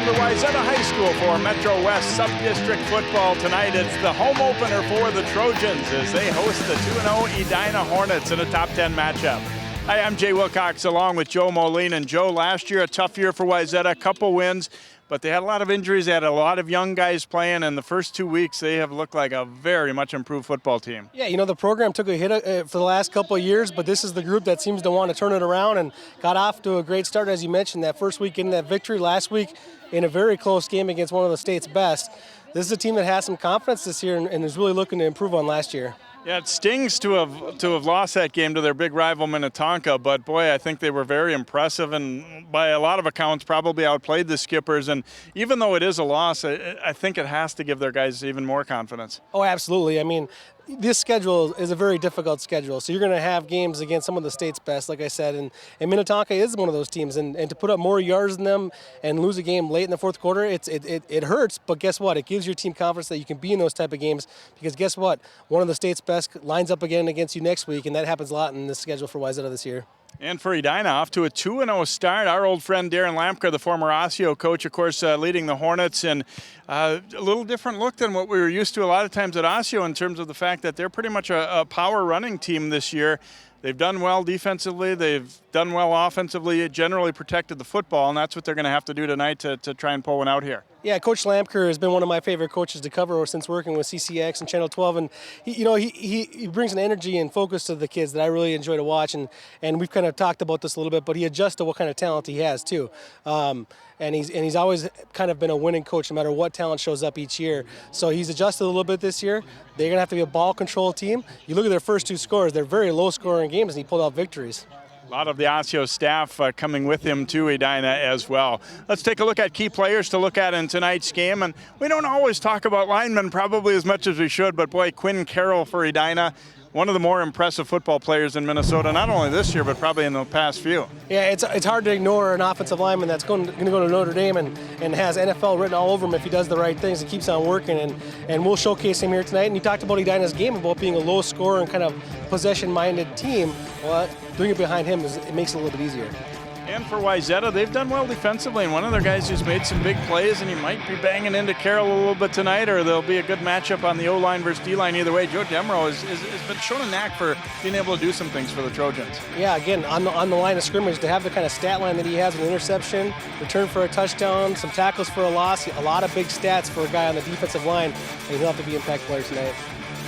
to Wayzata High School for Metro West Sub-District football tonight. It's the home opener for the Trojans as they host the 2-0 Edina Hornets in a top 10 matchup. Hi, I'm Jay Wilcox along with Joe Moline. And Joe, last year a tough year for Wayzata, a couple wins, but they had a lot of injuries. They had a lot of young guys playing, and the first 2 weeks they have looked like a very much improved football team. Yeah, you know, the program took a hit for the last couple of years, but this is the group that seems to want to turn it around and got off to a great start, as you mentioned, that first week in that victory last week in a very close game against one of the state's best. This is a team that has some confidence this year and is really looking to improve on last year. Yeah, it stings to have lost that game to their big rival Minnetonka, but boy, I think they were very impressive and by a lot of accounts probably outplayed the Skippers. And even though it is a loss, I think it has to give their guys even more confidence. Oh, absolutely. I mean, this schedule is a very difficult schedule, so you're going to have games against some of the state's best, like I said, and Minnetonka is one of those teams, and to put up more yards than them and lose a game late in the fourth quarter, it hurts, but guess what? It gives your team confidence that you can be in those type of games, because guess what? One of the state's best lines up again against you next week, and that happens a lot in the schedule for Wayzata this year. And for Edina, off to a 2-0 start. Our old friend Darren Lampker, the former Osseo coach, of course, leading the Hornets, and a little different look than what we were used to a lot of times at Osseo in terms of the fact that they're pretty much a power running team this year. They've done well defensively. They've done well offensively, generally protected the football, and that's what they're going to have to do tonight to try and pull one out here. Yeah, Coach Lampker has been one of my favorite coaches to cover since working with CCX and Channel 12, and he brings an energy and focus to the kids that I really enjoy to watch, and we've kind of talked about this a little bit, but he adjusts to what kind of talent he has too. And he's always kind of been a winning coach no matter what talent shows up each year. So he's adjusted a little bit this year. They're going to have to be a ball control team. You look at their first two scores, they're very low scoring games, and he pulled out victories. A lot of the Osseo staff coming with him to Edina as well. Let's take a look at key players to look at in tonight's game. And we don't always talk about linemen probably as much as we should, but boy, Quinn Carroll for Edina, one of the more impressive football players in Minnesota, not only this year, but probably in the past few. Yeah, it's hard to ignore an offensive lineman that's going to go to Notre Dame and has NFL written all over him if he does the right things and keeps on working. And we'll showcase him here tonight. And you talked about Edina's game about being a low scorer and kind of possession-minded team. Well, doing it behind him, it makes it a little bit easier. And for Wayzata, they've done well defensively, and one of their guys who's made some big plays, and he might be banging into Carroll a little bit tonight, or there'll be a good matchup on the O-line versus D-line. Either way, Joe Demro has been shown a knack for being able to do some things for the Trojans. Yeah, again, on the line of scrimmage, to have the kind of stat line that he has, an interception, return for a touchdown, some tackles for a loss, a lot of big stats for a guy on the defensive line, and he'll have to be an impact player tonight.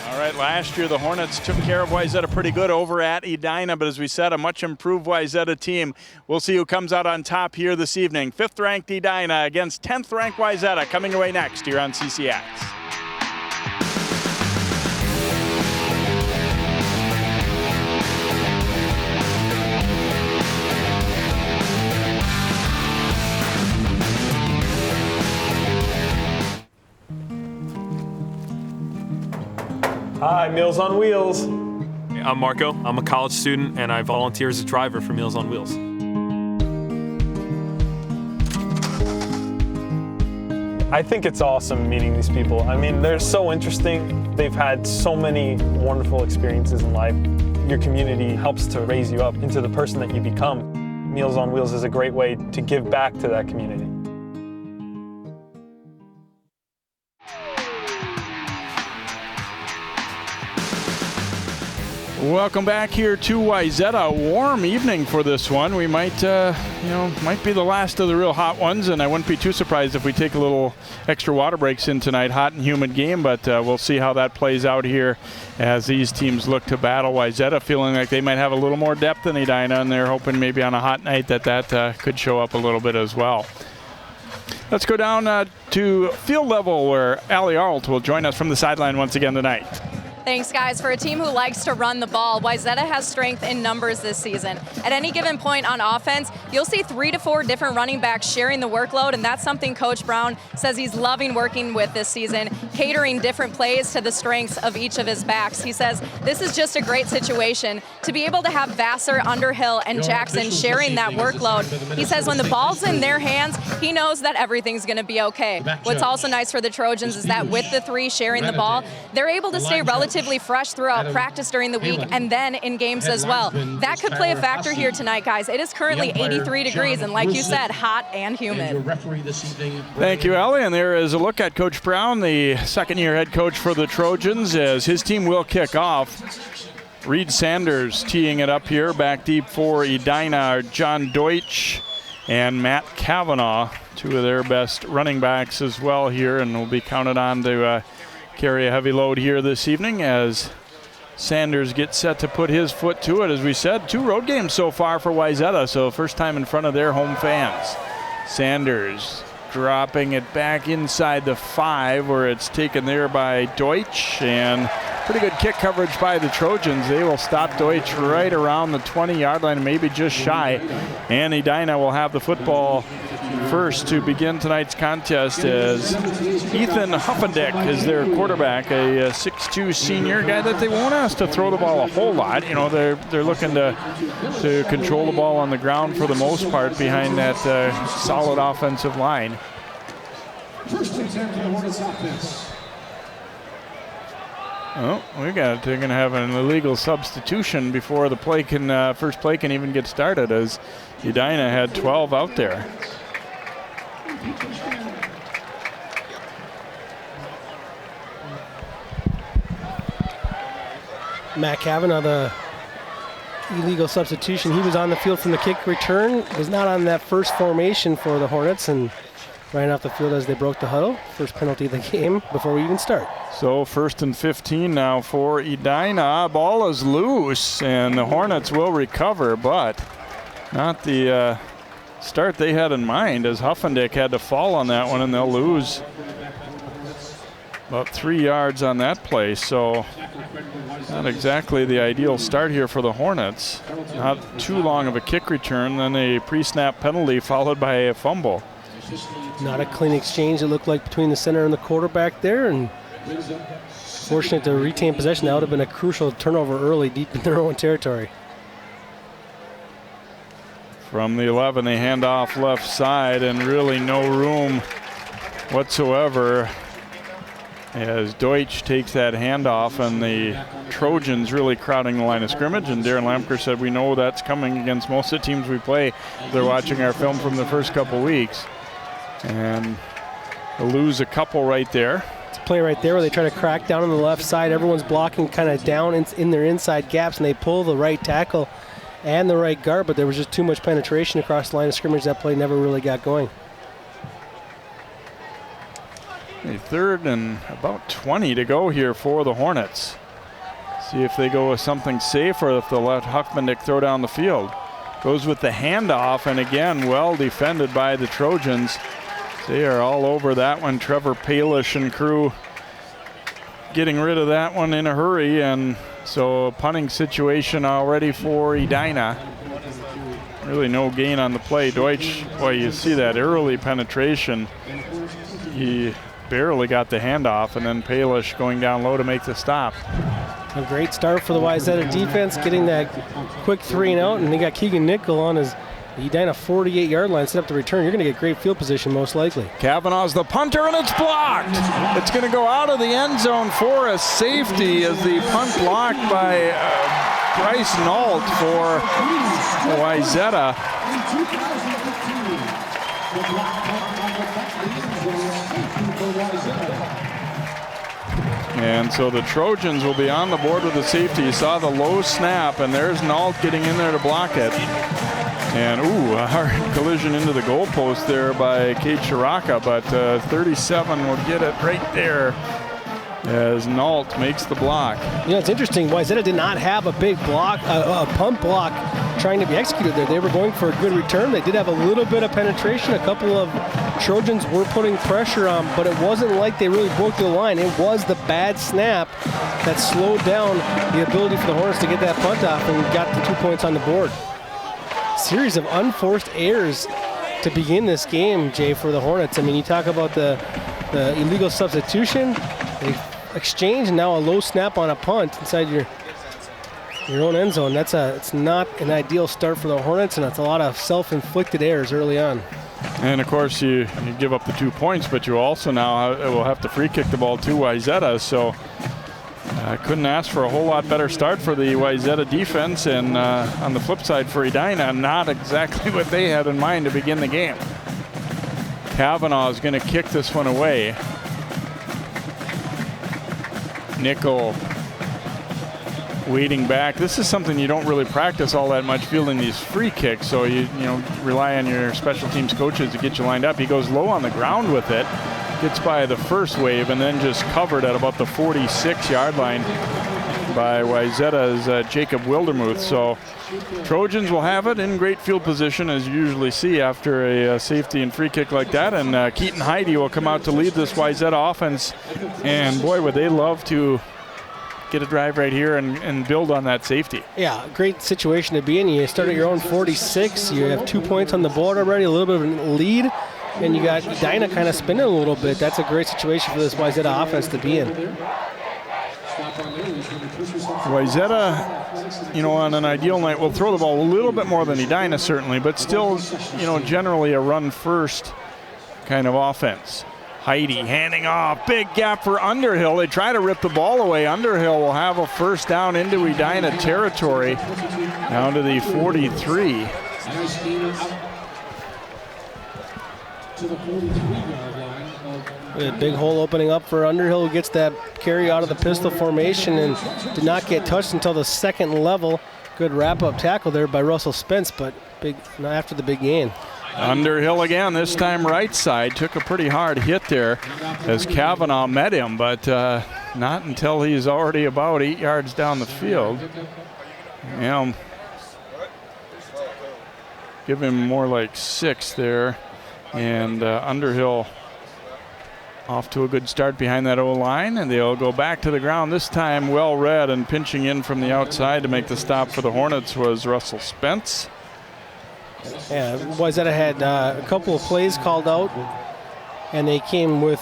All right, last year the Hornets took care of Wayzata pretty good over at Edina, but as we said, a much improved Wayzata team. We'll see who comes out on top here this evening. 5th-ranked Edina against 10th-ranked Wayzata coming away next here on CCX. Hi, Meals on Wheels. I'm Marco. I'm a college student, and I volunteer as a driver for Meals on Wheels. I think it's awesome meeting these people. I mean, they're so interesting. They've had so many wonderful experiences in life. Your community helps to raise you up into the person that you become. Meals on Wheels is a great way to give back to that community. Welcome back here to Wayzata. A warm evening for this one. We might be the last of the real hot ones, and I wouldn't be too surprised if we take a little extra water breaks in tonight. Hot and humid game, but we'll see how that plays out here as these teams look to battle. Wayzata feeling like they might have a little more depth than Edina, and they're hoping maybe on a hot night that could show up a little bit as well. Let's go down to field level where Allie Arlt will join us from the sideline once again tonight. Thanks, guys. For a team who likes to run the ball, Wayzata has strength in numbers this season. At any given point on offense, you'll see 3 to 4 different running backs sharing the workload, and that's something Coach Brown says he's loving working with this season, catering different plays to the strengths of each of his backs. He says this is just a great situation to be able to have Vassar, Underhill, and Jackson sharing that workload. He says when the ball's in their hands, he knows that everything's going to be okay. What's also nice for the Trojans is that with the 3 sharing the ball, they're able to stay relatively relatively fresh throughout practice during the week and then in games as well. That could play a factor here tonight, guys. It is currently 83 degrees and, like you said, hot and humid. Thank you, Ellie. And there is a look at Coach Brown, the second-year head coach for the Trojans, as his team will kick off. Reed Sanders teeing it up here. Back deep for Edina are John Deutsch and Matt Kavanaugh, two of their best running backs as well here, and will be counted on to carry a heavy load here this evening as Sanders gets set to put his foot to it. As we said, 2 road games so far for Wayzata, so first time in front of their home fans. Sanders dropping it back inside the 5, where it's taken there by Deutsch, and pretty good kick coverage by the Trojans. They will stop Deutsch right around the 20-yard line, maybe just shy. And Edina will have the football first to begin tonight's contest, as Ethan Huffendick is their quarterback, a 6'2" senior guy that they won't ask to throw the ball a whole lot. You know, they're looking to control the ball on the ground for the most part behind that solid offensive line. First and 10 for the Hornets offense. Oh, they're going to have an illegal substitution before the play can first play can even get started, as Edina had 12 out there. Matt Kavanaugh, the illegal substitution. He was on the field from the kick return, was not on that first formation for the Hornets, and ran off the field as they broke the huddle. First penalty of the game before we even start. So 1st and 15 now for Edina. Ball is loose, and the Hornets will recover, but not the start they had in mind, as Huffendick had to fall on that one, and they'll lose about 3 yards on that play. So not exactly the ideal start here for the Hornets. Not too long of a kick return, then a pre-snap penalty followed by a fumble. Not a clean exchange, it looked like, between the center and the quarterback there, and fortunate to retain possession. That would have been a crucial turnover early deep in their own territory. From the 11, they hand off left side, and really no room whatsoever as Deutsch takes that handoff, and the Trojans really crowding the line of scrimmage. And Darren Lamker said, we know that's coming against most of the teams we play. They're watching our film from the first couple weeks. And they'll lose a couple right there. It's a play right there where they try to crack down on the left side. Everyone's blocking kind of down in their inside gaps, and they pull the right tackle and the right guard, but there was just too much penetration across the line of scrimmage. That play never really got going. A 3rd and about 20 to go here for the Hornets. See if they go with something safe or if they'll let Huffendick throw down the field. Goes with the handoff, and again, well defended by the Trojans. They are all over that one. Trevor Palish and crew getting rid of that one in a hurry, and so a punting situation already for Edina. Really no gain on the play. Deutsch, boy, you see that early penetration. He barely got the handoff, and then Palish going down low to make the stop. A great start for the Wayzata defense, getting that quick 3 and out, and they got Keegan Nickel on his Edina 48-yard line, set up the return. You're going to get great field position most likely. Kavanaugh's the punter, and it's blocked. It's going to go out of the end zone for a safety, as the punt blocked by Bryce Nault for Wayzata. And so the Trojans will be on the board with the safety. You saw the low snap, and there's Nault getting in there to block it. And a hard collision into the goalpost there by Kate Chiraka, but 37 will get it right there as Nault makes the block. You know, it's interesting. Wayzata did not have a big block, a punt block trying to be executed there. They were going for a good return. They did have a little bit of penetration. A couple of Trojans were putting pressure on, but it wasn't like they really broke the line. It was the bad snap that slowed down the ability for the Hornets to get that punt off and got the 2 points on the board. Series of unforced errors to begin this game, Jay, for the Hornets. I mean, you talk about the illegal substitution, the exchange, and now a low snap on a punt inside your own end zone. It's not an ideal start for the Hornets, and it's a lot of self-inflicted errors early on. And of course, you give up the 2 points, but you also now will have to free kick the ball to Wayzata. So Couldn't ask for a whole lot better start for the Wayzata defense, and on the flip side for Edina, not exactly what they had in mind to begin the game. Kavanaugh is going to kick this one away. Nickel waiting back. This is something you don't really practice all that much, fielding these free kicks, so you rely on your special teams coaches to get you lined up. He goes low on the ground with it, gets by the first wave, and then just covered at about the 46-yard line by Wayzata's Jacob Wildermuth. So Trojans will have it in great field position, as you usually see after a safety and free kick like that, and Keaton Heidi will come out to lead this Wayzata offense, and boy, would they love to get a drive right here and build on that safety. Yeah, great situation to be in. You start at your own 46, you have 2 points on the board already, a little bit of a lead, and you got Edina kind of spinning a little bit. That's a great situation for this Wayzata offense to be in. Wayzata, on an ideal night, will throw the ball a little bit more than Edina certainly, but still, generally a run-first kind of offense. Heidi handing off, big gap for Underhill. They try to rip the ball away. Underhill will have a first down into Edina territory, down to the 43. A big hole opening up for Underhill, who gets that carry out of the pistol formation and did not get touched until the second level. Good wrap-up tackle there by Russell Spence, but after the big gain. Underhill again, this time right side. Took a pretty hard hit there as Kavanaugh met him, but not until he's already about 8 yards down the field. Give him more like 6 there. And Underhill off to a good start behind that O-line, and they'll go back to the ground. This time well read, and pinching in from the outside to make the stop for the Hornets was Russell Spence. Yeah, Wayzata had a couple of plays called out, and they came with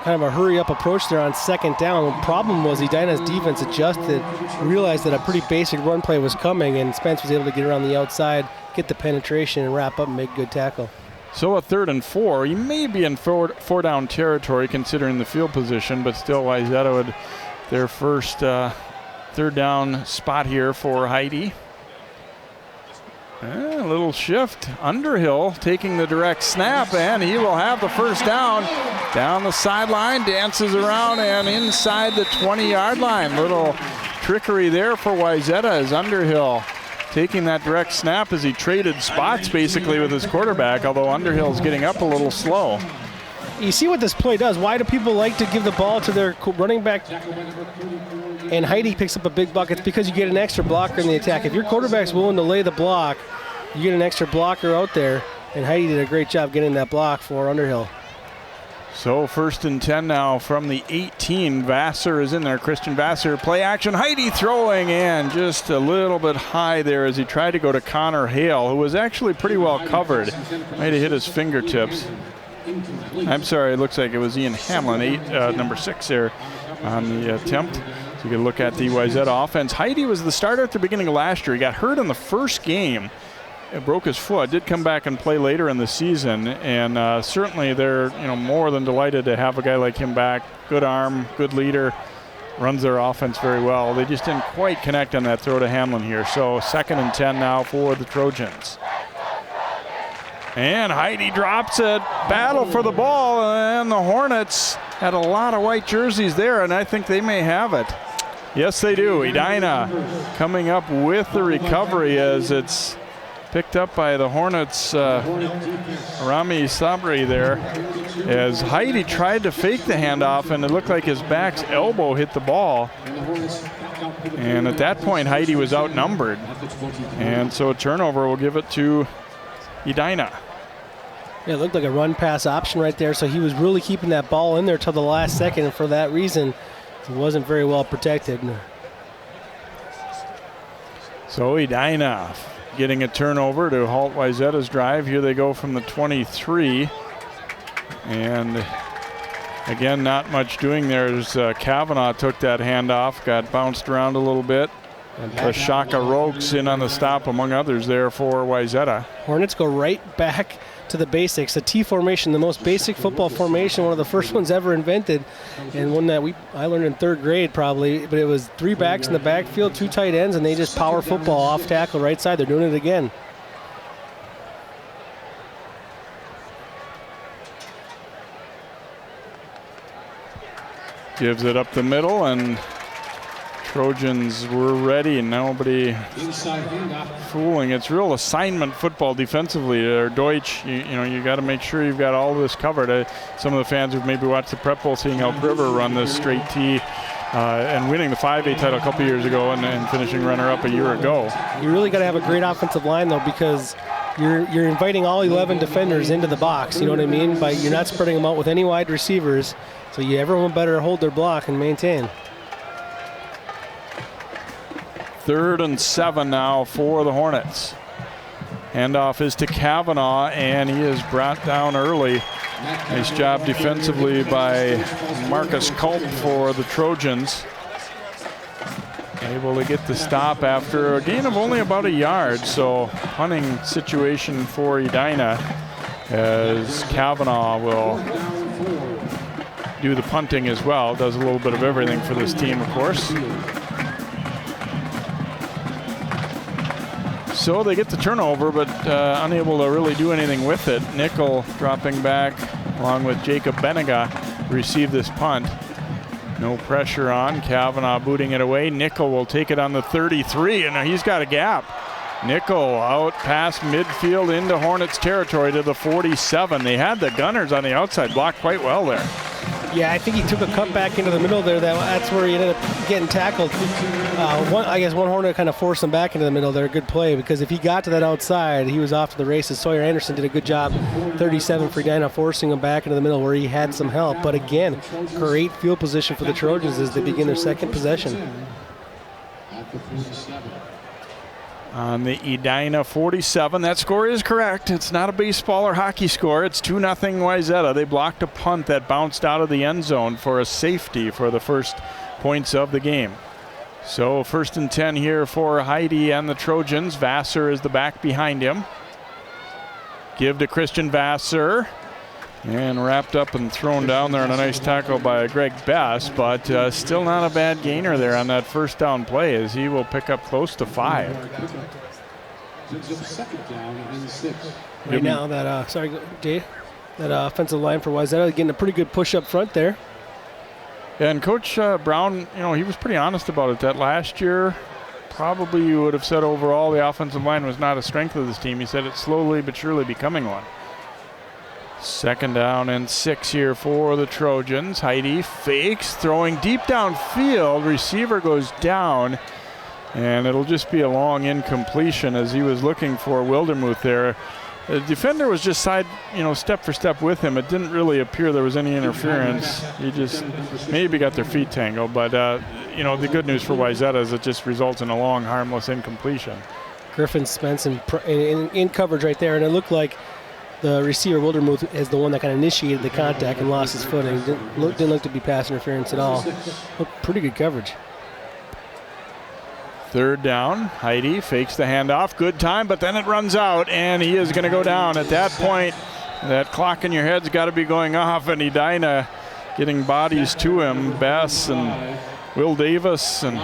kind of a hurry-up approach there on second down. The problem was Edina's defense adjusted, realized that a pretty basic run play was coming, and Spence was able to get around the outside, get the penetration, and wrap up and make a good tackle. So a 3rd and 4. He may be in four down territory considering the field position, but still Wayzata would their first 3rd down spot here for Heidi. A little shift. Underhill taking the direct snap, and he will have the first down. Down the sideline, dances around, and inside the 20-yard line. Little trickery there for Wayzata as Underhill taking that direct snap as he traded spots basically with his quarterback, although Underhill's getting up a little slow. You see what this play does. Why do people like to give the ball to their running back? And Heidi picks up a big bucket. It's because you get an extra blocker in the attack. If your quarterback's willing to lay the block, you get an extra blocker out there, and Heidi did a great job getting that block for Underhill. So 1st and 10 now from the 18. Vassar is in there. Christian Vassar, play action. Heidi throwing, and just a little bit high there as he tried to go to Connor Hale, who was actually pretty well covered. Might have hit his fingertips. I'm sorry, it looks like it was Ian Hamlin, number 6 there on the attempt. So you can look at the Wayzata offense. Heidi was the starter at the beginning of last year. He got hurt in the first game. It broke his foot. Did come back and play later in the season, and certainly they're more than delighted to have a guy like him back. Good arm, good leader, runs their offense very well. They just didn't quite connect on that throw to Hamlin here. So 2nd and 10 now for the Trojans. And Heidi drops it. Battle for the ball, and the Hornets had a lot of white jerseys there, and I think they may have it. Yes, they do. Edina coming up with the recovery as it's picked up by the Hornets, Rami Sabri there, as Heidi tried to fake the handoff, and it looked like his back's elbow hit the ball. And at that point, Heidi was outnumbered. And so a turnover will give it to Edina. Yeah, it looked like a run-pass option right there, so he was really keeping that ball in there till the last second, and for that reason, he wasn't very well protected. So Edina getting a turnover to halt Wayzata's drive. Here they go from the 23. And again, not much doing there as Kavanaugh took that handoff, got bounced around a little bit. Shaka Rokes in on the stop, among others, there for Wayzata. Hornets go right back to the basics. The T formation, the most basic football formation, one of the first ones ever invented, and one that I learned in 3rd grade probably, but it was 3 backs in the backfield, 2 tight ends, and they just power football off tackle right side. They're doing it again. Gives it up the middle, and Trojans were ready, and nobody fooling. It's real assignment football defensively. Deutsch, you got to make sure you've got all this covered. Some of the fans who've maybe watched the Prep Bowl seeing Elk River run this straight T and winning the 5A title a couple years ago and finishing runner-up a year ago. You really got to have a great offensive line, though, because you're inviting all 11 defenders into the box. You know what I mean? You're not spreading them out with any wide receivers, so everyone better hold their block and maintain. 3rd and 7 now for the Hornets. Handoff is to Kavanaugh, and he is brought down early. Nice job defensively by Marcus Culp for the Trojans. Able to get the stop after a gain of only about a yard, so punting situation for Edina as Kavanaugh will do the punting as well. Does a little bit of everything for this team, of course. So they get the turnover, but unable to really do anything with it. Nickel dropping back along with Jacob Benega to receive this punt. No pressure on. Kavanaugh booting it away. Nickel will take it on the 33, and he's got a gap. Nickel out past midfield into Hornets territory to the 47. They had the Gunners on the outside blocked quite well there. Yeah, I think he took a cut back into the middle there. That's where he ended up getting tackled. I guess one Hornet kind of forced him back into the middle there. Good play, because if he got to that outside, he was off to the races. Sawyer Anderson did a good job, 37 for Edina, forcing him back into the middle where he had some help. But again, great field position for the Trojans as they begin their 2nd possession. On the Edina 47, that score is correct. It's not a baseball or hockey score. It's 2-0 Wayzata. They blocked a punt that bounced out of the end zone for a safety for the first points of the game. So 1st and 10 here for Heidi and the Trojans. Vassar is the back behind him. Give to Christian Vassar. And wrapped up and thrown down there on a nice tackle by Greg Bess, but still not a bad gainer there on that 1st down play, as he will pick up close to 5. Right now, that offensive line for Wayzata getting a pretty good push up front there. And Coach Brown, he was pretty honest about it. That last year, probably you would have said overall the offensive line was not a strength of this team. He said it's slowly but surely becoming one. 2nd down and 6 here for the Trojans. Heidi fakes, throwing deep downfield. Receiver goes down, and it'll just be a long incompletion as he was looking for Wildermuth there. The defender was just step for step with him. It didn't really appear there was any interference. He just maybe got their feet tangled, but the good news for Wayzata is it just results in a long, harmless incompletion. Griffin Spence in coverage right there, and it looked like the receiver, Wildermuth, is the one that kind of initiated the contact and lost his footing. Didn't look to be pass interference at all. Pretty good coverage. 3rd down. Heidi fakes the handoff. Good time, but then it runs out, and he is going to go down. At that point, that clock in your head's got to be going off, and Edina getting bodies to him. Bess and Will Davis, and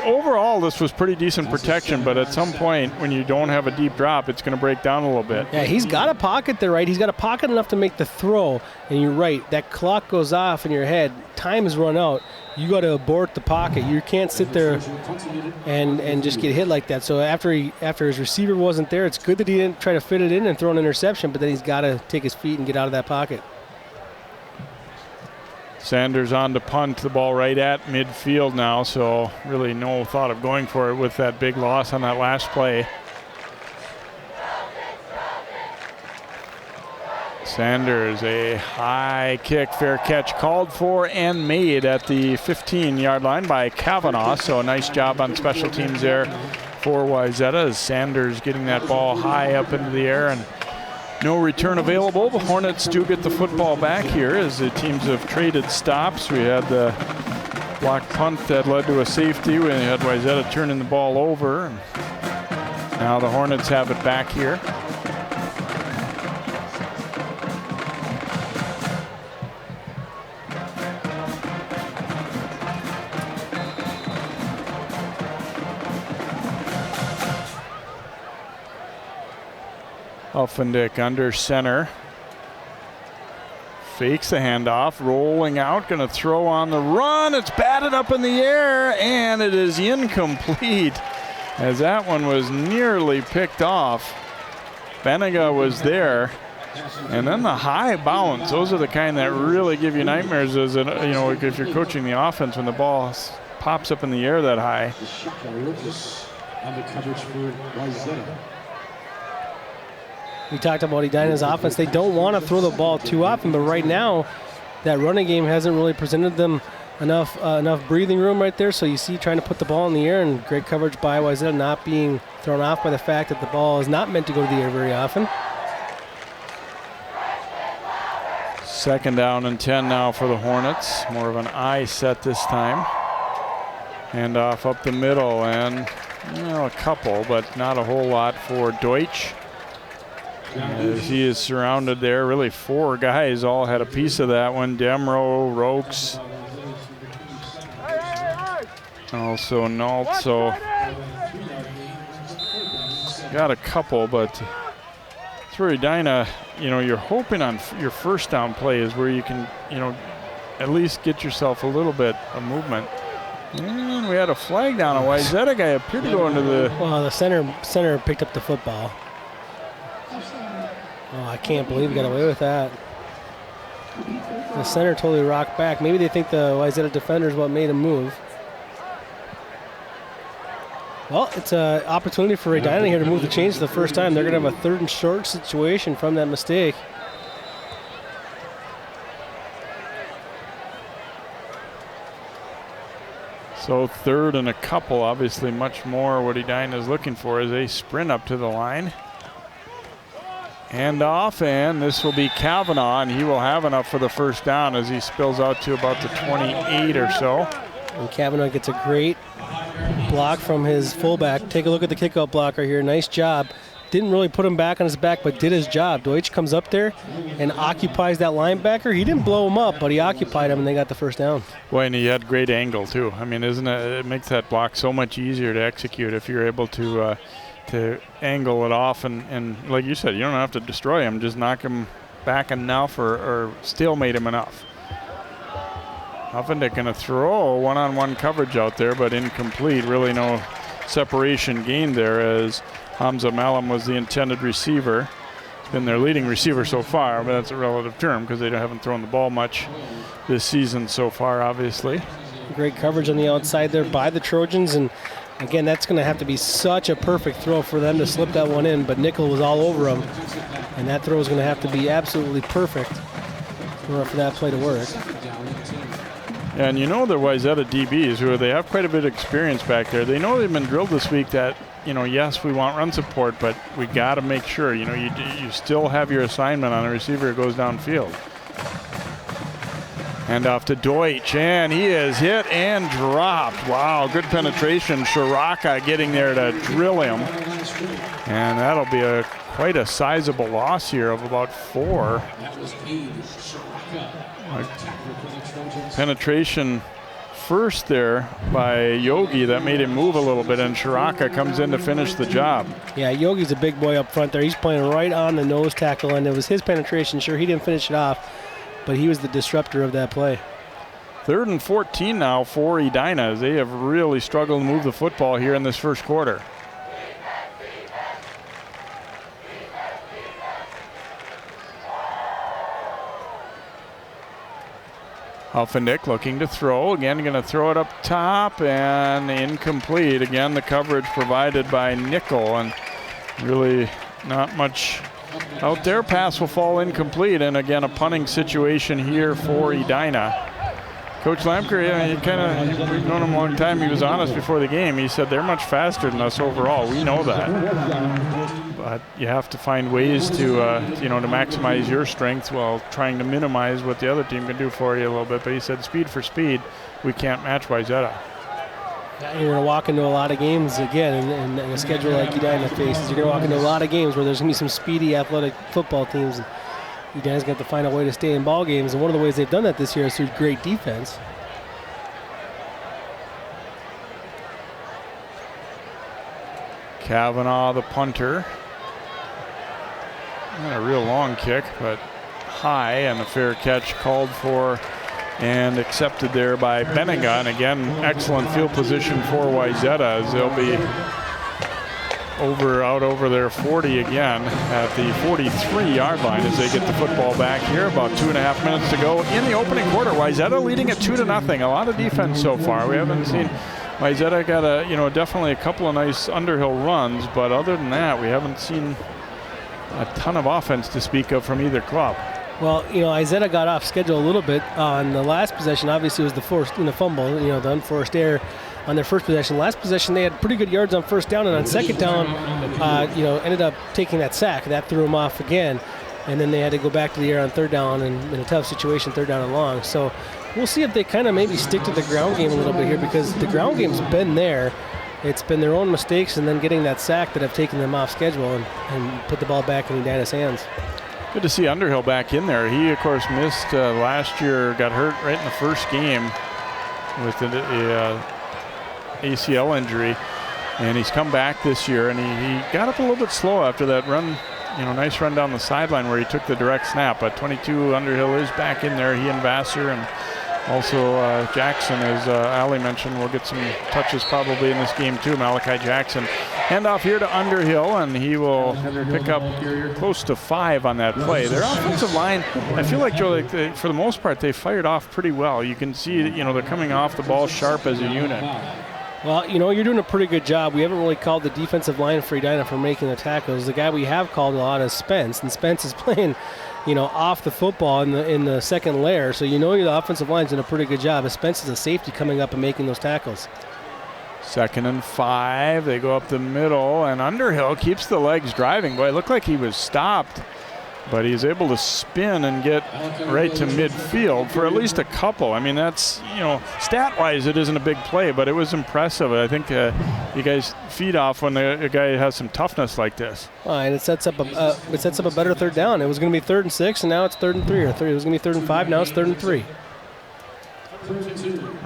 overall this was pretty decent protection, but at some point when you don't have a deep drop, it's going to break down a little bit. Yeah, he's got a pocket there, right? He's got a pocket enough to make the throw, and you're right, that clock goes off in your head. Time has run out. You got to abort the pocket. You can't sit there and just get hit like that. So after his receiver wasn't there, it's good that he didn't try to fit it in and throw an interception, but then he's got to take his feet and get out of that pocket. Sanders on to punt the ball right at midfield now, so really no thought of going for it with that big loss on that last play. Sanders, a high kick, fair catch called for and made at the 15-yard line by Kavanaugh, so a nice job on special teams there for Wayzata as Sanders getting that ball high up into the air, and no return available. The Hornets do get the football back here as the teams have traded stops. We had the block punt that led to a safety. We had Wayzata turning the ball over. And now the Hornets have it back here. Huffendick under center. Fakes the handoff, rolling out, going to throw on the run. It's batted up in the air, and it is incomplete, as that one was nearly picked off. Benega was there, and then the high bounce. Those are the kind that really give you nightmares, as you know, if you're coaching the offense, when the ball pops up in the air that high. On the coverage for Wayzata. We talked about Edina's offense. They don't want to throw the ball too often, but right now, that running game hasn't really presented them enough breathing room right there. So you see trying to put the ball in the air, and great coverage by Wayzata, not being thrown off by the fact that the ball is not meant to go to the air very often. 2nd down and 10 now for the Hornets. More of an I set this time. Handoff up the middle, and a couple, but not a whole lot for Deutsch. As he is surrounded there, really 4 guys all had a piece of that one. Demro, Rokes, also Nault, so got a couple, but for Edina, you're hoping on your 1st down play is where you can, at least get yourself a little bit of movement. And we had a flag down. A Wayzata guy appeared to go into the... Well, the center picked up the football. Oh, I can't believe he got away with that. The center totally rocked back. Maybe they think the Wayzata defender is what made him move. Well, it's an opportunity for Edina here to move the chains for the first time. They're going to have a 3rd and short situation from that mistake. So 3rd and a couple, obviously much more what Edina is looking for as they sprint up to the line. Handoff, and this will be Kavanaugh, and he will have enough for the 1st down as he spills out to about the 28 or so. And Kavanaugh gets a great block from his fullback. Take a look at the kickout block right here. Nice job. Didn't really put him back on his back, but did his job. Deutsch comes up there and occupies that linebacker. He didn't blow him up, but he occupied him, and they got the 1st down. Well, and he had great angle, too. I mean, it makes that block so much easier to execute if you're able to angle it off, and like you said, you don't have to destroy him, just knock him back enough or stalemate him enough. Huffendick going to throw one-on-one coverage out there, but incomplete. Really no separation gained there, as Hamza Malam was the intended receiver. He's been their leading receiver so far, but that's a relative term because they haven't thrown the ball much this season so far, obviously. Great coverage on the outside there by the Trojans, and again, that's going to have to be such a perfect throw for them to slip that one in, but Nickel was all over him, and that throw is going to have to be absolutely perfect in order for that play to work. And the Wayzata DBs, who they have quite a bit of experience back there, they know they've been drilled this week that, yes, we want run support, but we got to make sure, you still have your assignment on a receiver who goes downfield. Hand off to Deutsch, and he is hit and dropped. Wow, good penetration. Shiraka getting there to drill him. And that'll be quite a sizable loss here of about 4. Penetration first there by Yogi that made him move a little bit, and Shiraka comes in to finish the job. Yeah, Yogi's a big boy up front there. He's playing right on the nose tackle, and it was his penetration. Sure, he didn't finish it off, but he was the disruptor of that play. 3rd and 14 now for Edina, as they have really struggled to move the football here in this 1st quarter. Huffendick looking to throw. Again, going to throw it up top, and incomplete. Again, the coverage provided by Nickel, and really not much out there. Pass will fall incomplete, and again, a punting situation here for Edina. Coach Lamker, we've known him a long time. He was honest before the game. He said they're much faster than us overall. We know that. But you have to find ways to, to maximize your strength while trying to minimize what the other team can do for you a little bit. But he said speed for speed, we can't match Wayzata. You're going to walk into a lot of games, again, in a schedule like Edina faces. You're going to walk into a lot of games where there's going to be some speedy athletic football teams. Edina's got to find a way to stay in ball games, and one of the ways they've done that this year is through great defense. Kavanaugh, the punter. Not a real long kick, but high, and a fair catch called for and accepted there by Benninga. And again, excellent field position for Wayzata as they'll be out over their 40 again at the 43-yard line as they get the football back here. About 2.5 minutes to go in the opening quarter. Wayzata leading at 2-0. A lot of defense so far. We haven't seen Wayzata got definitely a couple of nice Underhill runs, but other than that, we haven't seen a ton of offense to speak of from either club. Well, Wayzata got off schedule a little bit on the last possession. Obviously, it was the forced, fumble, the unforced error on their first possession. Last possession, they had pretty good yards on first down, and on second down, ended up taking that sack. That threw them off again, and then they had to go back to the air on third down, and in a tough situation, third down and long. So we'll see if they kind of maybe stick to the ground game a little bit here, because the ground game's been there. It's been their own mistakes and then getting that sack that have taken them off schedule and put the ball back in Edina's hands. Good to see Underhill back in there. He, of course, missed last year, got hurt right in the first game with an ACL injury, and he's come back this year, and he got up a little bit slow after that run, nice run down the sideline where he took the direct snap. But 22 Underhill is back in there, he and Vassar, and also Jackson, as Ali mentioned, will get some touches probably in this game too. Malachi Jackson. Hand off here to Underhill, and he will pick up close to 5 on that play. Their offensive line, I feel like, Joe, for the most part, they fired off pretty well. You can see that, they're coming off the ball sharp as a unit. Well, you're doing a pretty good job. We haven't really called the defensive line for Edina for making the tackles. The guy we have called a lot is Spence, and Spence is playing, off the football in the second layer. So the offensive line's doing a pretty good job. Spence is a safety coming up and making those tackles. 2nd and 5. They go up the middle, and Underhill keeps the legs driving. Boy, it looked like he was stopped, but he's able to spin and get right to midfield for at least a couple. I mean, that's, stat-wise, it isn't a big play, but it was impressive. I think you guys feed off when a guy has some toughness like this. And it sets up a better third down. It was going to be 3rd and 6, and now it's 3rd and 3. It was going to be 3rd and 5, now it's 3rd and 3.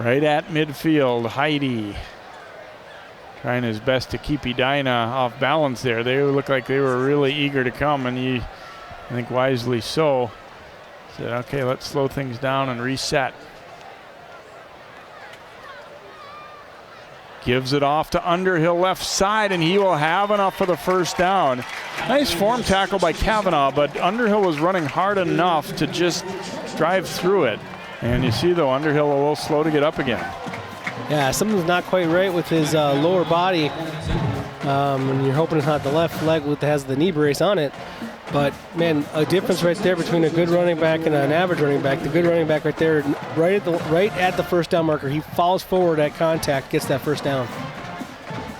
Right at midfield, Heidi trying his best to keep Edina off balance there. They look like they were really eager to come, and he, I think wisely so, said, okay, let's slow things down and reset. Gives it off to Underhill left side, and he will have enough for the first down. Nice form tackle by Kavanaugh, but Underhill was running hard enough to just drive through it. And you see, though, Underhill a little slow to get up again. Yeah, something's not quite right with his lower body. And you're hoping it's not the left leg that has the knee brace on it. But, man, a difference right there between a good running back and an average running back. The good running back right there, right at the first down marker. He falls forward at contact, gets that first down.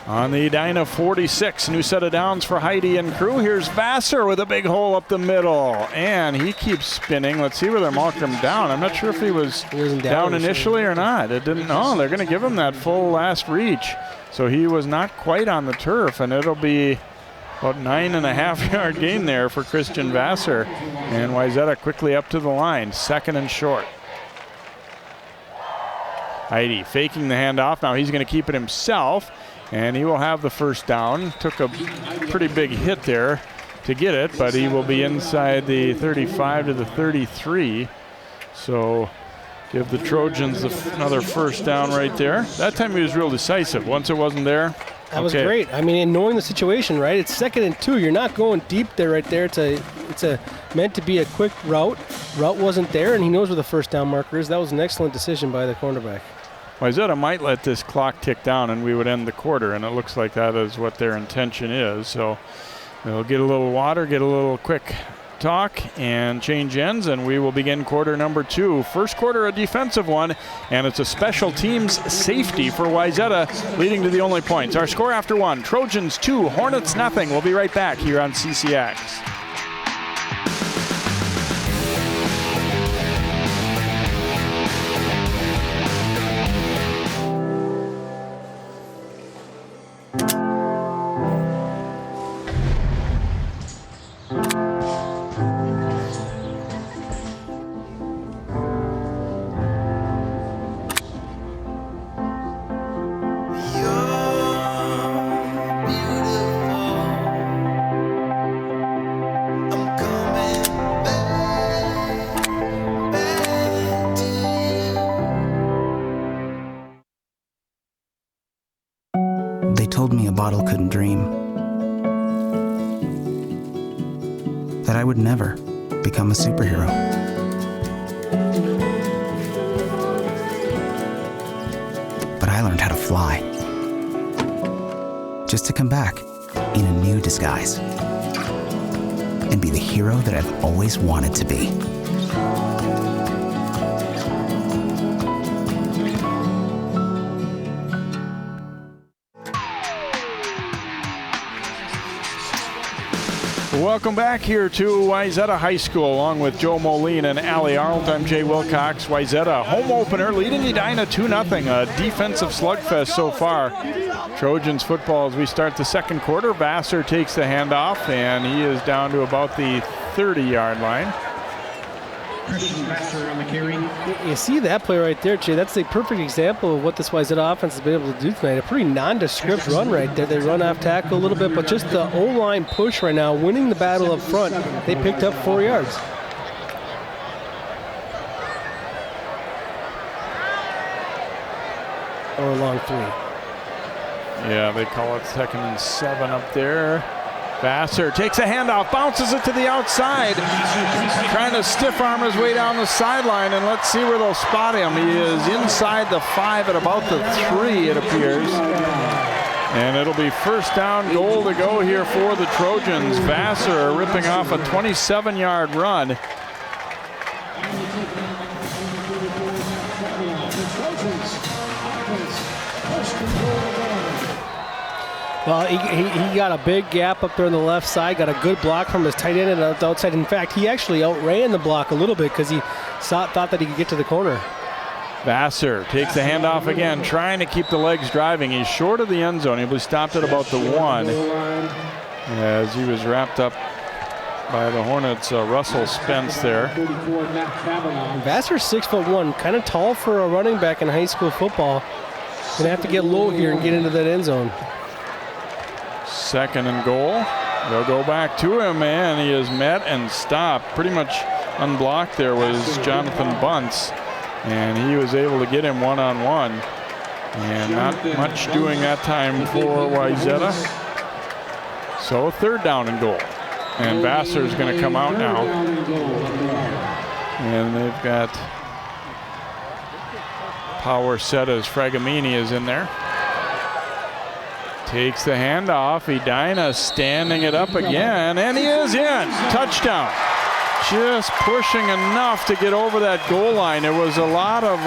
On the Edina 46, new set of downs for Heidi and crew. Here's Vassar with a big hole up the middle, and he keeps spinning. Let's see where they marked him down. I'm not sure if he was down initially or not. It didn't. No, they're going to give him that full last reach. So he was not quite on the turf, and it'll be about 9.5-yard gain there for Christian Vassar. And Wayzata quickly up to the line, 2nd and short. Heidi faking the handoff. Now he's going to keep it himself, and he will have the first down. Took a pretty big hit there to get it, but he will be inside the 35 to the 33. So give the Trojans another first down right there. That time he was real decisive. Once it wasn't there, that was great. I mean, in knowing the situation, right? It's 2nd and 2. You're not going deep there right there. It's meant to be a quick route. Route wasn't there, and he knows where the first down marker is. That was an excellent decision by the cornerback. Wayzata might let this clock tick down and we would end the quarter, and it looks like that is what their intention is. So they'll get a little water, get a little quick talk, and change ends, and we will begin quarter number 2. First quarter, a defensive one, and it's a special teams safety for Wayzata, leading to the only points. Our score after 1, Trojans 2, Hornets nothing. We'll be right back here on CCX. bottle couldn't dream. That I would never become a superhero. But I learned how to fly. Just to come back in a new disguise and be the hero that I've always wanted to be. Welcome back here to Wayzata High School, along with Joe Moline and Allie Arnold. I'm Jay Wilcox. Wayzata home opener leading Edina 2-0. A defensive slugfest so far. Trojans football as we start the second quarter. Vassar takes the handoff, and he is down to about the 30-yard line. On the carry. You see that play right there, Jay. That's a perfect example of what this Wayzata offense has been able to do tonight. A pretty nondescript run right there. They run off tackle a little bit, but just the O-line push right now, winning the battle up front. They picked up 4 yards. Or a long 3. Yeah, they call it 2nd and 7 up there. Vassar takes a handoff, bounces it to the outside, trying to stiff arm his way down the sideline, and let's see where they'll spot him. He is inside the 5 at about the 3, it appears. And it'll be first down goal to go here for the Trojans. Vassar ripping off a 27-yard run. Well, he got a big gap up there on the left side, got a good block from his tight end and the outside. In fact, he actually outran the block a little bit because he thought that he could get to the corner. Vassar takes the handoff again, trying to keep the legs driving. He's short of the end zone. He was stopped at about the 1 as he was wrapped up by the Hornets. Russell Spence there. Vassar's 6'1", kind of tall for a running back in high school football. Gonna have to get low here and get into that end zone. 2nd and goal. They'll go back to him, and he is met and stopped. Pretty much unblocked there was Jonathan Bunce, and he was able to get him one-on-one. And not much doing that time for Wayzata. So 3rd down and goal. And Vassar's going to come out now. And they've got power set as Fragamini is in there. Takes the handoff. Edina standing it up again, and he is in. Touchdown. Just pushing enough to get over that goal line. There was a lot of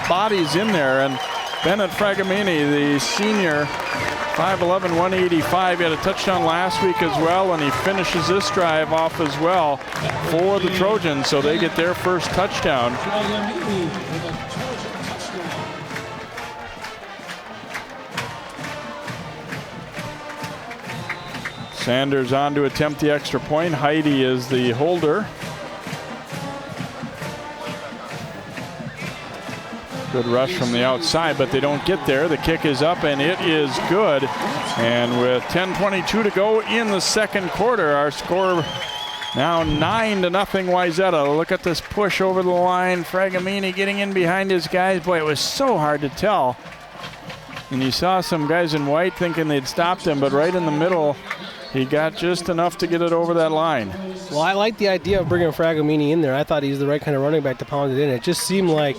bodies in there, and Bennett Fragamini, the senior, 5'11", 185. He had a touchdown last week as well, and he finishes this drive off as well for the Trojans, so they get their first touchdown. Sanders on to attempt the extra point. Heidi is the holder. Good rush from the outside, but they don't get there. The kick is up, and it is good. And with 10:22 to go in the second quarter, our score now 9-0 Wayzata. Look at this push over the line. Fragamini getting in behind his guys. Boy, it was so hard to tell. And you saw some guys in white thinking they'd stopped him, but right in the middle, he got just enough to get it over that line. Well, I like the idea of bringing Fragamini in there. I thought he was the right kind of running back to pound it in. It just seemed like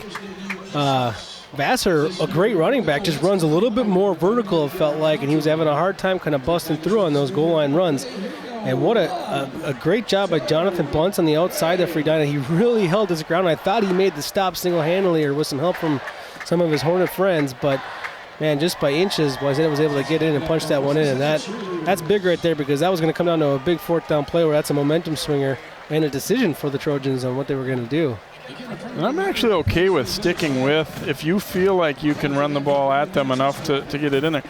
Vassar, a great running back, just runs a little bit more vertical, it felt like, and he was having a hard time kind of busting through on those goal line runs. And what a great job by Jonathan Bunce on the outside there for Edina. He really held his ground. I thought he made the stop single-handedly or with some help from some of his Hornet friends, but man, just by inches, Wayzata was able to get in and punch that one in, and that's big right there because that was going to come down to a big 4th down play where that's a momentum swinger and a decision for the Trojans on what they were going to do. And I'm actually okay with sticking with, if you feel like you can run the ball at them enough to get it in there.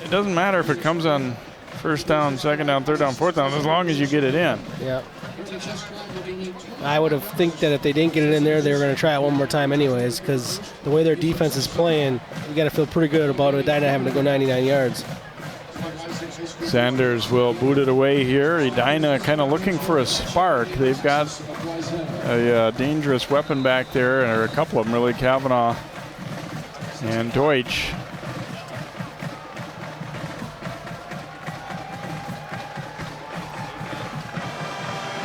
It doesn't matter if it comes on 1st down, 2nd down, 3rd down, 4th down, as long as you get it in. Yeah. I would have think that if they didn't get it in there, they were going to try it one more time anyways, because the way their defense is playing, you got to feel pretty good about Edina having to go 99 yards. Sanders will boot it away here. Edina kind of looking for a spark. They've got a dangerous weapon back there, or a couple of them really, Kavanaugh and Deutsch.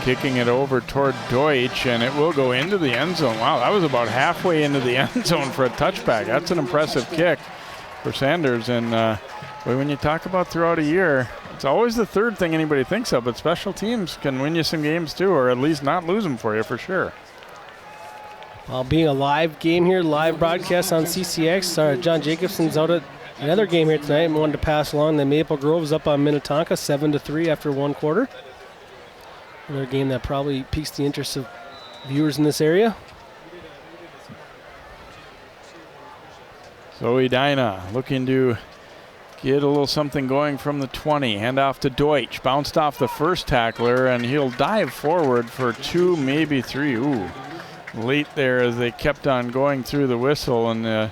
Kicking it over toward Deutsch, and it will go into the end zone. Wow, that was about halfway into the end zone for a touchback. That's an impressive kick for Sanders. And when you talk about throughout a year, it's always the third thing anybody thinks of, but special teams can win you some games too, or at least not lose them for you for sure. Well, being a live game here, live broadcast on CCX, John Jacobson's out at another game here tonight and wanted to pass along the Maple Grove's up on Minnetonka 7-3 after one quarter. Another game that probably piques the interest of viewers in this area. So Edina looking to get a little something going from the 20. Hand off to Deutsch. Bounced off the first tackler, and he'll dive forward for 2, maybe 3. Ooh, late there as they kept on going through the whistle, and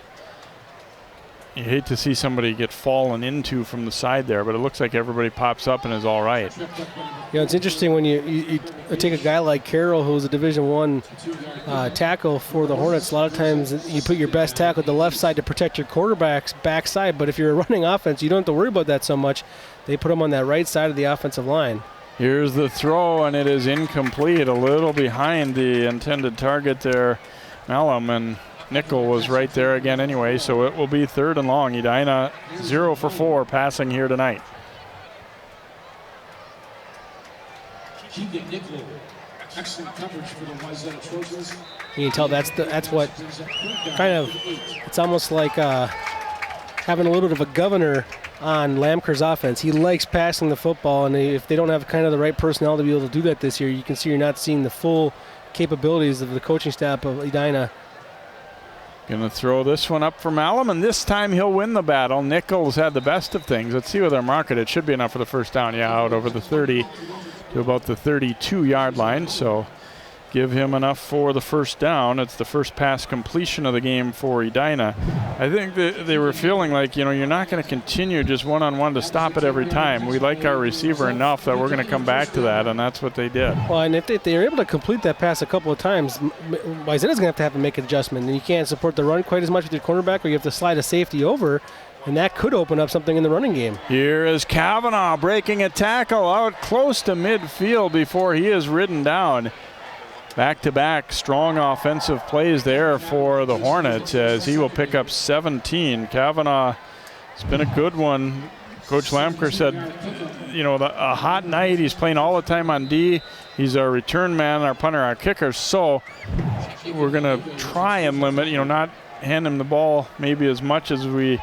you hate to see somebody get fallen into from the side there, but it looks like everybody pops up and is all right. Yeah, it's interesting when you take a guy like Carroll, who's a Division I tackle for the Hornets. A lot of times you put your best tackle at the left side to protect your quarterback's backside, but if you're a running offense, you don't have to worry about that so much. They put him on that right side of the offensive line. Here's the throw, and it is incomplete, a little behind the intended target there, Malum, and Nickel was right there again anyway, so it will be 3rd and long. Edina 0 for 4 passing here tonight. Keegan Nickel, excellent coverage for the Wayzata Trojans. You can tell that's what kind of, it's almost like having a little bit of a governor on Lamker's offense. He likes passing the football, and if they don't have kind of the right personnel to be able to do that this year, you can see you're not seeing the full capabilities of the coaching staff of Edina. Gonna throw this one up for Malum, and this time he'll win the battle. Nichols had the best of things. Let's see what they're marked. It should be enough for the first down. Yeah, out over the 30 to about the 32-yard line, so give him enough for the first down. It's the first pass completion of the game for Edina. I think that they were feeling like, you're not going to continue just one-on-one to stop it every time. We like our receiver enough that we're going to come back to that, and that's what they did. Well, and if they are able to complete that pass a couple of times, Wayzata's going to have to make an adjustment. And you can't support the run quite as much with your cornerback, or you have to slide a safety over, and that could open up something in the running game. Here is Kavanaugh breaking a tackle out close to midfield before he is ridden down. Back-to-back strong offensive plays there for the Hornets as he will pick up 17. Kavanaugh, it's been a good one. Coach Lamker said, a hot night. He's playing all the time on D. He's our return man, our punter, our kicker. So we're going to try and limit, not hand him the ball maybe as much as we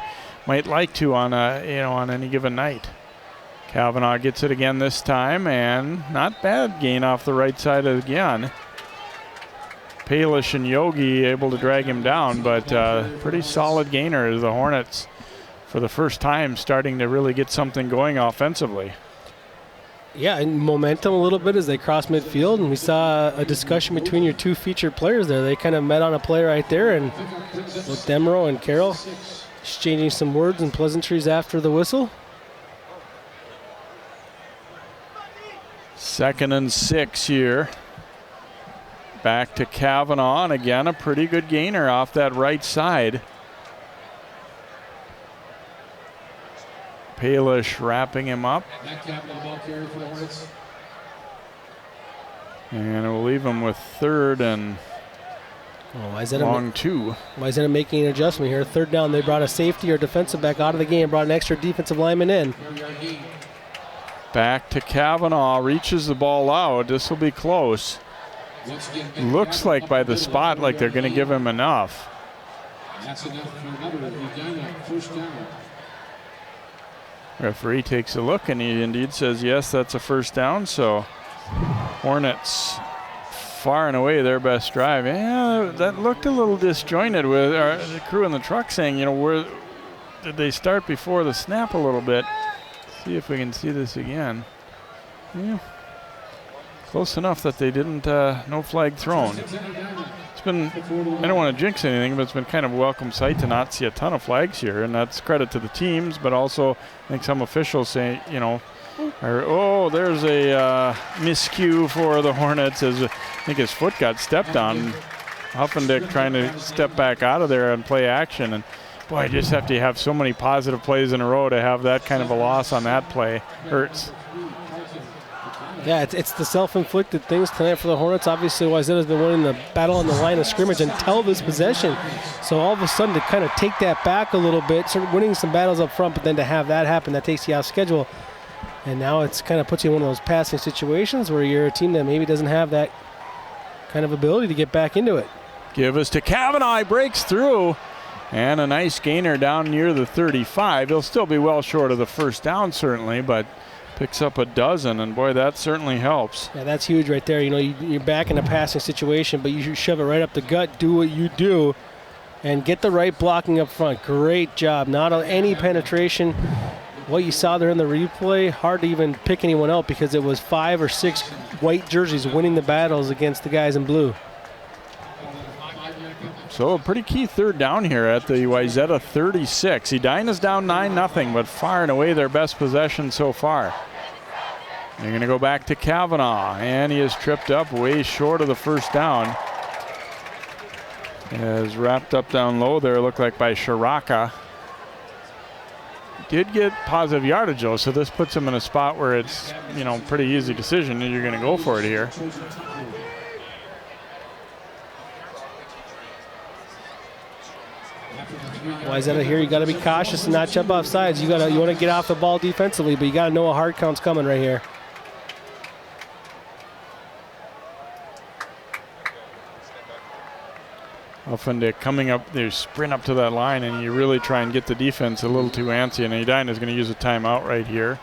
might like to on any given night. Kavanaugh gets it again this time, and not bad gain off the right side again. Palish and Yogi able to drag him down, but pretty solid gainer as the Hornets, for the first time, starting to really get something going offensively. Yeah, and momentum a little bit as they cross midfield, and we saw a discussion between your two featured players there. They kind of met on a play right there, and with Demro and Carroll exchanging some words and pleasantries after the whistle. 2nd and 6 here. Back to Kavanaugh, and again a pretty good gainer off that right side. Palish wrapping him up. And it will leave him with 3rd and long 2. Wayzata making an adjustment here. 3rd down, they brought a safety or defensive back out of the game, brought an extra defensive lineman in. Back to Kavanaugh, reaches the ball out. This will be close. Looks like by the spot like they're going to give him enough. That's enough for another first down. Referee takes a look, and he indeed says, yes, that's a first down. So Hornets far and away their best drive. Yeah, that looked a little disjointed with the crew in the truck saying, where did they start before the snap a little bit? See if we can see this again. Yeah. Close enough that they didn't, no flag thrown. It's been, I don't want to jinx anything, but it's been kind of a welcome sight to not see a ton of flags here, and that's credit to the teams, but also I think some officials say, there's a miscue for the Hornets as I think his foot got stepped on. Huffendick trying to step back out of there and play action, and boy, you just have to have so many positive plays in a row to have that kind of a loss on that play. Hurts. Yeah, it's the self-inflicted things tonight for the Hornets. Obviously, Wayzata's been winning the battle on the line of scrimmage until this possession. So all of a sudden to kind of take that back a little bit, start winning some battles up front, but then to have that happen, that takes you off schedule. And now it's kind of puts you in one of those passing situations where you're a team that maybe doesn't have that kind of ability to get back into it. Give us to Kavanaugh. He breaks through. And a nice gainer down near the 35. He'll still be well short of the first down, certainly, but picks up a dozen, and boy, that certainly helps. Yeah, that's huge right there. You know, you're back in a passing situation, but you shove it right up the gut, do what you do, and get the right blocking up front. Great job. Not any penetration. What you saw there in the replay, hard to even pick anyone out because it was 5 or 6 white jerseys winning the battles against the guys in blue. So a pretty key third down here at the Wayzata 36. Edina's down 9-0, but far and away their best possession so far. They're going to go back to Kavanaugh, and he is tripped up way short of the first down. Is wrapped up down low there, looked like by Shiraka. Did get positive yardage though, so this puts him in a spot where it's, you know, pretty easy decision, and you're going to go for it here. Wayzata here, you got to be cautious and not jump off sides. You want to get off the ball defensively, but you got to know a hard count's coming right here. Often they're coming up, they sprint up to that line, and you really try and get the defense a little too antsy. And Edina is going to use a timeout right here.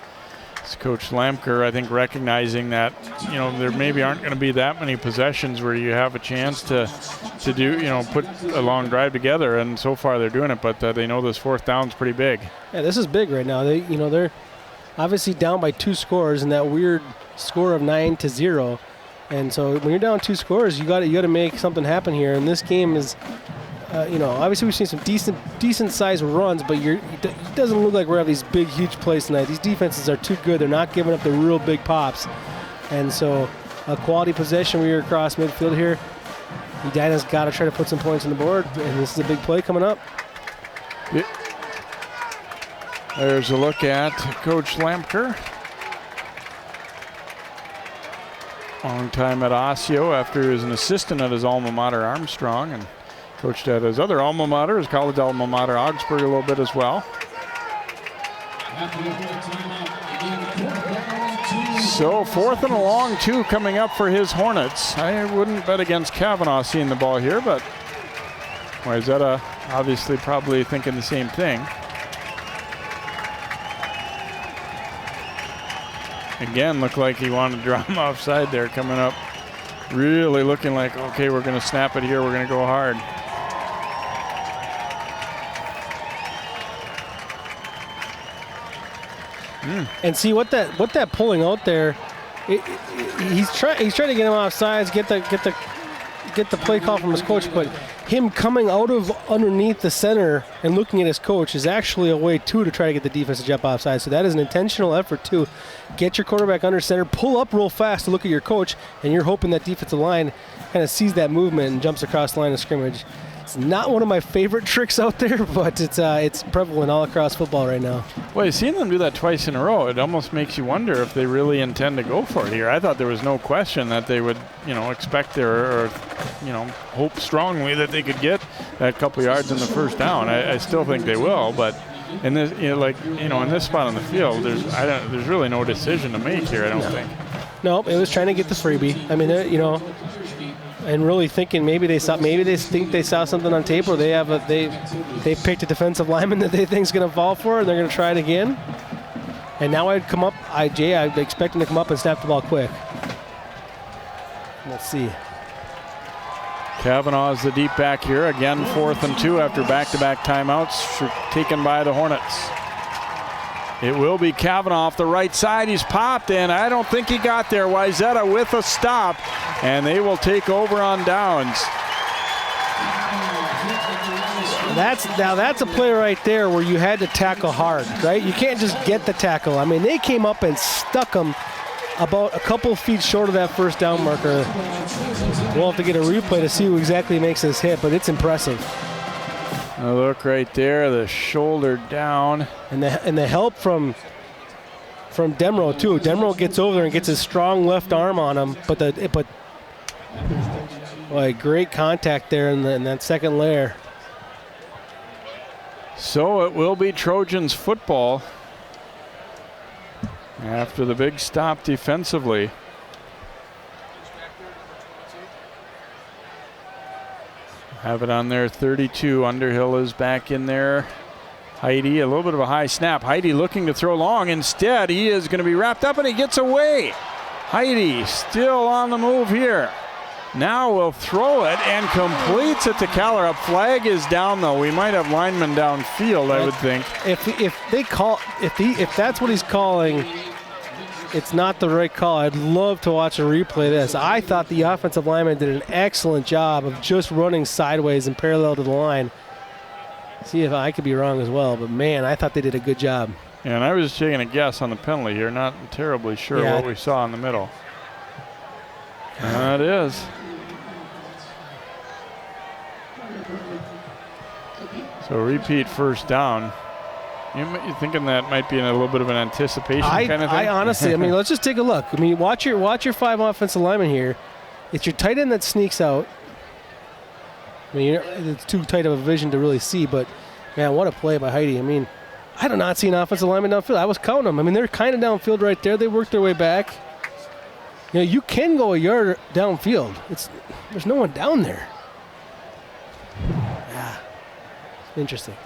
It's Coach Lamker, I think, recognizing that, you know, there maybe aren't going to be that many possessions where you have a chance to do, you know, put a long drive together. And so far they're doing it, but they know this fourth down's pretty big. Yeah, this is big right now. They're obviously down by 2 scores in that weird score of 9-0. And so when you're down 2 scores, you got to make something happen here. And this game is, obviously we've seen some decent sized runs, but it doesn't look like we're having these big, huge plays tonight. These defenses are too good. They're not giving up the real big pops. And so a quality possession where you're across midfield here. Edina's got to try to put some points on the board, and this is a big play coming up. Yeah. There's a look at Coach Lamker. Long time at Osseo after he was an assistant at his alma mater, Armstrong, and coached at his other alma mater, his college alma mater, Augsburg, a little bit as well. So 4th and a long 2 coming up for his Hornets. I wouldn't bet against Kavanaugh seeing the ball here, but Wayzata obviously probably thinking the same thing. Again, looked like he wanted to draw him offside there coming up. Really looking like, okay, we're going to snap it here. We're going to go hard. And see what that pulling out there, he's trying to get him off sides, get the play call from his coach, but him coming out of underneath the center and looking at his coach is actually a way too to try to get the defense to jump offside. So that is an intentional effort to get your quarterback under center, pull up real fast to look at your coach, and you're hoping that defensive line kind of sees that movement and jumps across the line of scrimmage. It's not one of my favorite tricks out there, but it's prevalent all across football right now. Well, you've seen them do that twice in a row. It almost makes you wonder if they really intend to go for it here. I thought there was no question that they would, expect or hope strongly that they could get that couple yards in the first down. I still think they will, but in this, in this spot on the field, there's really no decision to make here. I don't think. No, it was trying to get the freebie. I mean, and really thinking maybe they think they saw something on tape, or they picked a defensive lineman that they think is going to fall for, and they're going to try it again. And now I'd expect him to come up and snap the ball quick. Let's see. Kavanaugh is the deep back here. Again, 4th and 2 after back-to-back timeouts taken by the Hornets. It will be Kavanaugh off the right side. He's popped, and I don't think he got there. Wayzata with a stop, and they will take over on downs. That's a play right there where you had to tackle hard, right? You can't just get the tackle. I mean, they came up and stuck him about a couple feet short of that first down marker. We'll have to get a replay to see who exactly makes this hit, but it's impressive. A look right there, the shoulder down. And the help from from Demro too. Demro gets over there and gets his strong left arm on him, but great contact there in that second layer. So it will be Trojans football after the big stop defensively. Have it on there, 32. Underhill is back in there. Heidi, a little bit of a high snap. Heidi looking to throw long. Instead, he is going to be wrapped up and he gets away. Heidi still on the move here. Now will throw it and completes it to Callerup. Flag is down though. We might have linemen downfield, I would think. If that's what he's calling, it's not the right call. I'd love to watch a replay of this. I thought the offensive lineman did an excellent job of just running sideways and parallel to the line. See if I could be wrong as well, but man, I thought they did a good job. Yeah, and I was taking a guess on the penalty here, not terribly sure what we saw in the middle. That is. So repeat first down. You're thinking that might be in a little bit of an anticipation kind of thing? I honestly, let's just take a look. Watch your 5 offensive linemen here. It's your tight end that sneaks out. It's too tight of a vision to really see, but man, what a play by Heidi. I did not see an offensive lineman downfield. I was counting them. They're kind of downfield right there. They worked their way back. You can go a yard downfield. There's no one down there. Yeah, interesting.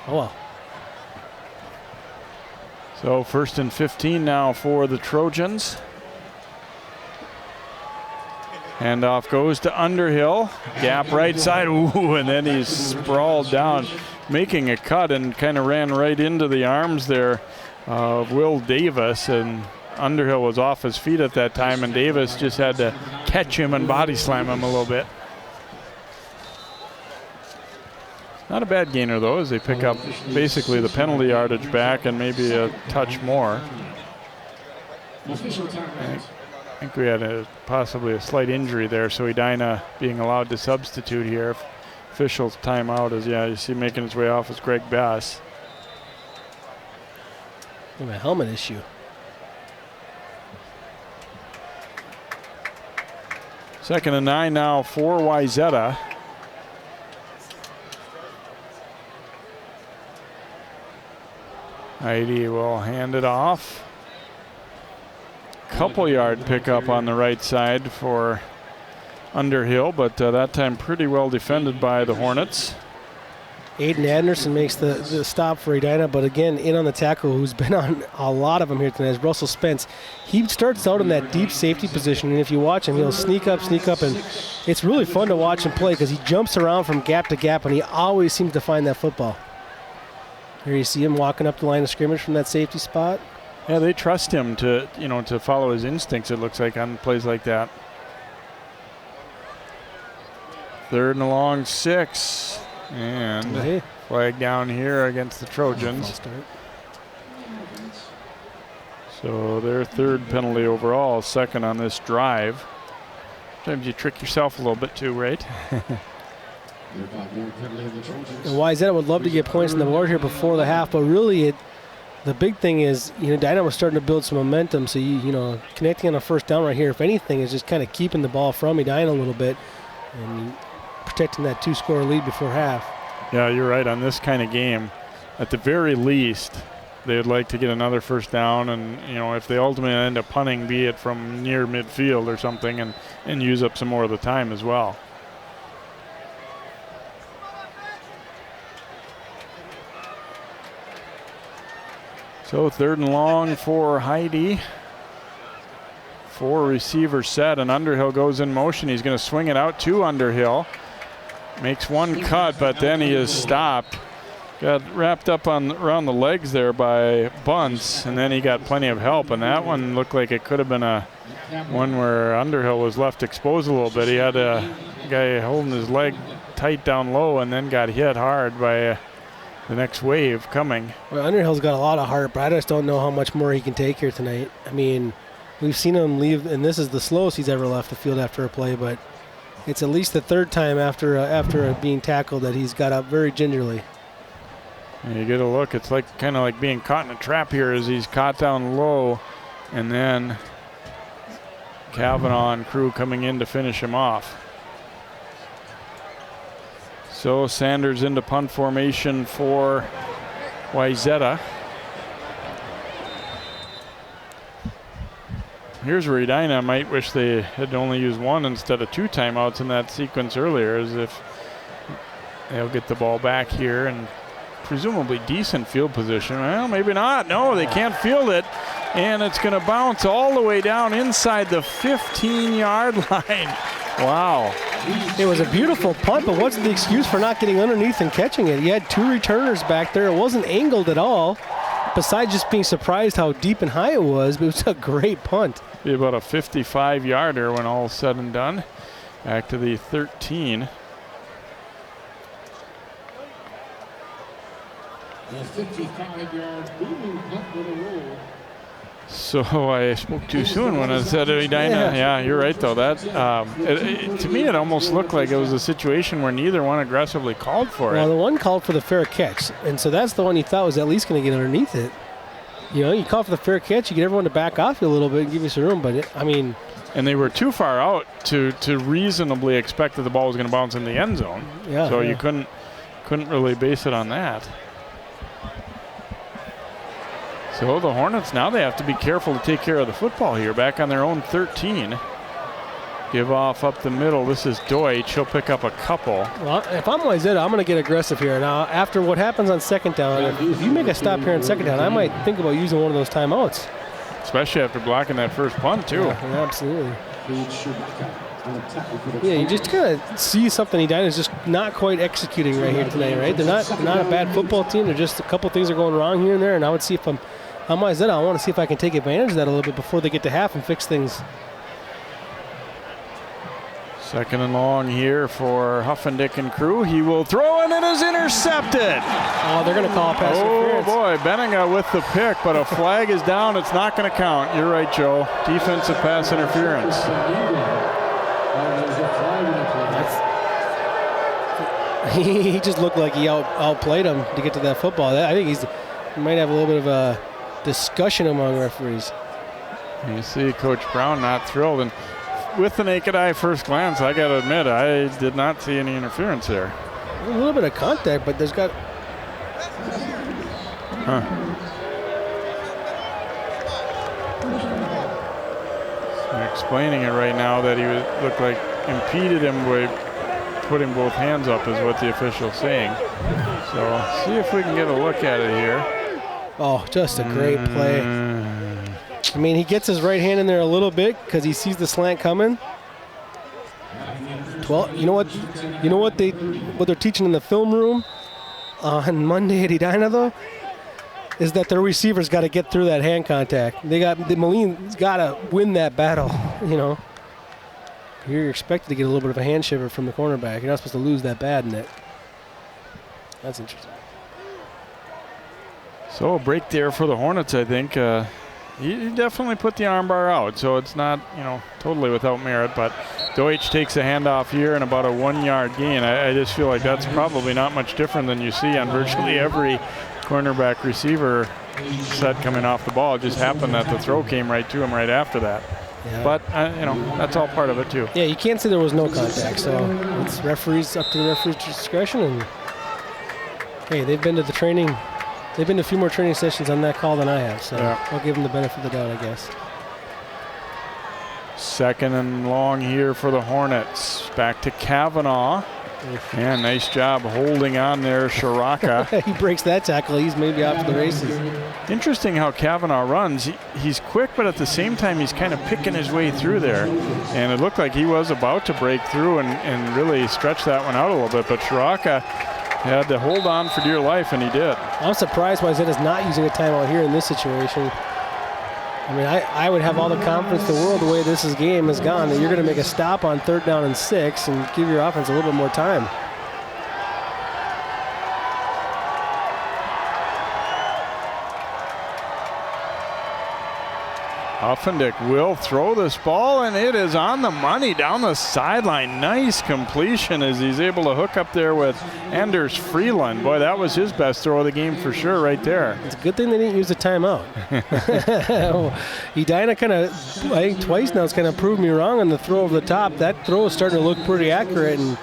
Oh well. So 1st and 15 now for the Trojans. Handoff goes to Underhill. Gap right side. Ooh, and then he's sprawled down, making a cut and kind of ran right into the arms there of Will Davis. And Underhill was off his feet at that time, and Davis just had to catch him and body slam him a little bit. Not a bad gainer, though, as they pick up basically the penalty yardage back and maybe a touch more. I think we had possibly a slight injury there, so Edina being allowed to substitute here. Official's timeout is, you see making his way off is Greg Bass. We have a helmet issue. Second and 9 now for Wayzata. Heidi will hand it off. Couple yard pickup on the right side for Underhill, but that time pretty well defended by the Hornets. Aiden Anderson makes the stop for Edina, but again, in on the tackle, who's been on a lot of them here tonight, is Russell Spence. He starts out in that deep safety position, and if you watch him, he'll sneak up, and it's really fun to watch him play because he jumps around from gap to gap, and he always seems to find that football. Here you see him walking up the line of scrimmage from that safety spot. Yeah, they trust him to follow his instincts, it looks like, on plays like that. 3rd and long, 6. And flag down here against the Trojans. So their 3rd penalty overall, 2nd on this drive. Sometimes you trick yourself a little bit too, right? And Wayzata would love to get points on the board here before the half, but really the big thing is, Edina was starting to build some momentum, so connecting on a first down right here, if anything, is just kind of keeping the ball from Edina a little bit and protecting that 2-score lead before half. Yeah, you're right. On this kind of game, at the very least, they would like to get another first down, and if they ultimately end up punting, be it from near midfield or something, and use up some more of the time as well. So 3rd and long for Heidi. 4 receivers set, and Underhill goes in motion. He's going to swing it out to Underhill. Makes one cut, but then he is stopped. Got wrapped up around the legs there by Bunce, and then he got plenty of help. And that one looked like it could have been a one where Underhill was left exposed a little bit. He had a guy holding his leg tight down low, and then got hit hard by the next wave coming. Well, Underhill's got a lot of heart, but I just don't know how much more he can take here tonight. We've seen him leave, and this is the slowest he's ever left the field after a play, but it's at least the 3rd time after being tackled that he's got up very gingerly. And you get a look, it's like kind of like being caught in a trap here as he's caught down low, and then Kavanaugh and crew coming in to finish him off. So Sanders into punt formation for Wayzata. Here's where Edina might wish they had only used 1 instead of 2 timeouts in that sequence earlier, as if they'll get the ball back here and presumably decent field position. Well, maybe not. No, they can't field it. And it's going to bounce all the way down inside the 15-yard line. Wow. It was a beautiful punt, but what's the excuse for not getting underneath and catching it? You had 2 returners back there. It wasn't angled at all, besides just being surprised how deep and high it was, but it was a great punt. Be about a 55-yarder when all is said and done. Back to the 13. A 55-yard booming punt with a roll. So I spoke too soon when I said Edina. Yeah, you're right though. That to me it almost looked like it was a situation where neither one aggressively called for it. Well, the one called for the fair catch, and so that's the one you thought was at least going to get underneath it. You know, you call for the fair catch, you get everyone to back off you a little bit and give you some room, but I mean. And they were too far out to reasonably expect that the ball was going to bounce in the end zone. Yeah. So you couldn't really base it on that. So the Hornets, now they have to be careful to take care of the football here. Back on their own 13. Give off up the middle. This is Deutsch. He'll pick up a couple. Well, if I'm Wayzata, I'm going to get aggressive here. Now, after what happens on second down, if you make a stop here on second down, I might think about using one of those timeouts. Especially after blocking that first punt, too. Yeah, absolutely. Yeah, you just kind of see something Edina is just not quite executing right here tonight, right? They're not a bad football team. They're just a couple things are going wrong here and there, and I would see if I'm Wayzata, I want to see if I can take advantage of that a little bit before they get to half and fix things. Second and long here for Huffendick and crew. He will throw, and it is intercepted. Oh, they're going to call a pass interference. Oh, boy. Benninga with the pick, but a flag is down. It's not going to count. You're right, Joe. Defensive pass interference. He just looked like he outplayed him to get to that football. I think he might have a little bit of a discussion among referees. You see Coach Brown not thrilled. And with the naked eye first glance, I got to admit, I did not see any interference there. A little bit of contact, but there's got... I'm explaining it right now that he looked like impeded him by putting both hands up is what the official's saying. So see if we can get a look at it here. Oh, just a great play. I mean, he gets his right hand in there a little bit because he sees the slant coming. Well, you know what they're teaching in the film room on Monday at Edina though, is that their receivers got to get through that hand contact. Moline's got to win that battle. You know, you're expected to get a little bit of a hand shiver from the cornerback. You're not supposed to lose that bad in it. That's interesting. So a break there for the Hornets, I think. He definitely put the armbar out, so it's not, totally without merit, but Deutsch takes a handoff here and about a 1 yard gain. I just feel like that's probably not much different than you see on virtually every cornerback receiver set coming off the ball. It just happened that the throw came right to him right after that. Yeah. But, that's all part of it too. Yeah, you can't say there was no contact, so it's up to the referee's discretion. And hey, they've been to the training. They've been to a few more training sessions on that call than I have, so I'll give them the benefit of the doubt, I guess. Second and long here for the Hornets. Back to Kavanaugh. And nice job holding on there, Shiraka. He breaks that tackle. He's maybe off to the races. Interesting how Kavanaugh runs. He's quick, but at the same time, he's kind of picking his way through there. And it looked like he was about to break through and really stretch that one out a little bit. But Shiraka had to hold on for dear life, and he did. I'm surprised Wayzata's not using a timeout here in this situation. I mean, I would have all the confidence in the world the way this game has gone that you're going to make a stop on 3rd down and 6 and give your offense a little bit more time. Huffendick will throw this ball, and it is on the money down the sideline. Nice completion as he's able to hook up there with Anders Freeland. Boy, that was his best throw of the game for sure right there. It's a good thing they didn't use the timeout. Edina kind of, I think twice now, has kind of proved me wrong on the throw over the top. That throw is starting to look pretty accurate, and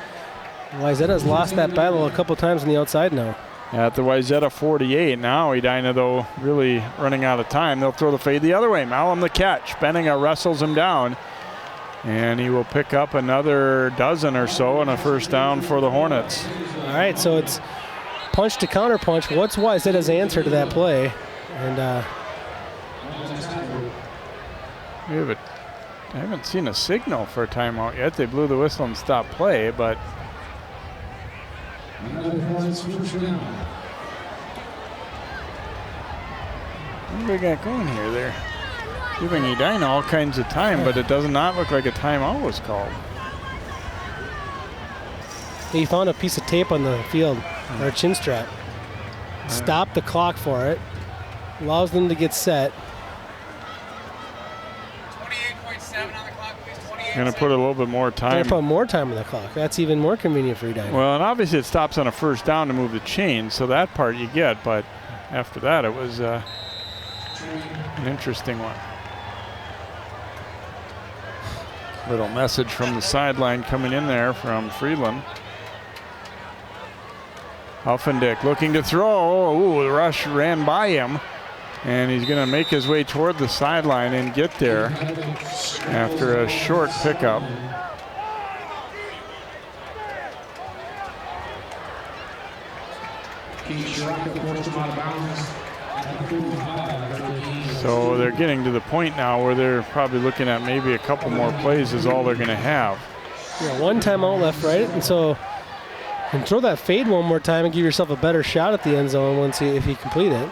Wayzata's lost that battle a couple times on the outside now. At the Wayzata 48 now. Edina, though, really running out of time. They'll throw the fade the other way. Malum the catch. Benninga wrestles him down, and he will pick up another dozen or so and a first down for the Hornets. All right, so it's punch to counter punch. What's Wayzata's answer to that play? And I haven't seen a signal for a timeout yet. They blew the whistle and stopped play, but what do we got going here? They're giving Edina all kinds of time, but it does not look like a timeout was called. He found a piece of tape on the field, or a chin strap. Stopped the clock for it. Allows them to get set. 28.7 on the clock, please. Going to put a little bit more time. Going to put more time on the clock. That's even more convenient for Edina. Well, and obviously it stops on a first down to move the chain, so that part you get, but after that it was an interesting one. Little message from the sideline coming in there from Freeland. Huffendick looking to throw. Ooh, the rush ran by him. And he's going to make his way toward the sideline and get there after a short pickup. So they're getting to the point now where they're probably looking at maybe a couple more plays is all they're going to have. Yeah, one timeout left, right? And so and throw that fade one more time and give yourself a better shot at the end zone once if you complete it.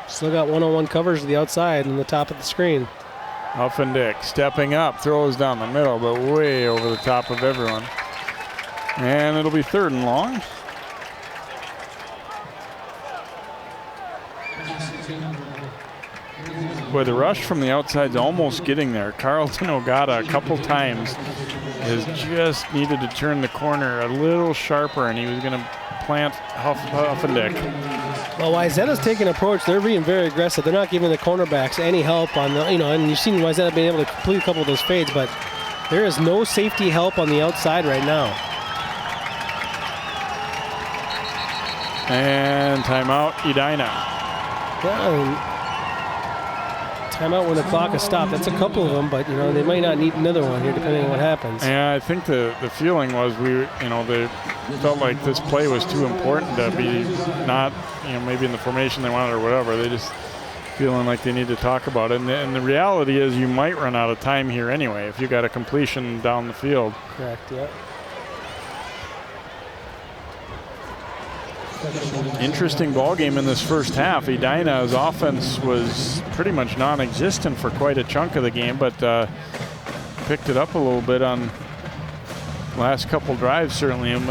Still got one-on-one coverage to the outside and the top of the screen. Huffendick stepping up, throws down the middle, but way over the top of everyone. And it'll be 3rd and long. Boy, the rush from the outside's almost getting there. Carlton Ogata a couple times has just needed to turn the corner a little sharper, and he was going to plant Huffendick. Well, Wayzata's taking an approach. They're being very aggressive. They're not giving the cornerbacks any help on the, and you've seen Wayzata being able to complete a couple of those fades, but there is no safety help on the outside right now. And timeout, Edina. Yeah, timeout when the clock is stopped. That's a couple of them, but they might not need another one here depending on what happens. Yeah, I think the feeling was they felt like this play was too important to be not, maybe in the formation they wanted or whatever. They just feeling like they need to talk about it. And the reality is you might run out of time here anyway if you got a completion down the field. Correct, yeah. Interesting ball game in this first half. Edina's offense was pretty much non-existent for quite a chunk of the game, but picked it up a little bit on last couple drives certainly, and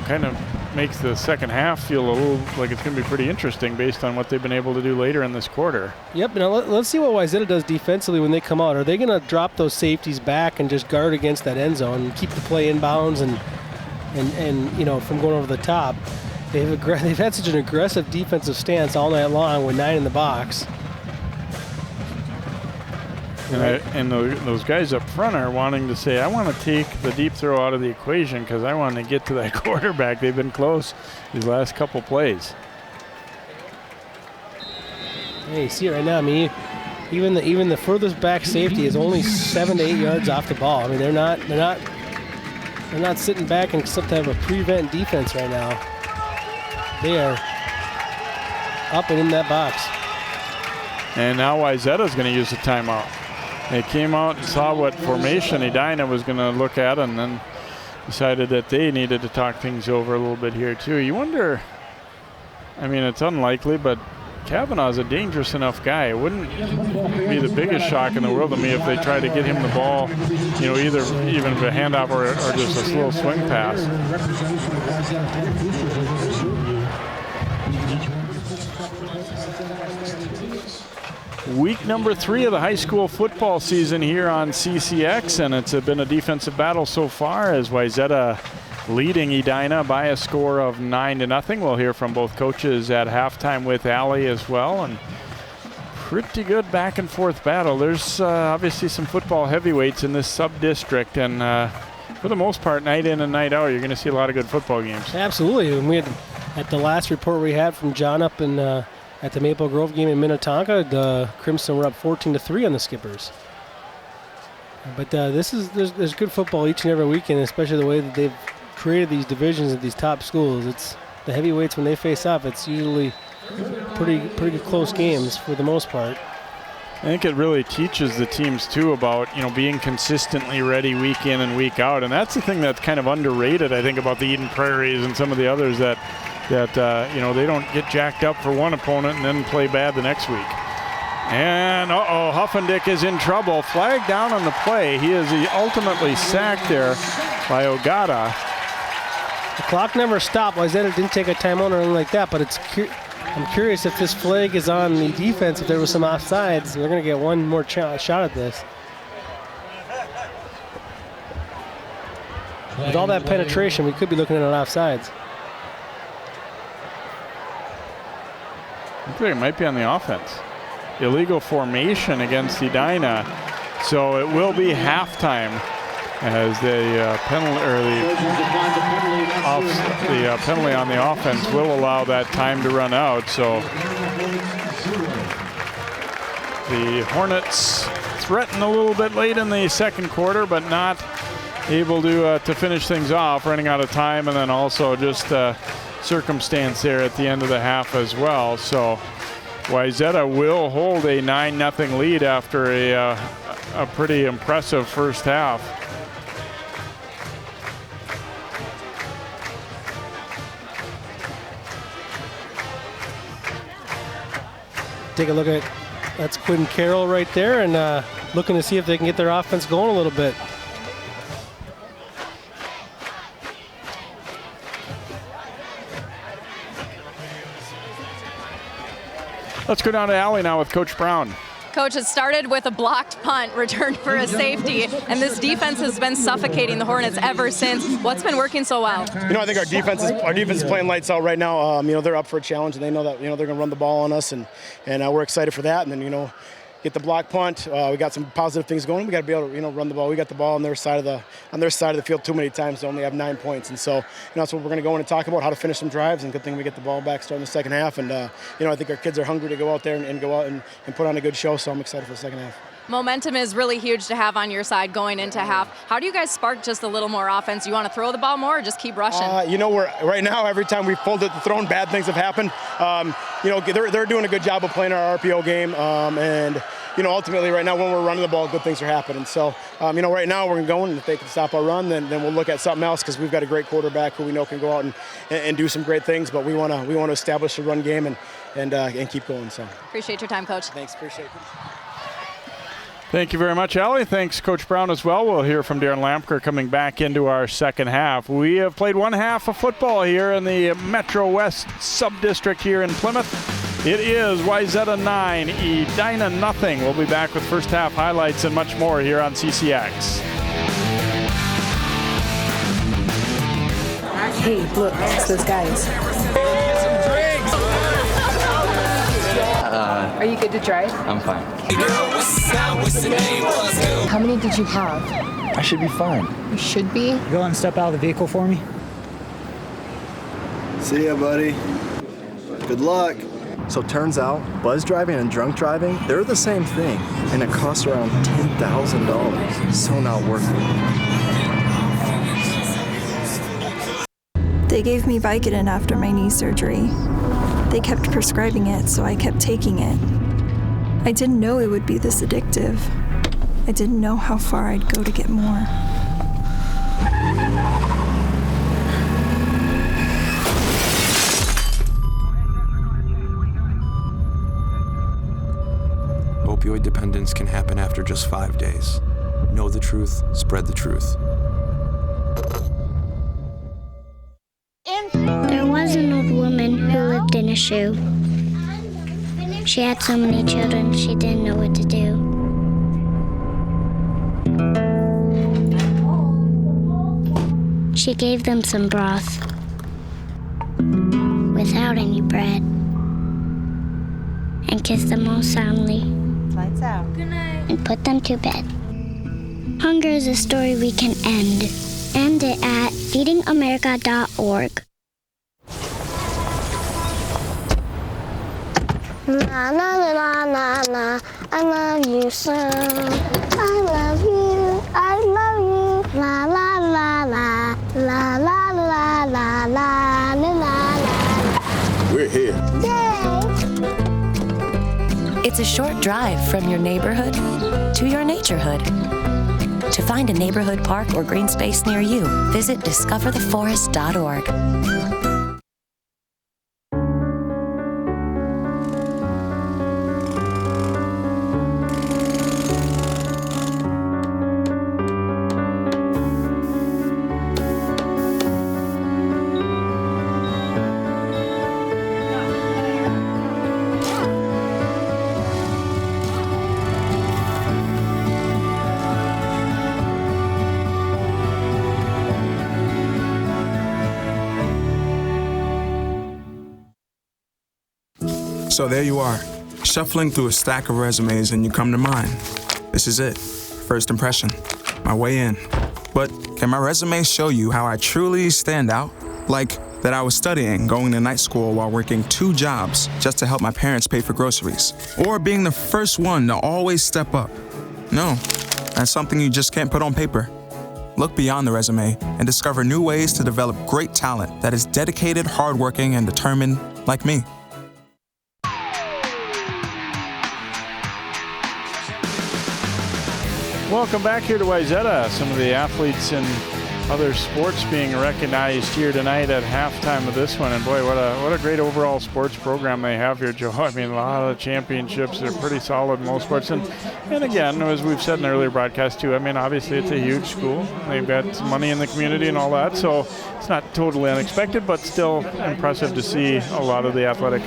kind of makes the second half feel a little like it's going to be pretty interesting based on what they've been able to do later in this quarter. Yep. Now let's see what Wayzata does defensively when they come out. Are they going to drop those safeties back and just guard against that end zone and keep the play in bounds and from going over the top? They've had such an aggressive defensive stance all night long with 9 in the box. And those guys up front are wanting to say, I want to take the deep throw out of the equation because I want to get to that quarterback. They've been close these last couple plays. Hey, you see it right now. I mean, even the furthest back safety is only 7 to 8 yards off the ball. I mean, they're not sitting back in some type of prevent defense right now. They are up and in that box. And now Wayzata's going to use the timeout. They came out and saw what formation Edina was going to look at and then decided that they needed to talk things over a little bit here too. You wonder, I mean, it's unlikely, but Kavanaugh's a dangerous enough guy. It wouldn't be the biggest shock in the world to me if they tried to get him the ball, either even a handoff or just a slow swing pass. week number 3 of the high school football season here on CCX, and it's been a defensive battle so far as Wayzata leading Edina by a score of 9-0. We'll hear from both coaches at halftime with Allie as well, and pretty good back and forth battle. There's obviously some football heavyweights in this sub-district, and for the most part, night in and night out, you're going to see a lot of good football games. Absolutely. And we had, at the last report we had from John up in at the Maple Grove game in Minnetonka, the Crimson were up 14-3 on the Skippers. But there's good football each and every weekend, especially the way that they've created these divisions at these top schools. It's the heavyweights, when they face off, it's usually pretty close games for the most part. I think it really teaches the teams too about, you know, being consistently ready week in and week out, and that's the thing that's kind of underrated, I think, about the Eden Prairies and some of the others, that you know, they don't get jacked up for one opponent and then play bad the next week. And Huffendick is in trouble. Flag down on the play. He is ultimately sacked there by Ogata. The clock never stopped. Wayzata didn't take a timeout or anything like that, but I'm curious if this flag is on the defense, if there was some offsides. They're going to get one more shot at this. With all that penetration, we could be looking at an offsides. I think it might be on the offense. Illegal formation against Edina, so it will be halftime as the penalty on the offense will allow that time to run out. So the Hornets threaten a little bit late in the second quarter, but not able to finish things off, running out of time, and then also just circumstance there at the end of the half as well. So Wayzata will hold a 9-0 lead after a pretty impressive first half. Take a look at, that's Quinn Carroll right there, and looking to see if they can get their offense going a little bit. Let's go down to Allie now with Coach Brown. Coach, it started with a blocked punt returned for a safety, and this defense has been suffocating the Hornets ever since. What's been working so well? You know, I think our defense is playing lights out right now. You know, they're up for a challenge, and they know that, you know, they're going to run the ball on us, and we're excited for that. And then, you know, get the block punt. We got some positive things going. We got to be able to, you know, run the ball. We got the ball on their side of the field too many times to only have 9 points. And so, you know, that's what we're going to go in and talk about, how to finish some drives. And good thing we get the ball back starting the second half. And you know, I think our kids are hungry to go out there and go out and put on a good show. So I'm excited for the second half. Momentum is really huge to have on your side going into half. How do you guys spark just a little more offense? You want to throw the ball more or just keep rushing? You know, right now, every time we've pulled it, thrown, bad things have happened. You know, they're doing a good job of playing our RPO game. And you know, ultimately right now when we're running the ball, good things are happening. So, you know, right now we're going, and if they can stop our run, then we'll look at something else, because we've got a great quarterback who we know can go out and do some great things. But we want to establish a run game and keep going. So appreciate your time, Coach. Thanks, appreciate it. Thank you very much, Allie. Thanks, Coach Brown, as well. We'll hear from Darren Lampker coming back into our second half. We have played one half of football here in the Metro West sub-district here in Plymouth. It is Wayzata 9, Edina nothing. We'll be back with first half highlights and much more here on CCX. Hey, look, it's those guys. Are you good to drive? I'm fine. How many did you have? I should be fine. You should be? Go and step out of the vehicle for me. See ya, buddy. Good luck. So turns out, buzz driving and drunk driving, they're the same thing, and it costs around $10,000. So not worth it. They gave me Vicodin after my knee surgery. They kept prescribing it, so I kept taking it. I didn't know it would be this addictive. I didn't know how far I'd go to get more. Opioid dependence can happen after just 5 days. Know the truth, spread the truth. There was an old woman who lived in a shoe. She had so many children, she didn't know what to do. She gave them some broth without any bread and kissed them all soundly. Lights out. Good night. And put them to bed. Hunger is a story we can end. End it at feedingamerica.org. La la la la la, I love you so. I love you, I love you. La la la la, la la la la la la la. We're here. Yay! It's a short drive from your neighborhood to your naturehood. To find a neighborhood park or green space near you, visit discovertheforest.org. So there you are, shuffling through a stack of resumes and you come to mine. This is it, first impression, my way in. But can my resume show you how I truly stand out? Like that I was studying, going to night school while working 2 jobs just to help my parents pay for groceries. Or being the first one to always step up. No, that's something you just can't put on paper. Look beyond the resume and discover new ways to develop great talent that is dedicated, hardworking, and determined like me. Welcome back here to Wayzata. Some of the athletes in other sports being recognized here tonight at halftime of this one. And boy, what a great overall sports program they have here, Joe. I mean, a lot of championships. They're pretty solid in most sports. And again, as we've said in earlier broadcasts too, I mean, obviously it's a huge school. They've got some money in the community and all that. So it's not totally unexpected, but still impressive to see a lot of the athletic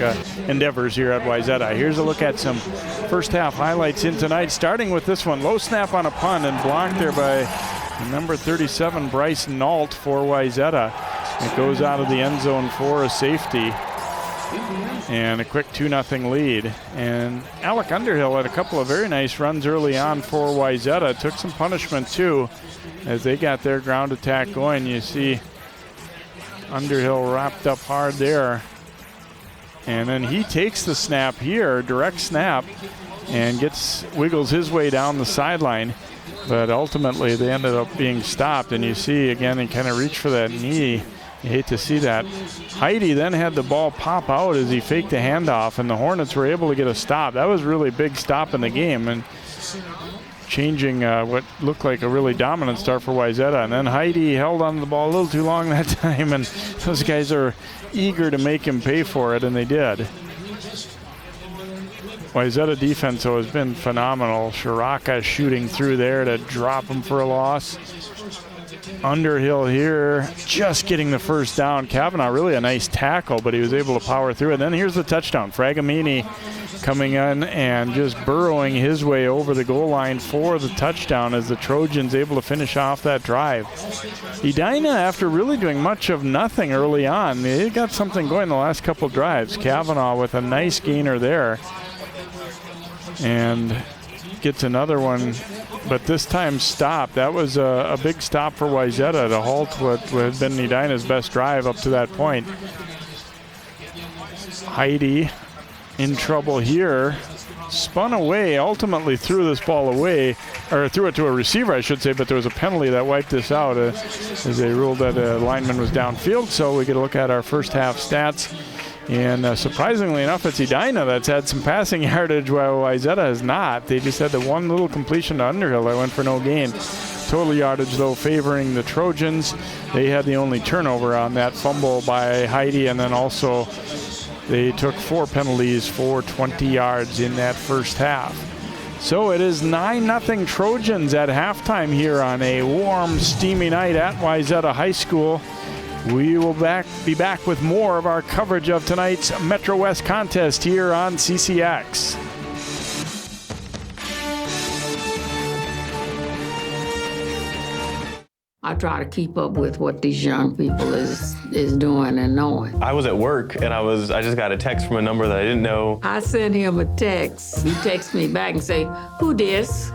endeavors here at Wayzata. Here's a look at some first half highlights in tonight, starting with this one. Low snap on a punt and blocked there by number 37, Bryce Nault for Wayzata. It goes out of the end zone for a safety. And a quick 2-0 lead. And Alec Underhill had a couple of very nice runs early on for Wayzata. Took some punishment too as they got their ground attack going. You see Underhill wrapped up hard there. And then he takes the snap here, direct snap, and wiggles his way down the sideline. But ultimately, they ended up being stopped. And you see, again, he kind of reached for that knee. You hate to see that. Heidi then had the ball pop out as he faked the handoff, and the Hornets were able to get a stop. That was really a big stop in the game, and changing what looked like a really dominant start for Wayzata. And then Heidi held on to the ball a little too long that time, and those guys are eager to make him pay for it, and they did. Wayzata defense has been phenomenal. Shiraka shooting through there to drop him for a loss. Underhill here just getting the first down. Kavanaugh really a nice tackle, but he was able to power through. And then here's the touchdown. Fragamini coming in and just burrowing his way over the goal line for the touchdown as the Trojans able to finish off that drive. Edina, after really doing much of nothing early on, they got something going the last couple drives. Kavanaugh with a nice gainer there. And gets another one, but this time stopped. That was a big stop for Wayzata to halt what had been Edina's best drive up to that point. Heidi in trouble here. Spun away, ultimately threw this ball away, or threw it to a receiver, I should say, but there was a penalty that wiped this out as they ruled that a lineman was downfield. So we get a look at our first half stats. And surprisingly enough, it's Edina that's had some passing yardage while Wayzata has not. They just had the one little completion to Underhill that went for no gain. Total yardage, though, favoring the Trojans. They had the only turnover on that fumble by Heidi, and then also they took 4 penalties for 20 yards in that first half. So it is 9-0 Trojans at halftime here on a warm, steamy night at Wayzata High School. We will be back with more of our coverage of tonight's Metro West contest here on CCX. I try to keep up with what these young people is doing and knowing. I was at work and I just got a text from a number that I didn't know. I sent him a text. He texts me back and say, "Who dis?"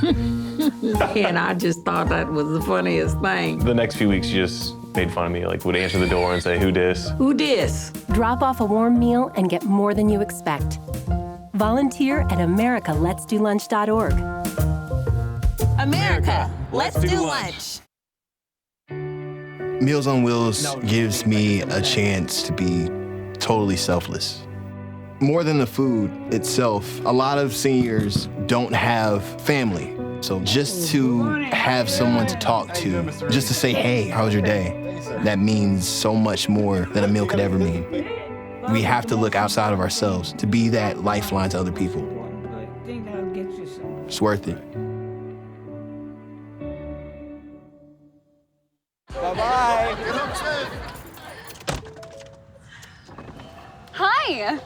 And I just thought that was the funniest thing. The next few weeks, you just made fun of me, like would answer the door and say, "Who dis?" Who dis? Drop off a warm meal and get more than you expect. Volunteer at AmericaLet'sDoLunch.org. America, let's do lunch. Meals on Wheels gives me a chance to be totally selfless. More than the food itself, a lot of seniors don't have family. So just to have someone to talk to, just to say, "Hey, how was your day?" That means so much more than a meal could ever mean. We have to look outside of ourselves to be that lifeline to other people. It's worth it. Bye-bye. Hi.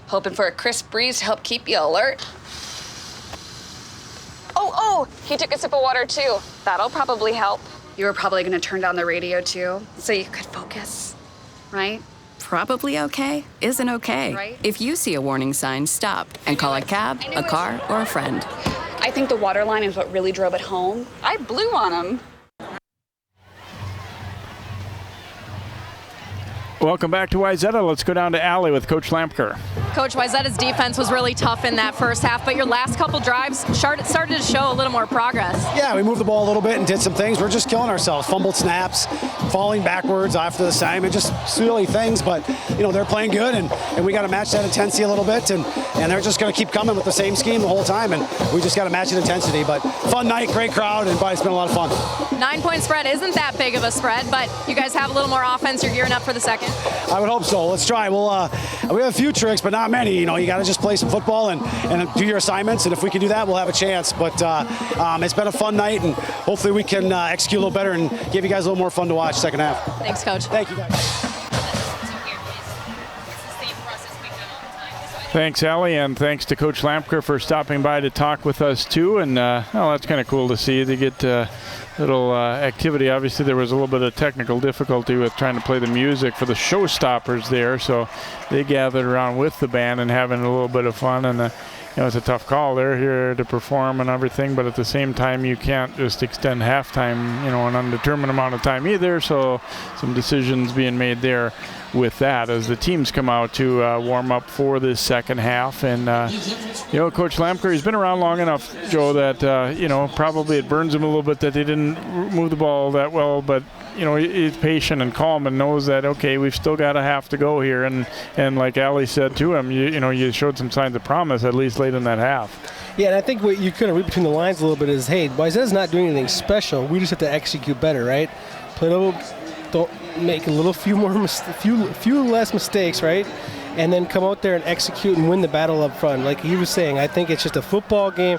Hoping for a crisp breeze to help keep you alert. Oh, he took a sip of water too. That'll probably help. You were probably gonna turn down the radio too, so you could focus, right? Probably okay isn't okay. Right. If you see a warning sign, stop and call a cab, a car, or a friend. I think the water line is what really drove it home. I blew on him. Welcome back to Wayzata. Let's go down to Allie with Coach Lampker. Coach, Wayzata's defense was really tough in that first half, but your last couple drives started to show a little more progress. Yeah, we moved the ball a little bit and did some things. We're just killing ourselves. Fumbled snaps, falling backwards after the assignment, just silly things. But, you know, they're playing good, and we got to match that intensity a little bit. And they're just going to keep coming with the same scheme the whole time, and we just got to match the intensity. But fun night, great crowd, and it's been a lot of fun. 9-point spread isn't that big of a spread, but you guys have a little more offense. You're gearing up for the second. I would hope so. Let's try. We have a few tricks, but not many. You know, you got to just play some football and do your assignments. And if we can do that, we'll have a chance. But it's been a fun night, and hopefully we can execute a little better and give you guys a little more fun to watch second half. Thanks, Coach. Thank you, guys. Thanks, Allie, and thanks to Coach Lampker for stopping by to talk with us, too. And, that's kind of cool to see. They get a little activity. Obviously, there was a little bit of technical difficulty with trying to play the music for the showstoppers there, so they gathered around with the band and having a little bit of fun. And, it's a tough call. They're here to perform and everything, but at the same time, you can't just extend halftime, an undetermined amount of time either, so some decisions being made there with that as the teams come out to warm up for this second half. And, Coach Lampker, he's been around long enough, Joe, that, probably it burns him a little bit that they didn't move the ball that well, but, he's patient and calm and knows that, okay, we've still got a half to go here. And like Allie said to him, you showed some signs of promise, at least late in that half. Yeah, and I think what you could have read between the lines a little bit is, hey, Wayzata's not doing anything special. We just have to execute better, right? Play a little, don't make a few less mistakes, right? And then come out there and execute and win the battle up front. Like he was saying, I think it's just a football game.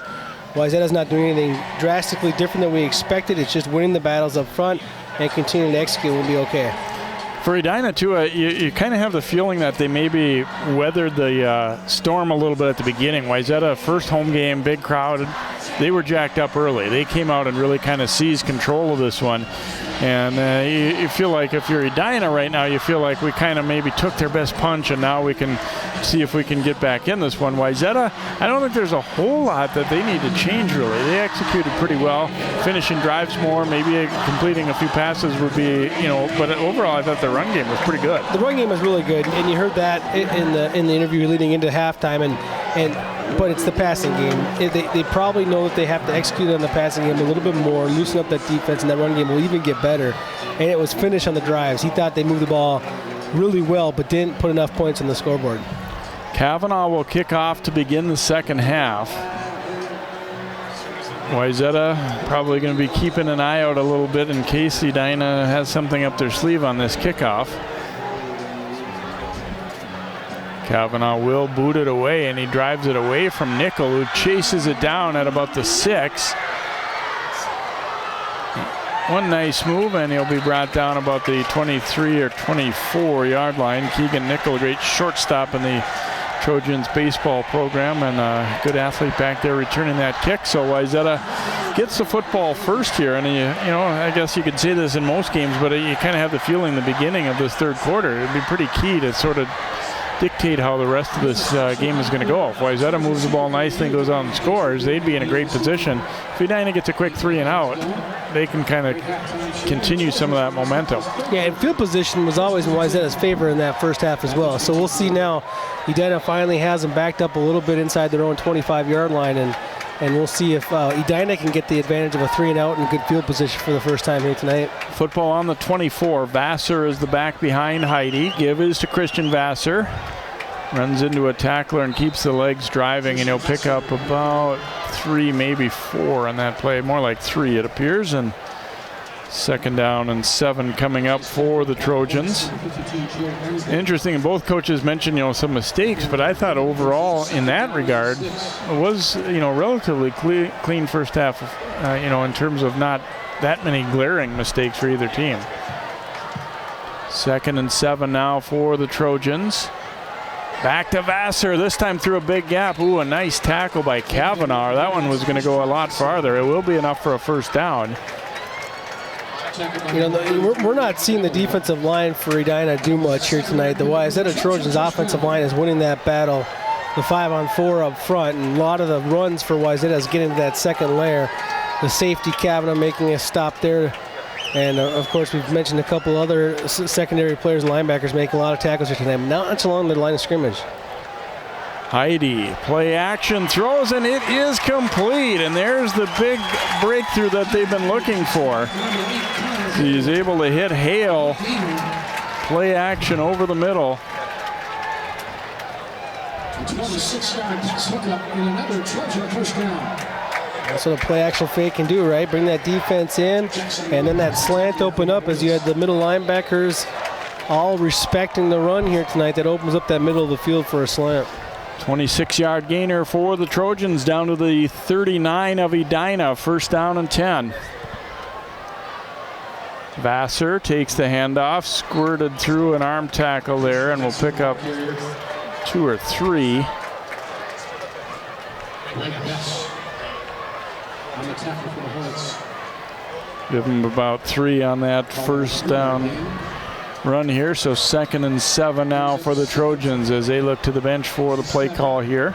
Wayzata's not doing anything drastically different than we expected. It's just winning the battles up front and continuing to execute will be okay. For Edina, too, you kind of have the feeling that they maybe weathered the storm a little bit at the beginning. Wayzata, first home game, big crowd. They were jacked up early. They came out and really kind of seized control of this one. And you feel like if you're Edina right now, you feel like we kind of maybe took their best punch, and now we can see if we can get back in this one. Wayzata, I don't think there's a whole lot that they need to change, really. They executed pretty well, finishing drives more, maybe completing a few passes would be, but overall I thought the run game was pretty good. The run game was really good, and you heard that in the interview leading into halftime, but it's the passing game. They probably know that they have to execute on the passing game a little bit more, loosen up that defense, and that run game will even get better. And it was finished on the drives. He thought they moved the ball really well, but didn't put enough points on the scoreboard. Kavanaugh will kick off to begin the second half. Wayzata probably going to be keeping an eye out a little bit in case Edina has something up their sleeve on this kickoff. Kavanaugh will boot it away, and he drives it away from Nickel, who chases it down at about the 6. One nice move, and he'll be brought down about the 23 or 24 yard line. Keegan Nickel, a great shortstop in the Trojans baseball program, and a good athlete back there returning that kick. So Wayzata gets the football first here, and you know, I guess you could say this in most games, but you kind of have the feeling the beginning of this third quarter, it'd be pretty key to sort of dictate how the rest of this game is going to go. If Wayzata moves the ball nicely and goes out and scores, they'd be in a great position. If Edina gets a quick 3 and out, they can kind of continue some of that momentum. Yeah, and field position was always in Wayzata's favor in that first half as well. So we'll see now. Edina finally has them backed up a little bit inside their own 25-yard line, and we'll see if Edina can get the advantage of a 3 and out and good field position for the first time here tonight. Football on the 24. Vassar is the back behind Heidi. Give is to Christian Vassar. Runs into a tackler and keeps the legs driving, and he'll pick up about 3, maybe 4 on that play. More like 3, it appears. And 2nd down and 7 coming up for the Trojans. Interesting, both coaches mentioned, you know, some mistakes, but I thought overall in that regard it was, you know, relatively clean first half, you know, in terms of not that many glaring mistakes for either team. 2nd and 7 now for the Trojans. Back to Vassar, this time through a big gap. Ooh, a nice tackle by Kavanaugh. That one was going to go a lot farther. It will be enough for a first down. You know, we're not seeing the defensive line for Edina do much here tonight. The Wayzata Trojans offensive line is winning that battle. The 5-on-4 up front, and a lot of the runs for Wayzata is getting to that second layer. The safety Kavanaugh making a stop there. And of course, we've mentioned a couple other secondary players and linebackers making a lot of tackles here tonight. Not much along the line of scrimmage. Heidi, play action, throws, and it is complete. And there's the big breakthrough that they've been looking for. He's able to hit Hale. Play action over the middle. 26 yards, hook up, and another Trojan first down. That's what a play action fake can do, right? Bring that defense in, and then that slant open up as you had the middle linebackers all respecting the run here tonight. That opens up that middle of the field for a slant. 26-yard gainer for the Trojans down to the 39 of Edina. 1st down and 10. Vassar takes the handoff, squirted through an arm tackle there, and will pick up 2 or 3. Give him about 3 on that first down run here. So 2nd and 7 now for the Trojans as they look to the bench for the play call here.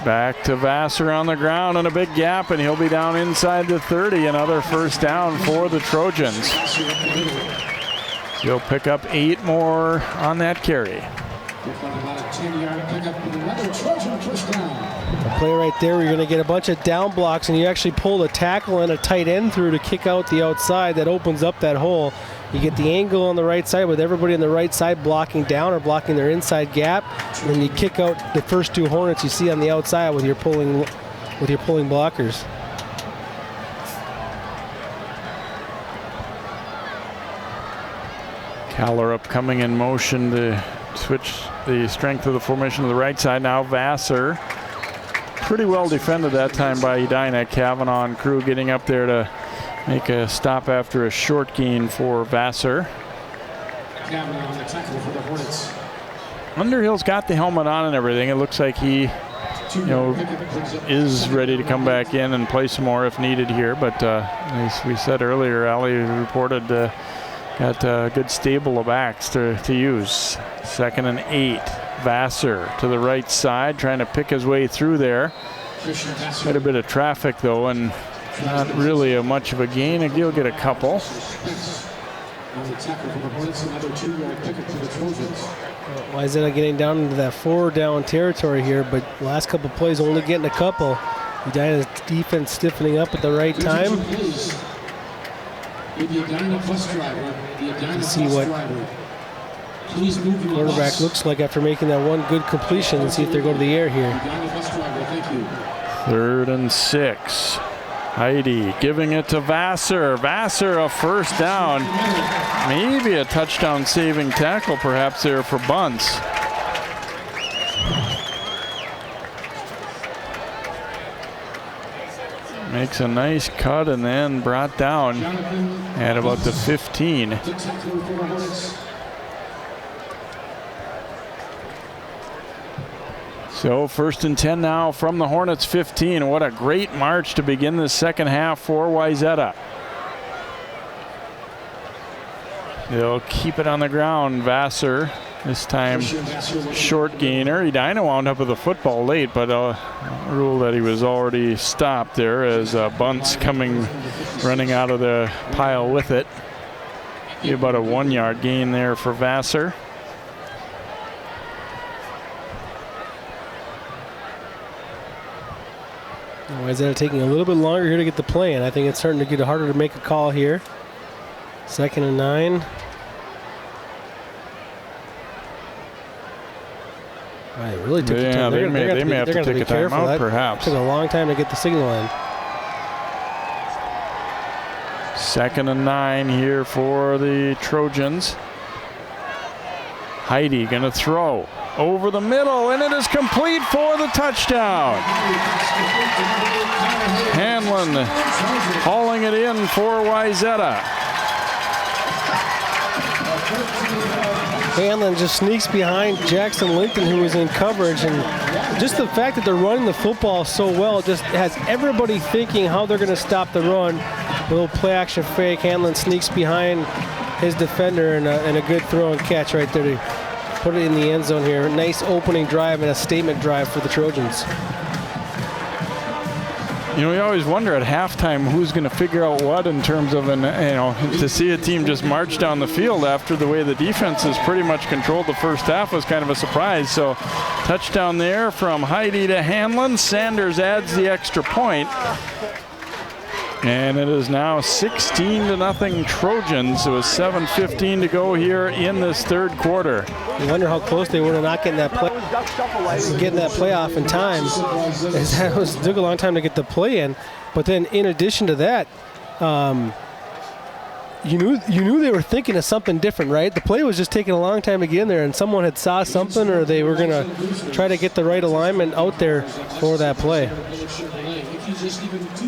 Back to Vassar on the ground and a big gap, and he'll be down inside the 30. Another first down for the Trojans. He'll pick up 8 more on that carry. A play right there where you're going to get a bunch of down blocks and you actually pull a tackle and a tight end through to kick out the outside. That opens up that hole. You get the angle on the right side with everybody on the right side blocking down or blocking their inside gap. And then you kick out the first 2 Hornets you see on the outside with your pulling blockers. Callerup coming in motion to switch the strength of the formation to the right side. Now Vassar, pretty well defended that time by Edina. Kavanaugh and crew getting up there to make a stop after a short gain for Vassar. Kavanaugh on the tackle for the Hornets. Underhill's got the helmet on and everything. It looks like he, you know, is ready to come back in and play some more if needed here. But as we said earlier, Ali reported got a good stable of backs to use. 2nd and 8. Vassar to the right side, trying to pick his way through there. Quite a bit of traffic though, and not really much of a gain. He'll get a couple. Wayzata getting down into that 4-down territory here, but last couple plays only getting a couple. Edina's defense stiffening up at the right time. Let's see what quarterback looks like after making that one good completion and see if they go to the air here. 3rd and 6. Heidi giving it to Vassar. Vassar a first down. Maybe a touchdown saving tackle perhaps there for Bunce. Makes a nice cut and then brought down at about the 15. So 1st and 10 now from the Hornets 15. What a great march to begin the second half for Wayzata. They'll keep it on the ground. Vassar this time short gainer. Edina wound up with a football late, but ruled that he was already stopped there as Bunce coming running out of the pile with it. About a 1 yard gain there for Vassar. Wayzata taking a little bit longer here to get the play in. I think it's starting to get harder to make a call here. 2nd and 9. They really took the time. They may have to take a timeout, perhaps. Took a long time to get the signal in. 2nd and 9 here for the Trojans. Heidi gonna throw over the middle, and it is complete for the touchdown. Hanlon hauling it in for Wayzata. Hanlon just sneaks behind Jackson Lincoln, who was in coverage, and just the fact that they're running the football so well just has everybody thinking how they're going to stop the run. A little play action fake. Hanlon sneaks behind his defender, and a good throw and catch right there to put it in the end zone here. Nice opening drive and a statement drive for the Trojans. You know, we always wonder at halftime who's going to figure out what in terms of to see a team just march down the field after the way the defense has pretty much controlled the first half was kind of a surprise. So touchdown there from Heidi to Hanlon. Sanders adds the extra point. And it is now 16-0 Trojans. It was 7:15 to go here in this third quarter. You wonder how close they were to not getting that play off in time. It took a long time to get the play in, but then in addition to that, you knew they were thinking of something different, right? The play was just taking a long time to get in there, and someone had saw something, or they were going to try to get the right alignment out there for that play.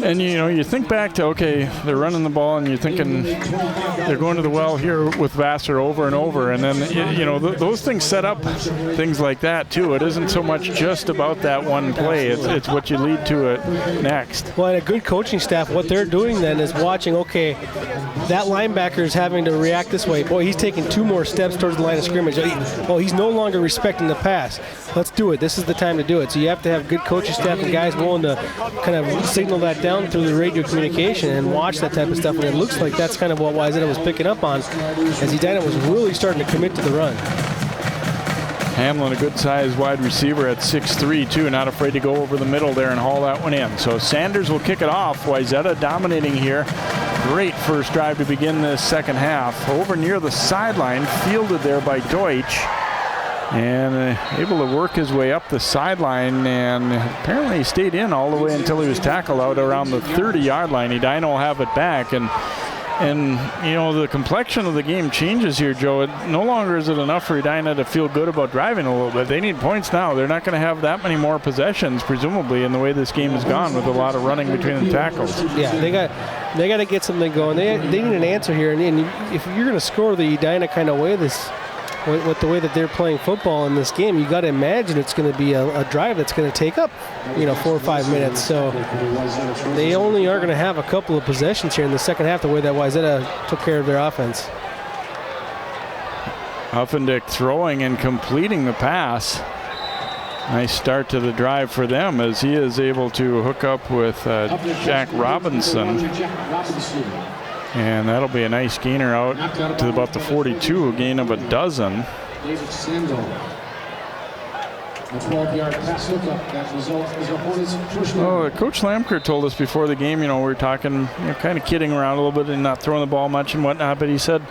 And you think back to, okay, they're running the ball, and you're thinking they're going to the well here with Vassar over and over, and then those things set up things like that too. It isn't so much just about that one play; it's what you lead to it next. Well, and a good coaching staff, what they're doing then is watching. Okay, that linebacker is having to react this way. Boy, he's taking 2 more steps towards the line of scrimmage. Well, he's no longer respecting the pass. Let's do it. This is the time to do it. So you have to have good coaching staff and guys willing to kind of signal that down through the radio communication and watch that type of stuff. And it looks like that's kind of what Wayzata was picking up on, as Edina was really starting to commit to the run. Hamlin, a good-sized wide receiver at 6'3", too, not afraid to go over the middle there and haul that one in. So Sanders will kick it off. Wayzata dominating here. Great first drive to begin this second half. Over near the sideline, fielded there by Deutsch. And able to work his way up the sideline, and apparently he stayed in all the way until he was tackled out around the 30-yard line. Edina will have it back, and the complexion of the game changes here, Joe. No longer is it enough for Edina to feel good about driving a little bit. They need points now. They're not going to have that many more possessions, presumably, in the way this game has gone with a lot of running between the tackles. Yeah, they got to get something going. They need an answer here, and if you're going to score the Edina kind of way with the way that they're playing football in this game, you got to imagine it's going to be a drive that's going to take up 4 or 5 minutes. So they only are going to have a couple of possessions here in the second half, the way that Wayzata took care of their offense. Huffendick throwing and completing the pass. Nice start to the drive for them, as he is able to hook up with Jack Robinson. And that'll be a nice gainer out to about the 42, a gain of a dozen. David Sandel. A 12-yard pass hookup. That result is a Hornets first down. Oh, Coach Lamker told us before the game, we were talking, kind of kidding around a little bit and not throwing the ball much and whatnot, but he said,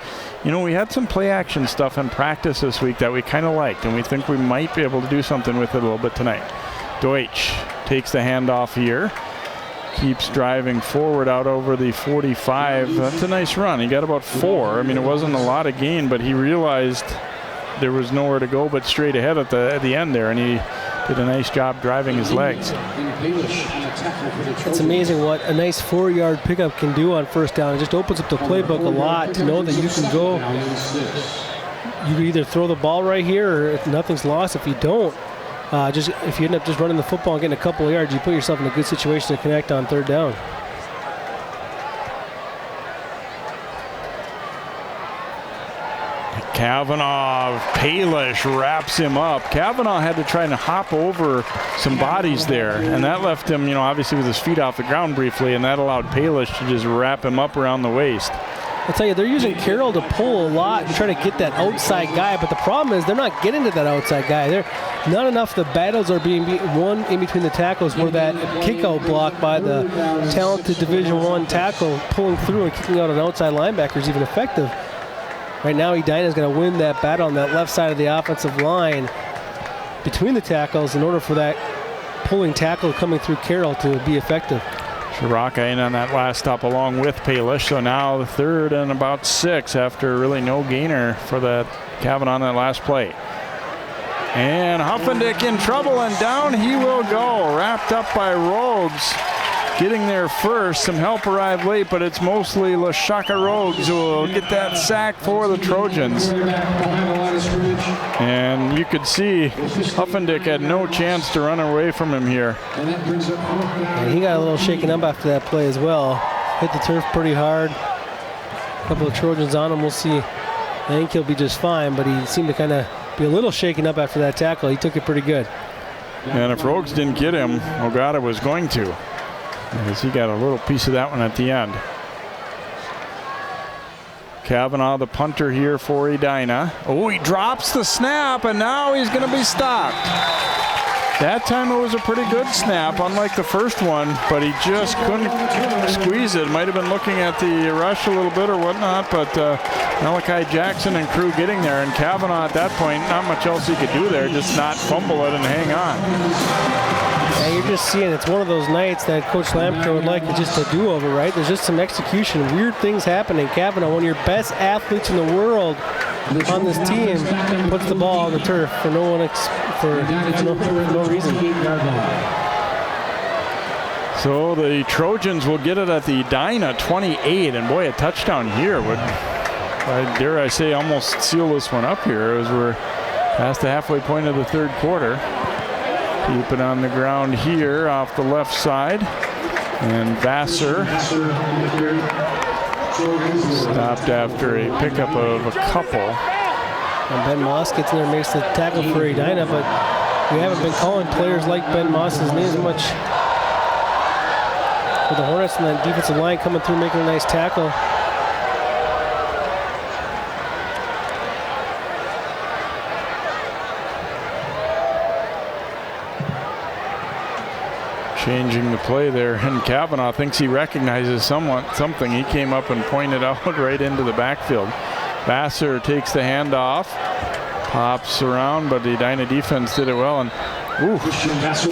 we had some play action stuff in practice this week that we kind of liked, and we think we might be able to do something with it a little bit tonight. Deutsch takes the handoff here. keeps driving forward out over the 45. That's a nice run. He got about 4. I mean, it wasn't a lot of gain, but he realized there was nowhere to go but straight ahead at the end there, and he did a nice job driving his legs. It's amazing what a nice 4-yard pickup can do on first down. It just opens up the playbook a lot to know that you can go. You can either throw the ball right here or if nothing's lost. If you don't, if you end up just running the football and getting a couple of yards, you put yourself in a good situation to connect on third down. Kavanaugh, Palish wraps him up. Kavanaugh had to try and hop over some bodies there, and that left him, obviously with his feet off the ground briefly, and that allowed Palish to just wrap him up around the waist. I'll tell you, they're using Carroll to pull a lot and try to get that outside guy, but the problem is they're not getting to that outside guy. They're not enough. The battles are being won in between the tackles where that kick-out block by the talented Division I tackle pulling through and kicking out an outside linebacker is even effective. Right now, Edina is going to win that battle on that left side of the offensive line between the tackles in order for that pulling tackle coming through Carroll to be effective. Shiraka in on that last stop along with Palish. So now the 3rd and about 6 after really no gainer for that Kavanaugh on that last play. And Huffendick in trouble, and down he will go. Wrapped up by Rhodes. Getting there first. Some help arrived late, but it's mostly LaShaka Rhodes who will get that sack for the Trojans. And you could see Huffendick had no chance to run away from him here. And he got a little shaken up after that play as well. Hit the turf pretty hard. A couple of Trojans on him. We'll see. I think he'll be just fine, but he seemed to kind of be a little shaken up after that tackle. He took it pretty good. And if Rhodes didn't get him, Ogata was going to, as he got a little piece of that one at the end. Kavanaugh, the punter here for Edina. Oh, he drops the snap, and now he's going to be stopped. That time it was a pretty good snap, unlike the first one, but he just couldn't squeeze it. Might have been looking at the rush a little bit or whatnot, but Malachi Jackson and crew getting there, and Kavanaugh at that point, not much else he could do there, just not fumble it and hang on. Yeah, you're just seeing it's one of those nights that Coach Lamker would like just a do-over, right? There's just some execution, weird things happening. Kavanaugh, one of your best athletes in the world on this team, puts the ball on the turf for no reason. So the Trojans will get it at the Edina 28, and boy, a touchdown here would, dare I say, almost seal this one up here as we're past the halfway point of the 3rd quarter. Keep it on the ground here off the left side. And Vassar stopped after a pickup of a couple. And Ben Moss gets in there and makes the tackle for Edina, but we haven't been calling players like Ben Moss's names much. For the Hornets and that defensive line coming through making a nice tackle. Changing the play there, and Kavanaugh thinks he recognizes something. He came up and pointed out right into the backfield. Vassar takes the handoff, pops around, but the Edina defense did it well. And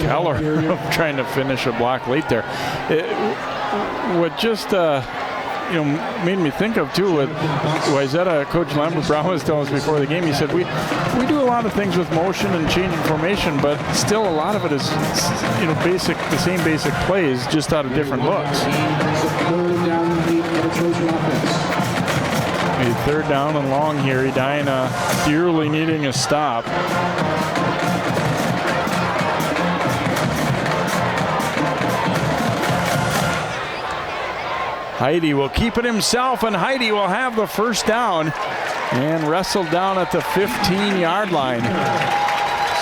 Keller trying to finish a block late there. What just made me think of too with Wayzata, Coach Lambert Brown was telling us before the game. He said we do a lot of things with motion and changing formation, but still a lot of it is the same basic plays, just out of different looks. A 3rd down and long here. Edina dearly needing a stop. Heidi will keep it himself, and Heidi will have the first down and wrestled down at the 15-yard line.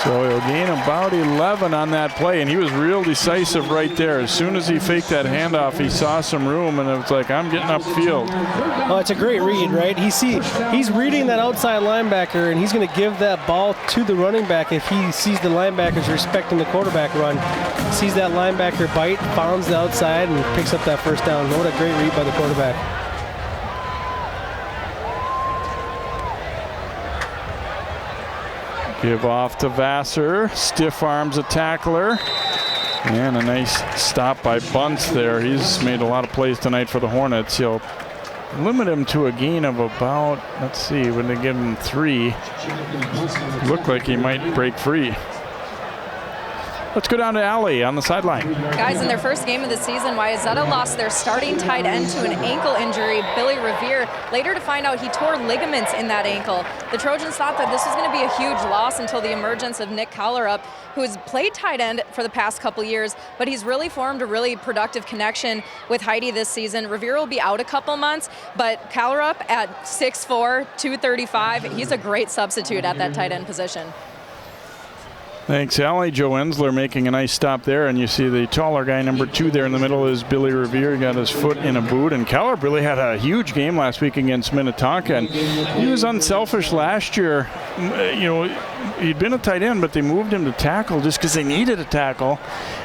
So he'll gain about 11 on that play, and he was real decisive right there. As soon as he faked that handoff, he saw some room, and it was like, I'm getting upfield. Oh, it's a great read, right? He's reading that outside linebacker, and he's going to give that ball to the running back if he sees the linebackers respecting the quarterback run. Sees that linebacker bite, bounds the outside, and picks up that first down. What a great read by the quarterback. Give off to Vassar, stiff arms a tackler, And a nice stop by Bunce there. He's made a lot of plays tonight for the Hornets. He'll limit him to a gain of about, let's see, when they give him 3. Looked like he might break free. Let's go down to Allie on the sideline. Guys, in their first game of the season, Wayzata lost their starting tight end to an ankle injury, Billy Revere. Later to find out he tore ligaments in that ankle. The Trojans thought that this was going to be a huge loss until the emergence of Nick Collerup, who has played tight end for the past couple years, but he's really formed a really productive connection with Heidi this season. Revere will be out a couple months, but Collerup at 6'4", 235, he's a great substitute at that tight end position. Thanks, Allie. Joe Ensler making a nice stop there, and you see the taller guy, number 2 there in the middle is Billy Revere. He got his foot in a boot, and Collerup really had a huge game last week against Minnetonka, and he was unselfish last year. You know, he'd been a tight end, but they moved him to tackle just because they needed a tackle,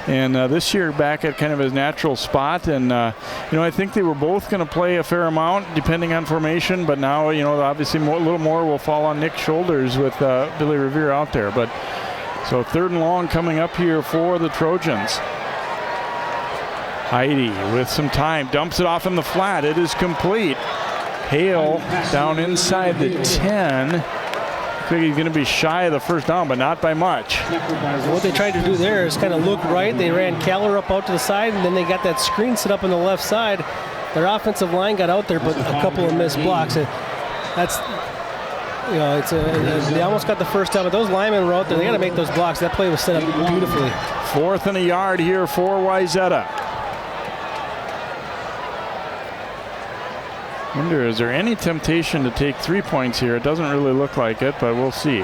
and this year back at kind of his natural spot, and you know, I think they were both going to play a fair amount depending on formation, but now, you know, obviously a little more will fall on Nick's shoulders with Billy Revere out there. But so 3rd and long coming up here for the Trojans. Heidi with some time, dumps it off in the flat. It is complete. Hale down inside the 10. I think he's going to be shy of the first down, but not by much. What they tried to do there is kind of look right. They ran Collerup out to the side, and then they got that screen set up on the left side. Their offensive line got out there, but a couple of missed blocks. And that's, you know, they almost got the first down, but those linemen were out there. They got to make those blocks. That play was set up beautifully. 4th and a yard here for Wayzata. Wonder, is there any temptation to take 3 points here? It doesn't really look like it, but we'll see.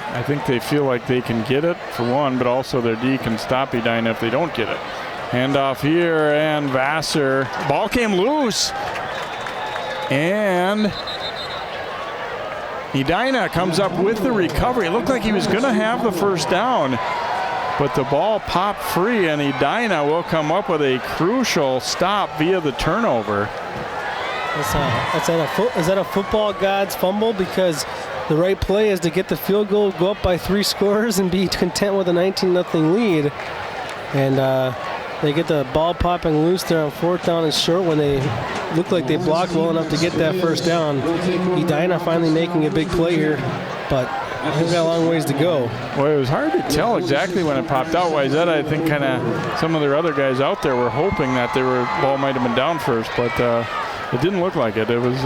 I think they feel like they can get it, for one, but also their D can stop Edina if they don't get it. Handoff here, and Vassar. Ball came loose. And Edina comes up with the recovery. It looked like he was going to have the first down, but the ball popped free, and Edina will come up with a crucial stop via the turnover. Is that a football god's fumble? Because the right play is to get the field goal, go up by 3 scores, and be content with a 19-0 lead. And they get the ball popping loose there on 4th down and short when they look like they blocked well enough to get that first down. Edina finally making a big play here, but we've got a long ways to go. Well, it was hard to tell exactly when it popped out. Wayzata, I think kind of some of their other guys out there were hoping that ball might have been down first, but it didn't look like it. It was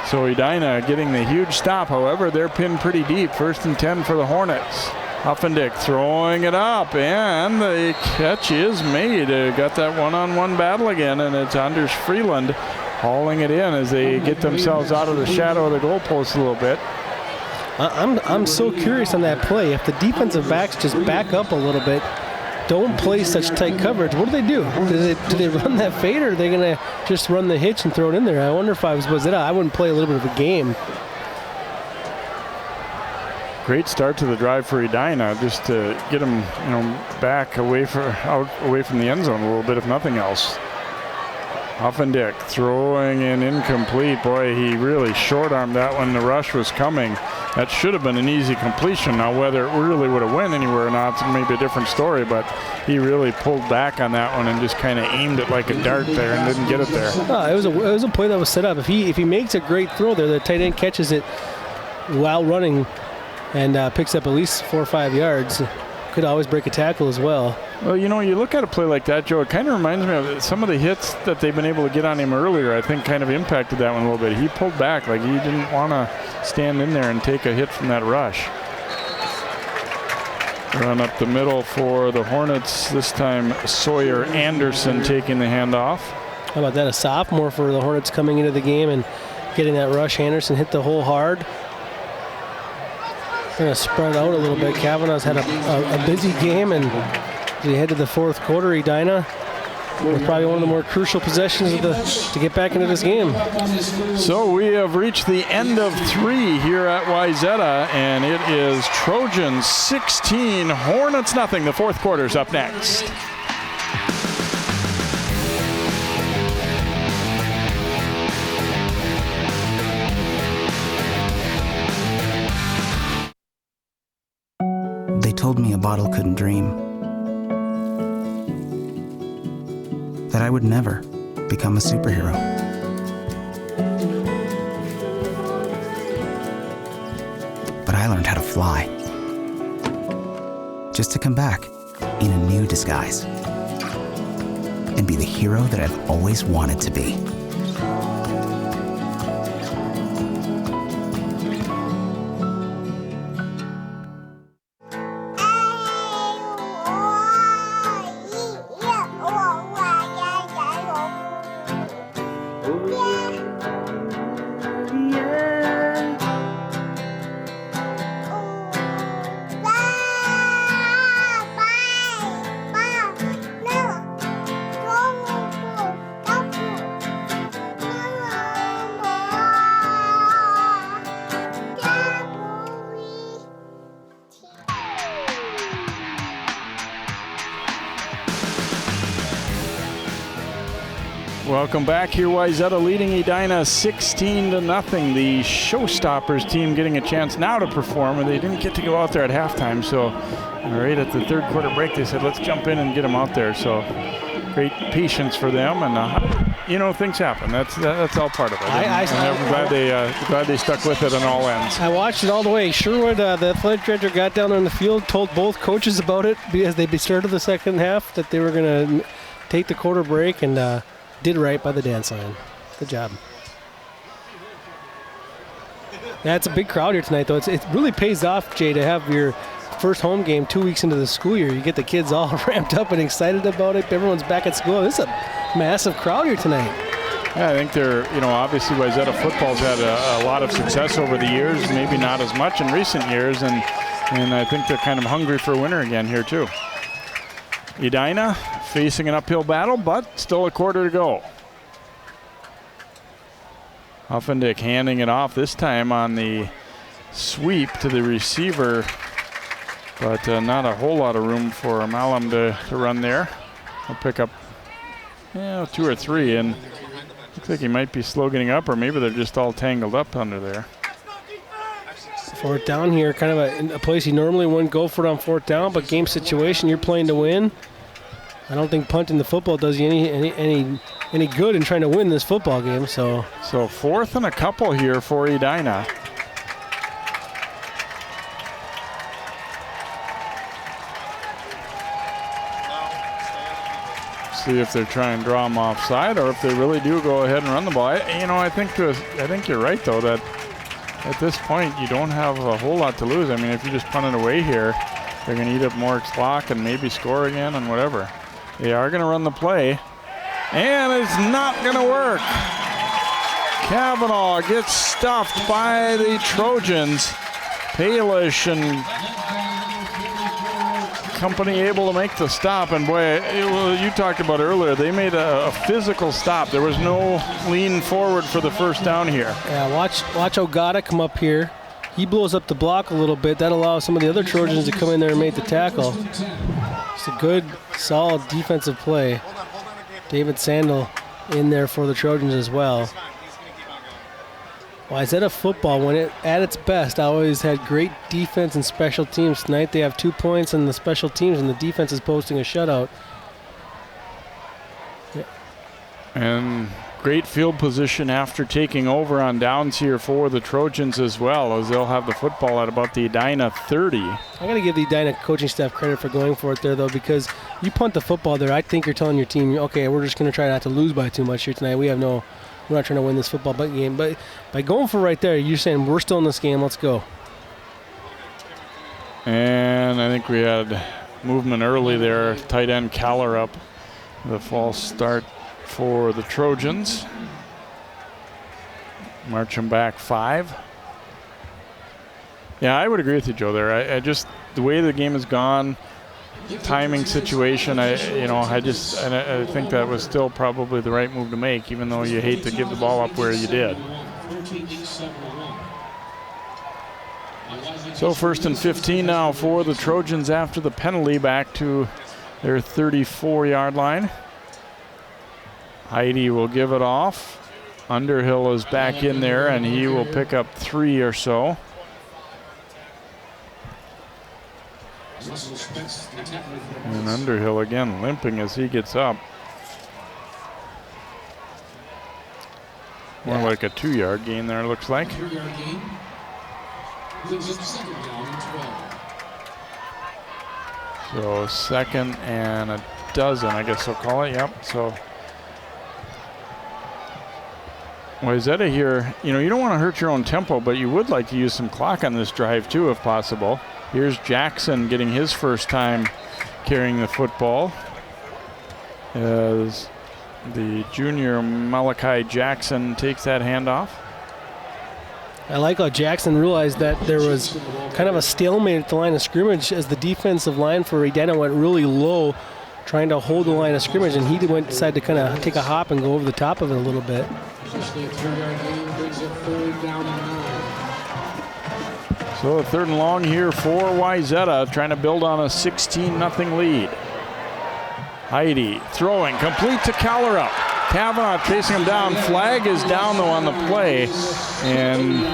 so Edina getting the huge stop. However, they're pinned pretty deep. 1st and 10 for the Hornets. Huffendick throwing it up, and the catch is made. Got that one-on-one battle again, and it's Anders Freeland hauling it in as they get themselves out of the shadow of the goalpost a little bit. I'm so curious on that play. If the defensive backs just back up a little bit, don't play such tight coverage, what do? Do they run that fade, or are they going to just run the hitch and throw it in there? I wonder if I was Wayzata, I wouldn't play a little bit of a game. Great start to the drive for Edina, just to get him, you know, back away from the end zone a little bit, if nothing else. Huffendick throwing in incomplete. Boy, he really short-armed that when the rush was coming. That should have been an easy completion. Now, whether it really would have went anywhere or not, it's maybe a different story, but he really pulled back on that one and just kind of aimed it like a dart there and didn't get it there. It was a play that was set up. If he makes a great throw there, the tight end catches it while running and picks up at least 4 or 5 yards. Could always break a tackle as well. Well, you know, you look at a play like that, Joe, it kind of reminds me of some of the hits that they've been able to get on him earlier. I think kind of impacted that one a little bit. He pulled back, like he didn't want to stand in there and take a hit from that rush. Run up the middle for the Hornets, this time Sawyer Anderson taking the handoff. How about that, a sophomore for the Hornets coming into the game and getting that rush. Anderson hit the hole hard. Going to spread out a little bit. Kavanaugh's had a busy game, and as we head to the 4th quarter, Edina with probably one of the more crucial possessions to get back into this game. So we have reached the end of 3 here at Wayzata, and it is Trojans 16, Hornets nothing. The 4th quarter's up next. bottle couldn't dream. That I would never become a superhero. But I learned how to fly. Just to come back in a new disguise and be the hero that I've always wanted to be. Welcome back here. Wayzata leading Edina 16-0. The Showstoppers team getting a chance now to perform, and they didn't get to go out there at halftime. So right at the third quarter break, they said, let's jump in and get them out there. So great patience for them, and you know, things happen. That's all part of it. I'm glad they stuck with it on all ends. I watched it all the way. Sherwood, the athletic director, got down on the field, told both coaches about it as they started the second half that they were going to take the quarter break, and did right by the dance line. Good job. That's a big crowd here tonight, though. It really pays off, Jay, to have your first home game 2 weeks into the school year. You get the kids all ramped up and excited about it. Everyone's back at school. This is a massive crowd here tonight. Yeah, I think they're, obviously Wayzata football's had a lot of success over the years, maybe not as much in recent years, and I think they're kind of hungry for a winner again here, too. Edina facing an uphill battle, but still a quarter to go. Huffendick handing it off this time on the sweep to the receiver, but not a whole lot of room for Malum to run there. He'll pick up 2 or 3, and looks like he might be slow getting up, or maybe they're just all tangled up under there. Fourth down here, kind of a place you normally wouldn't go for it on fourth down, but game situation, you're playing to win. I don't think punting the football does you any good in trying to win this football game. So fourth and a couple here for Edina. See if they're trying to draw them offside, or if they really do go ahead and run the ball. I think you're right, though, that at this point you don't have a whole lot to lose. I mean, if you just punt it away here, they're going to eat up more clock and maybe score again and whatever. They are going to run the play, and it's not going to work. Kavanaugh gets stuffed by the Trojans. Palish and company able to make the stop, and boy, you talked about earlier, they made a physical stop. There was no lean forward for the first down here. Yeah, watch Ogata come up here. He blows up the block a little bit. That allows some of the other Trojans to come in there and make the tackle. It's a good, solid defensive play. David Sandel in there for the Trojans as well. Wayzata football, when at its best, always had great defense and special teams. Tonight they have 2 points in the special teams, and the defense is posting a shutout. Yeah. And great field position after taking over on downs here for the Trojans as well, as they'll have the football at about the Edina 30. I got to give the Edina coaching staff credit for going for it there, though, because you punt the football there, I think you're telling your team, okay, we're just going to try not to lose by too much here tonight. We're not trying to win this football game, but by going for right there, you're saying we're still in this game, let's go. And I think we had movement early there. Tight end Caller up. The false start for the Trojans. March them back 5. Yeah, I would agree with you, Joe, there. I just, the way the game has gone, timing situation, I think that was still probably the right move to make, even though you hate to give the ball up where you did. So 1st and 15 now for the Trojans after the penalty, back to their 34-yard line. Heidi will give it off. Underhill is back in there, and he will pick up 3 or so. And Underhill again limping as he gets up. More like a 2-yard gain there, looks like. 2-yard gain. Brings up 2nd down and 12. So 2nd and a dozen, I guess they'll call it. Yep. So Wayzata here, you know, you don't want to hurt your own tempo, but you would like to use some clock on this drive too, if possible. Here's Jackson getting his first time carrying the football as the junior Malachi Jackson takes that handoff. I like how Jackson realized that there was kind of a stalemate at the line of scrimmage as the defensive line for Edina went really low, trying to hold the line of scrimmage, and he decided to kind of take a hop and go over the top of it a little bit. Especially a 3-yard gain brings up 3rd down and 9. So a 3rd and long here for Wayzata, trying to build on a 16-0 lead. Heidi throwing, complete to Callera. Kavanaugh chasing him down. Flag is down, though, on the play. And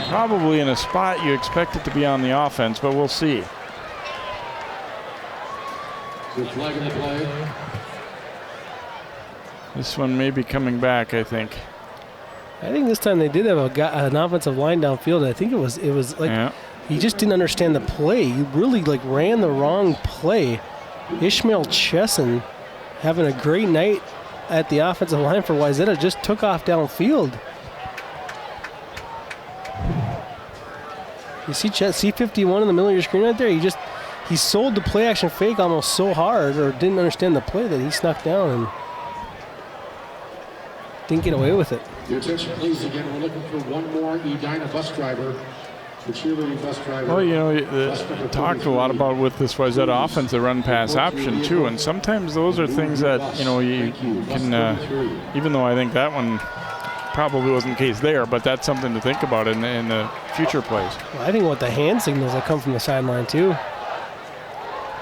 probably in a spot you expect it to be on the offense, but we'll see. Good flag in the play. This one may be coming back, I think. I think this time they did have an offensive line downfield. I think it was like he just didn't understand the play. He really ran the wrong play. Ishmael Chesson having a great night at the offensive line for Wayzata, just took off downfield. You see C51 in the middle of your screen right there? He sold the play action fake almost so hard, or didn't understand the play, that he snuck down and didn't get away with it. Your attention please again, we're looking for one more Edina bus driver. The cheerleading bus driver. Well, you know, talked a lot about with this Wayzata offense, the run pass option too, and sometimes those are things that, you know, you can, even though I think that one probably wasn't the case there, but that's something to think about in the future plays. Well, I think about the hand signals that come from the sideline too.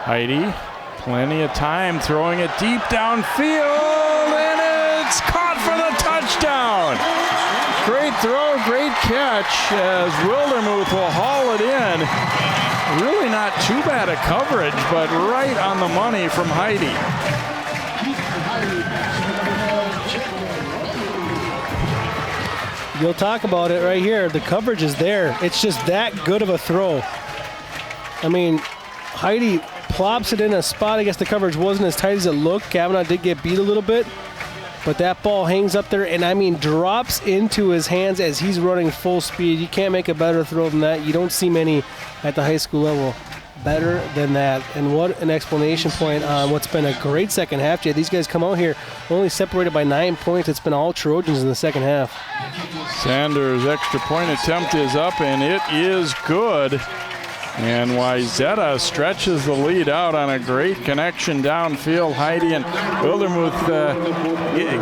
Heidi, plenty of time, throwing it deep downfield, and it's caught for the touchdown. Great throw, great catch as Wildermuth will haul it in. Really not too bad a coverage, but right on the money from Heidi. You'll talk about it right here. The coverage is there. It's just that good of a throw. I mean, Heidi plops it in a spot. I guess the coverage wasn't as tight as it looked. Kavanaugh did get beat a little bit. But that ball hangs up there and, I mean, drops into his hands as he's running full speed. You can't make a better throw than that. You don't see many at the high school level better than that. And what an explanation point on what's been a great second half, Jay. These guys come out here only separated by 9 points. It's been all Trojans in the second half. Sanders' extra point attempt is up, and it is good. And Wayzata stretches the lead out on a great connection downfield. Heidi and Wildermuth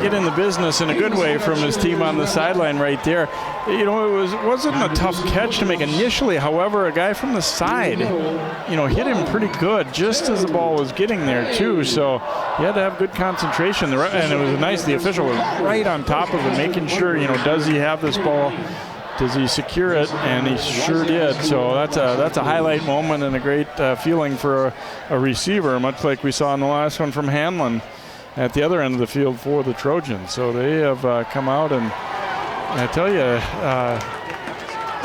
get in the business in a good way from his team on the sideline right there. You know, it wasn't a tough catch to make initially. However, a guy from the side, you know, hit him pretty good just as the ball was getting there too. So he had to have good concentration. And it was nice. The official was right on top of it, making sure, you know, does he have this ball? Does he secure it? And he sure did. So that's a highlight moment and a great feeling for a receiver, much like we saw in the last one from Hanlon at the other end of the field for the Trojans. So they have come out, and I tell you,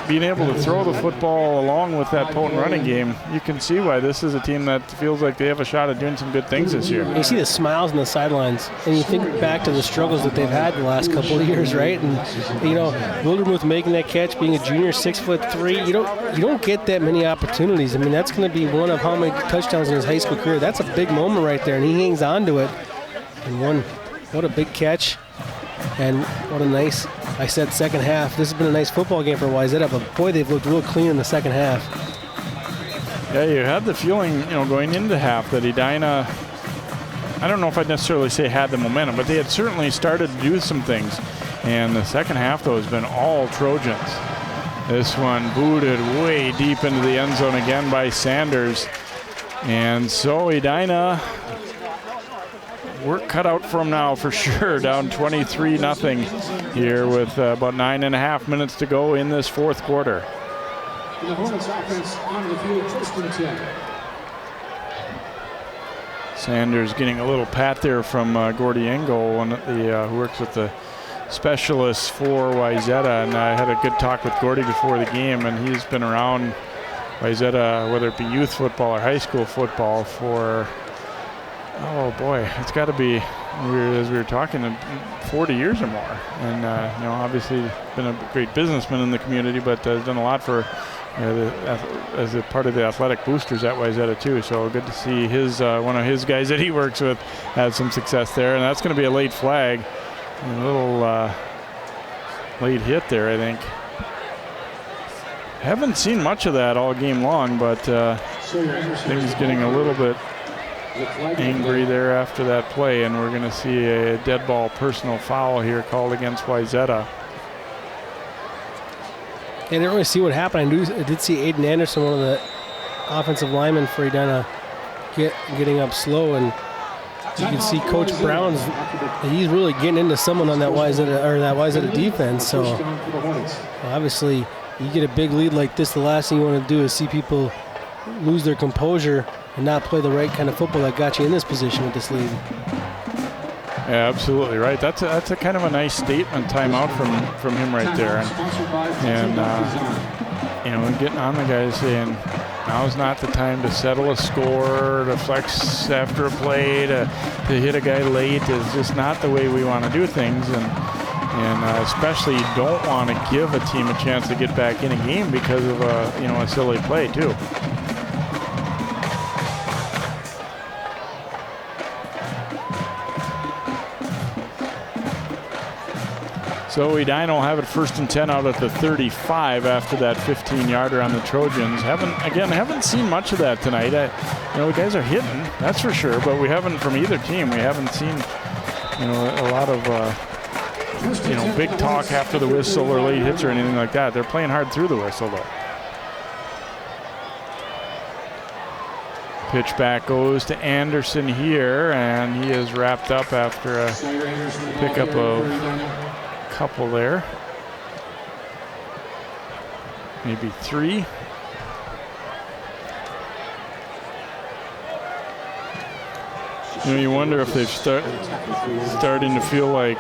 being able to throw the football along with that potent running game, you can see why this is a team that feels like they have a shot at doing some good things this year. You see the smiles on the sidelines, and you think back to the struggles that they've had the last couple of years, right? And, you know, Wildermuth making that catch, being a junior, 6'3", you don't get that many opportunities. I mean, that's going to be one of how many touchdowns in his high school career. That's a big moment right there, and he hangs on to it. And what a big catch. And what a nice, I said second half. This has been a nice football game for Wayzata, but boy, they've looked real clean in the second half. Yeah, you had the feeling, you know, going into half that Edina, I don't know if I'd necessarily say had the momentum, but they had certainly started to do some things. And the second half, though, has been all Trojans. This one booted way deep into the end zone again by Sanders. And so Edina, work cut out for them now for sure. Down 23-0 here with about 9.5 minutes to go in this fourth quarter. The Hornets offense on the field, first and 10. Sanders getting a little pat there from Gordy Engel, one of the who works with the specialists for Wayzata, and I had a good talk with Gordy before the game, and he's been around Wayzata, whether it be youth football or high school football, for, oh boy, it's got to be, as we were talking, 40 years or more. And obviously been a great businessman in the community, but has done a lot for as a part of the athletic boosters at Wayzata too. So good to see his one of his guys that he works with have some success there. And that's going to be a late flag, a little late hit there, I think. Haven't seen much of that all game long, but things getting a little bit angry there after that play, and we're going to see a dead ball personal foul here called against Wayzata. I didn't really see what happened. I did see Aiden Anderson, one of the offensive linemen for Edina, getting up slow, and you can see Coach Brown's, he's really getting into someone on that Wayzata defense. So obviously, you get a big lead like this, the last thing you want to do is see people lose their composure and not play the right kind of football that got you in this position with this lead. Yeah, absolutely right. That's a kind of a nice statement timeout from him right there, and getting on the guys saying now's not the time to settle a score, to flex after a play, to hit a guy late is just not the way we want to do things, and especially you don't want to give a team a chance to get back in a game because of a silly play too. So Edina will have it 1st and 10 out at the 35 after that 15-yarder on the Trojans. Haven't seen much of that tonight. The guys are hitting, that's for sure, but we haven't, from either team, we haven't seen, a lot of, big talk after the whistle or late hits or anything like that. They're playing hard through the whistle, though. Pitch back goes to Anderson here, and he is wrapped up after a pickup of couple there, maybe 3. You wonder if they've starting to feel like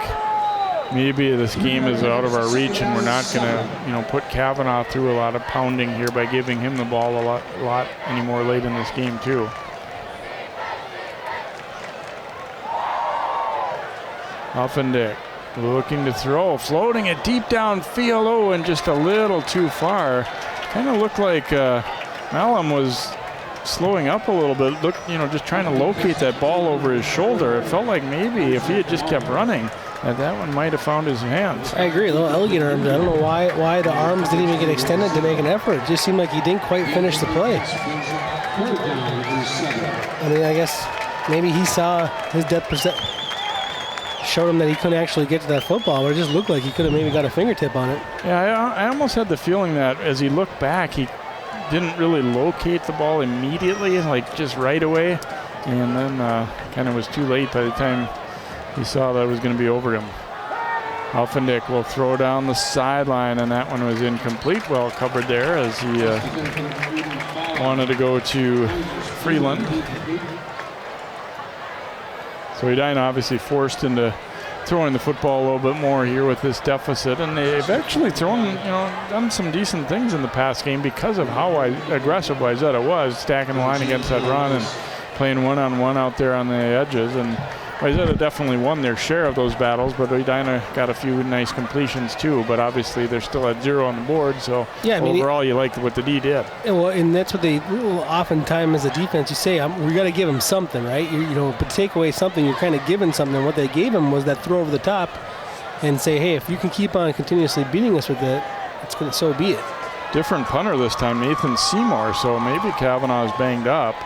maybe this game is out of our reach and we're not going to put Kavanaugh through a lot of pounding here by giving him the ball a lot anymore late in this game too. Offendick looking to throw, floating it deep downfield, and just a little too far. Kind of looked like Malum was slowing up a little bit, just trying to locate that ball over his shoulder. It felt like maybe if he had just kept running, that one might have found his hands. I agree, a little elegant arms. I don't know why the arms didn't even get extended to make an effort. It just seemed like he didn't quite finish the play. I guess maybe he saw his depth percent showed him that he couldn't actually get to that football, but it just looked like he could have maybe got a fingertip on it. Yeah, I almost had the feeling that as he looked back, he didn't really locate the ball immediately, like just right away, and then kind of was too late by the time he saw that it was going to be over him. Offendick will throw down the sideline, and that one was incomplete. Well covered there as he wanted to go to Freeland. So Edina obviously forced into throwing the football a little bit more here with this deficit, and they've actually done some decent things in the pass game because of how aggressive Wayzata was, stacking the line against that run and playing one-on-one out there on the edges. And Wayzata definitely won their share of those battles, but Edina got a few nice completions too. But obviously they're still at 0 on the board, so overall you liked what the D did. Well, and that's what they oftentimes as a defense you say, we got to give them something, right? But to take away something, you're kind of giving something. And what they gave him was that throw over the top, and say, hey, if you can keep on continuously beating us with it, so be it. Different punter this time, Nathan Seymour. So maybe Kavanaugh's banged up,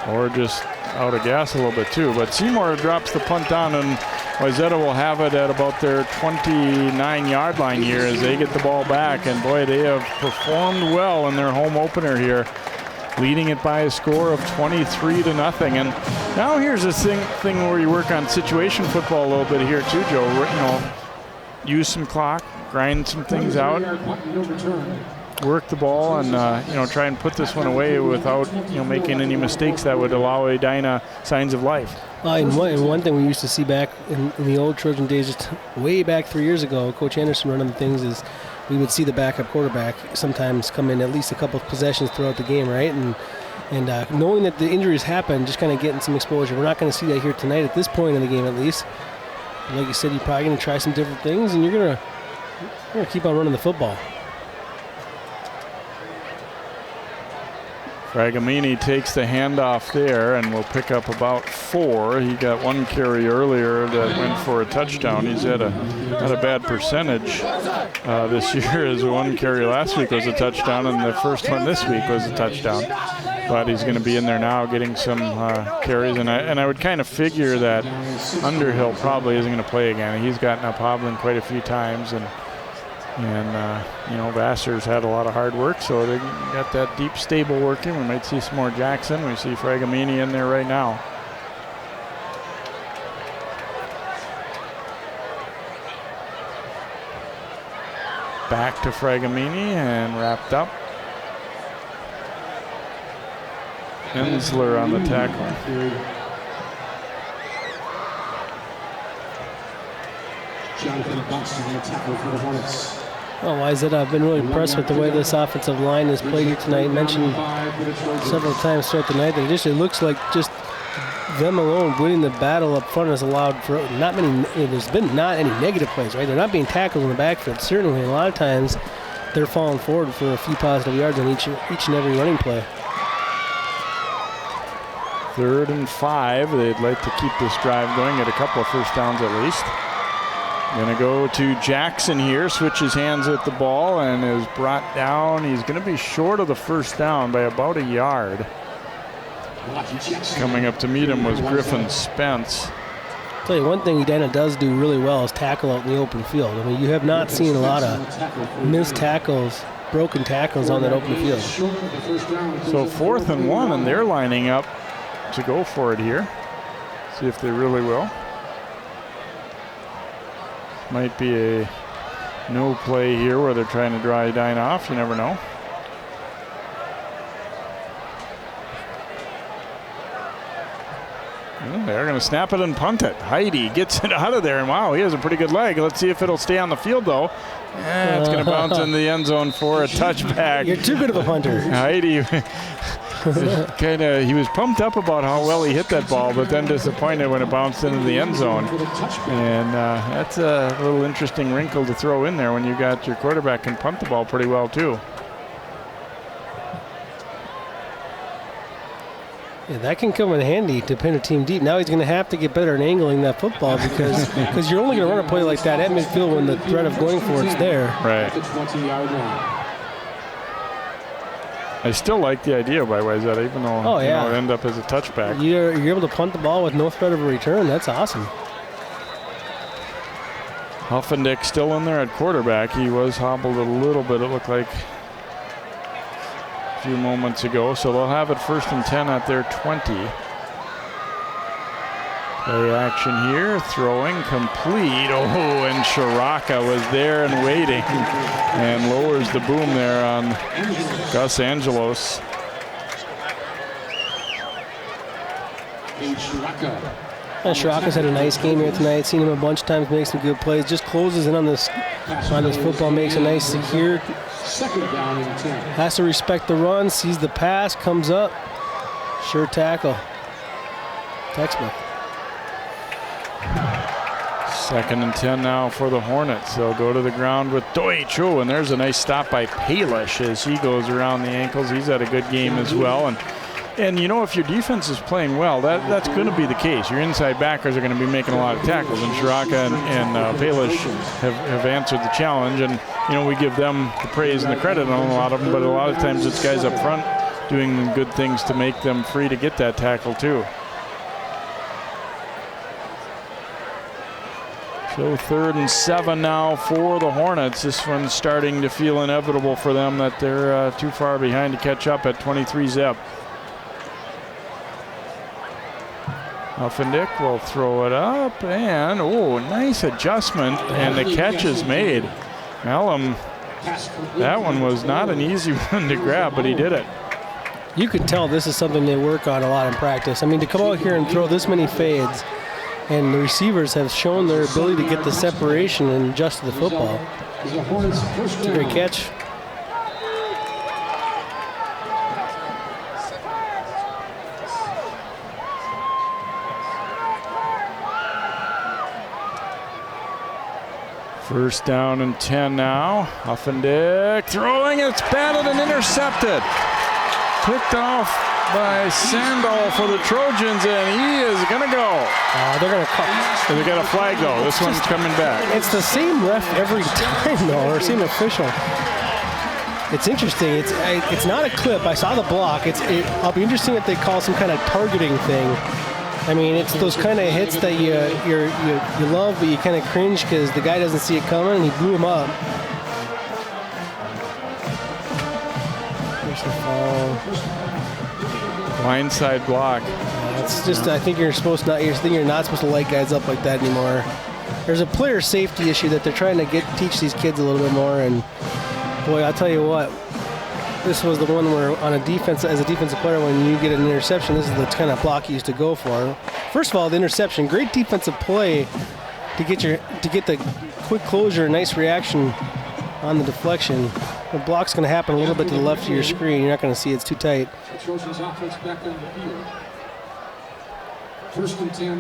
or just out of gas a little bit too. But Seymour drops the punt down, and Wayzata will have it at about their 29-yard line here as they get the ball back. And boy, they have performed well in their home opener here, leading it by a score of 23-0. And now here's this thing where you work on situation football a little bit here too, Joe. Use some clock, grind some things out. work the ball and try and put this one away without making any mistakes that would allow Edina signs of life. And one thing we used to see back in the old Trojan days, just way back 3 years ago, Coach Anderson running the things, is we would see the backup quarterback sometimes come in at least a couple of possessions throughout the game, right? And knowing that the injuries happen, just kind of getting some exposure. We're not going to see that here tonight at this point in the game, at least. Like you said, you're probably going to try some different things, and you're going to keep on running the football. Fragamini takes the handoff there and will pick up about 4. He got 1 carry earlier that went for a touchdown. He's had a bad percentage this year, as 1 carry last week was a touchdown and the first one this week was a touchdown. But he's going to be in there now getting some carries, and I would kind of figure that Underhill probably isn't going to play again. He's gotten up hobbling quite a few times, and Vassar's had a lot of hard work, so they got that deep stable working. We might see some more Jackson. We see Fragamini in there right now. Back to Fragamini and wrapped up. Hensler on the tackle. Jonathan Buxton on the tackle for the Hornets. Well, Wayzata, I've been really impressed with the way this offensive line has played here tonight. Mentioned several times throughout the night that it looks like just them alone winning the battle up front has allowed for there's been not any negative plays, right? They're not being tackled in the backfield. Certainly, a lot of times they're falling forward for a few positive yards on each and every running play. 3rd and 5. They'd like to keep this drive going, get a couple of first downs at least. Going to go to Jackson here, switches hands at the ball and is brought down. He's going to be short of the first down by about a yard. Coming up to meet him was Griffin Spence. I'll tell you one thing Edina does do really well is tackle out in the open field. I mean, you have not seen a lot of missed tackles, broken tackles on that open field. So 4th and 1, and they're lining up to go for it here. See if they really will. Might be a no play here where they're trying to draw Edina off. You never know. And they're going to snap it and punt it. Heidi gets it out of there, and wow, he has a pretty good leg. Let's see if it'll stay on the field, though. It's going to bounce in the end zone for a touchback. You're too good of a punter. Heidi. He was pumped up about how well he hit that ball, but then disappointed when it bounced into the end zone. And that's a little interesting wrinkle to throw in there when you got your quarterback can punt the ball pretty well too. Yeah, that can come in handy to pin a team deep. Now he's going to have to get better at angling that football because you're only going to run a play like that at midfield when the threat of going for it's there. Right. The 20-yard line. I still like the idea by Wayzata, even though it end up as a touchback. You're able to punt the ball with no threat of a return. That's awesome. Huffendick still in there at quarterback. He was hobbled a little bit, it looked like, a few moments ago. So they'll have it 1st and 10 at their 20. Play action here, throwing complete. Oh, and Shiraka was there and waiting and lowers the boom there on Gus Angelos. Shiraka's had a nice game here tonight. Seen him a bunch of times make some good plays. Just closes in on this football, makes a nice secure. 2nd down and 10. Has to respect the run, sees the pass, comes up. Sure tackle. Textbook. 2nd and 10 now for the Hornets. They'll go to the ground with Deutsch. Oh, and there's a nice stop by Palish as he goes around the ankles. He's had a good game as well. And you know, if your defense is playing well, that's going to be the case. Your inside backers are going to be making a lot of tackles, and Shiraka and Palish have answered the challenge. And you know, we give them the praise and the credit on a lot of them, but a lot of times it's guys up front doing good things to make them free to get that tackle too. So 3rd and 7 now for the Hornets. This one's starting to feel inevitable for them, that they're too far behind to catch up at 23 zip. Huffendick will throw it up, and nice adjustment, and the catch is made. Malum That one was not an easy one to grab, but he did it. You could tell this is something they work on a lot in practice. I mean, to come out here and throw this many fades, and the receivers have shown their ability to get the separation and adjust to the football. It's a great catch. First down and 10 now. Huffendick throwing, it's batted and intercepted. Picked off by Sandal for the Trojans, and he is going to go. They're going to cut. They got a flag, though. This one's coming back. It's the same ref every time, though, or same official. It's interesting. It's not a clip. I saw the block. I'll be interesting if they call some kind of targeting thing. I mean, it's those kind of hits that you love, but you kind of cringe because the guy doesn't see it coming, and he blew him up. Here's the fall. Blindside block. It's just, I think you're not supposed to light guys up like that anymore. There's a player safety issue that they're trying to teach these kids a little bit more, and boy, I'll tell you what. This was the one where on as a defensive player, when you get an interception, this is the kind of block you used to go for. First of all, the interception, great defensive play to get the quick closure, nice reaction on the deflection. The block's going to happen a little bit to the left of your screen. You're not going to see it. It's too tight.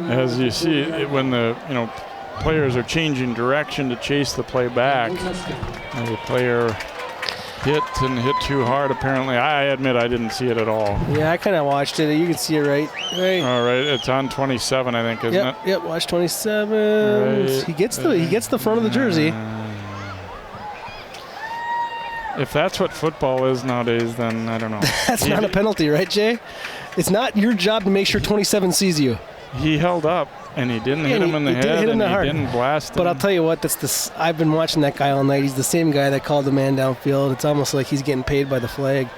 As you see, when the players are changing direction to chase the play back, and the player hit too hard, apparently. I admit I didn't see it at all. Yeah, I kind of watched it. You can see it right. All right, it's on 27, I think, isn't it? Yep, watch 27. Right. He gets the front of the jersey. If that's what football is nowadays, then I don't know. That's not a penalty, right, Jay? It's not your job to make sure 27 sees you. He held up, and he didn't hit him in the head, and he didn't blast him. But I'll tell you what, I've been watching that guy all night. He's the same guy that called the man downfield. It's almost like he's getting paid by the flag.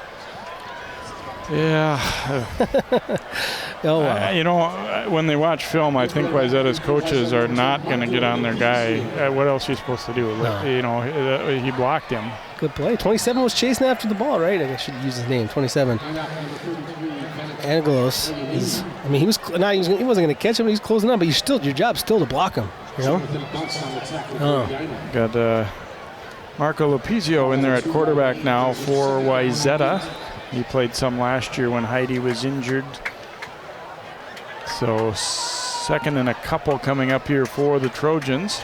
Yeah. Oh, wow. When they watch film, I think Wayzata's coaches are not going to get on their guy. What else are you supposed to do? No. He blocked him. Good play. 27 was chasing after the ball, right? I should use his name. 27. Angelos. He wasn't going to catch him. He was closing up, but your job's still to block him. Got Marco Lopizio in there at quarterback now for Wayzata. He played some last year when Heidi was injured. So second and a couple coming up here for the Trojans.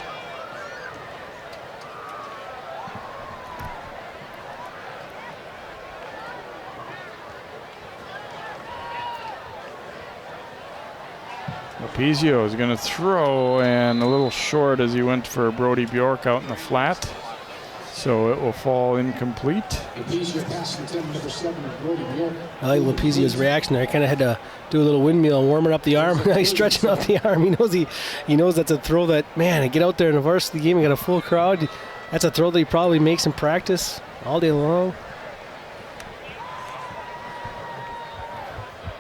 Lopizio is going to throw, and a little short as he went for Brody Bjork out in the flat. So it will fall incomplete. I like Lopizio's reaction there. He kind of had to do a little windmill and warming up the arm. Now he's stretching out the arm. He knows that's a throw that, man, get out there in a varsity game, you got a full crowd. That's a throw that he probably makes in practice all day long.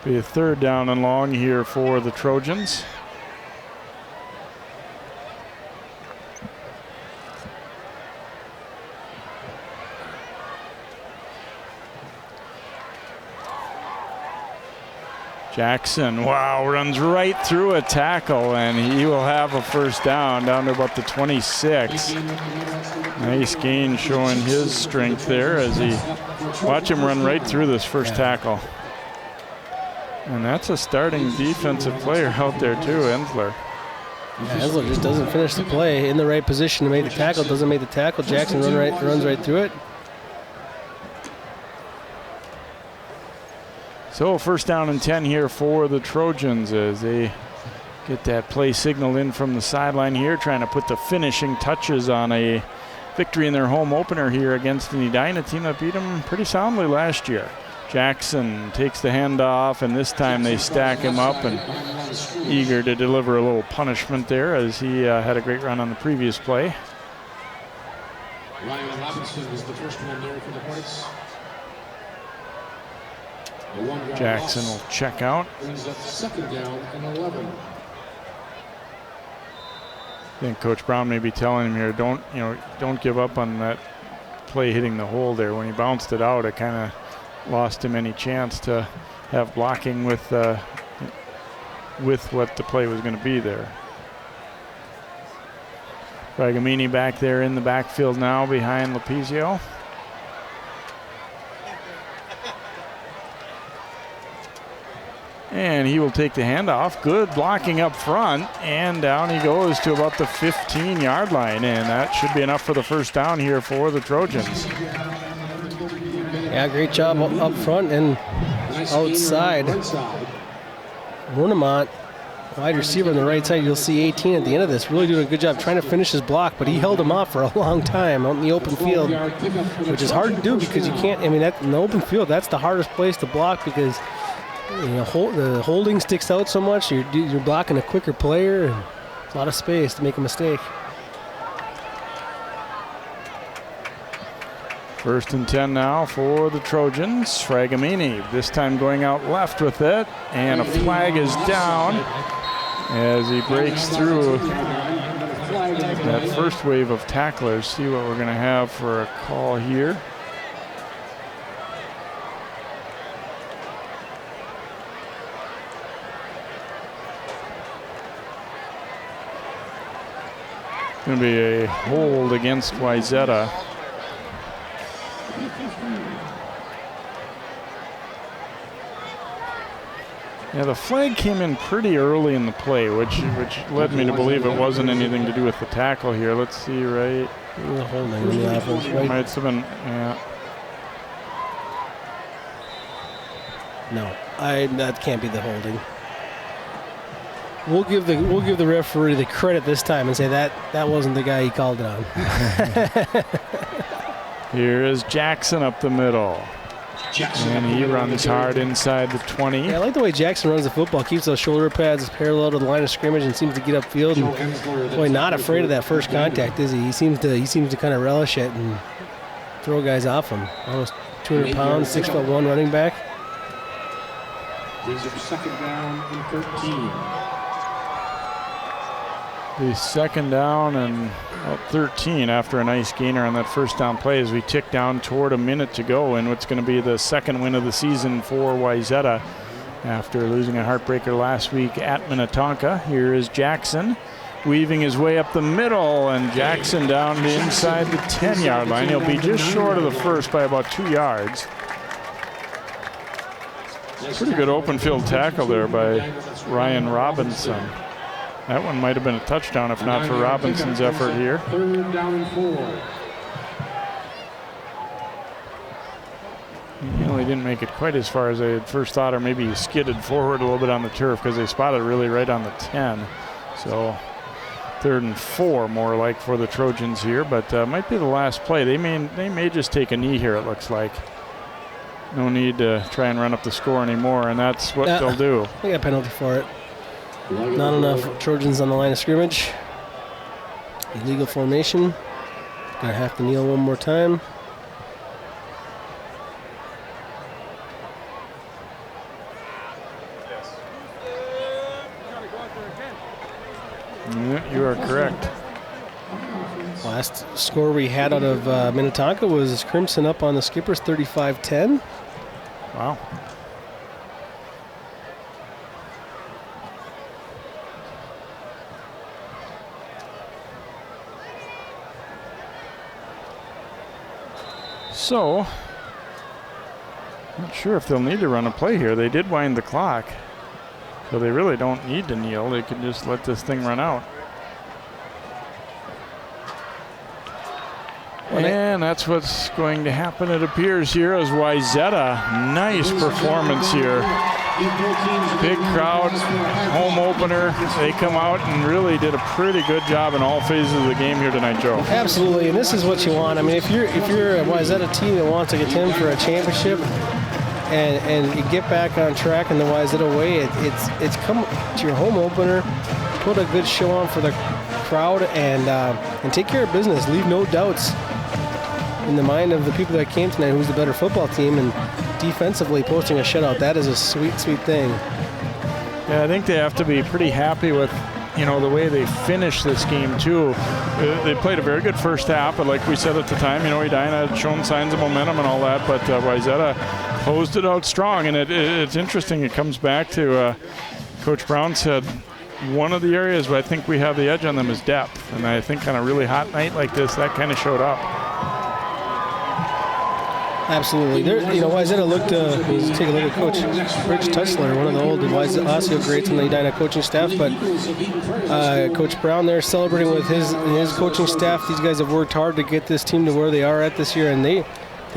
Be a third down and long here for the Trojans. Jackson, runs right through a tackle, and he will have a first down to about the 26. Nice gain showing his strength there as watch him run right through this first tackle. And that's a starting defensive player out there too, Ensler. Ensler just doesn't finish the play in the right position to make the tackle, doesn't make the tackle. Jackson runs right through it. So first down and 10 here for the Trojans as they get that play signal in from the sideline here, trying to put the finishing touches on a victory in their home opener here against an Edina team that beat them pretty soundly last year. Jackson takes the handoff, and this time they stack him up, and eager to deliver a little punishment there as he had a great run on the previous play. Ryan Robinson was the first one there for the points. Jackson will check out. Brings up second down and 11. I think Coach Brown may be telling him here, don't give up on that play hitting the hole there. When he bounced it out, it kind of lost him any chance to have blocking with what the play was going to be there. Ragamini back there in the backfield now behind Lapizio. And he will take the handoff. Good blocking up front, and down he goes to about the 15-yard line, and that should be enough for the first down here for the Trojans. Yeah, great job up front and outside. Runnemont, wide receiver on the right side. You'll see 18 at the end of this. Really doing a good job trying to finish his block, but he held him off for a long time out in the open field, which is hard to do because you can't. I mean, in the open field, that's the hardest place to block because the holding sticks out so much. You're blocking a quicker player, and a lot of space to make a mistake. 1st and 10 now for the Trojans. Fragamini this time going out left with it, and a flag is down as he breaks through that first wave of tacklers. See what we're going to have for a call here. It's going to be a hold against Wayzata. Yeah, the flag came in pretty early in the play, which led me to believe it wasn't anything to do with the tackle here. Let's see, right? Might have been, yeah. No, that can't be the holding. We'll give the referee the credit this time and say that wasn't the guy he called it on. Here is Jackson up the middle. And he runs hard inside the 20. Yeah, I like the way Jackson runs the football. Keeps those shoulder pads parallel to the line of scrimmage and seems to get upfield. And boy, not afraid of that first contact, is he? He seems to kind of relish it and throw guys off him. Almost 200 pounds, 6'1" running back. Brings up 2nd down and 13. The 2nd down and 13 after a nice gainer on that first down play as we tick down toward a minute to go in what's going to be the 2nd win of the season for Wayzata after losing a heartbreaker last week at Minnetonka. Here is Jackson weaving his way up the middle, and Jackson down to inside the 10-yard line. He'll be just short of the first by about 2 yards. Pretty good open field tackle there by Ryan Robinson. That one might have been a touchdown if not for Robinson's effort here. 3rd down and 4. He only didn't make it quite as far as I had first thought, or maybe he skidded forward a little bit on the turf because they spotted really right on the 10. So 3rd and 4 more like for the Trojans here, but might be the last play. They may just take a knee here, it looks like. No need to try and run up the score anymore, and that's what they'll do. They got a penalty for it. Not enough Trojans on the line of scrimmage. Illegal formation. Gonna have to kneel one more time. Yeah, you are correct. Last score we had out of Minnetonka was Crimson up on the Skippers 35-10. Wow. So, not sure if they'll need to run a play here. They did wind the clock, so they really don't need to kneel. They can just let this thing run out. And that's what's going to happen, it appears, here as Wayzata. Nice performance here. Big crowd, home opener. They come out and really did a pretty good job in all phases of the game here tonight, Joe. Absolutely, and this is what you want. I mean, if you're a Wayzata team that wants to contend for a championship and you get back on track in the Wayzata way, it's come to your home opener, put a good show on for the crowd, and take care of business. Leave no doubts in the mind of the people that came tonight who's the better football team, and defensively posting a shutout. That is a sweet, sweet thing. Yeah, I think they have to be pretty happy with the way they finished this game too, they played a very good first half, but like we said at the time, Edina had shown signs of momentum and all that, but Wayzata closed it out strong, and it's interesting. It comes back to Coach Brown said one of the areas where I think we have the edge on them is depth, and I think on a really hot night like this, that kind of showed up. Absolutely. Wayzata looked, take a look at Coach Rich Tussler, one of the old Osseo greats in the Edina coaching staff, but Coach Brown there celebrating with his coaching staff. These guys have worked hard to get this team to where they are at this year, and they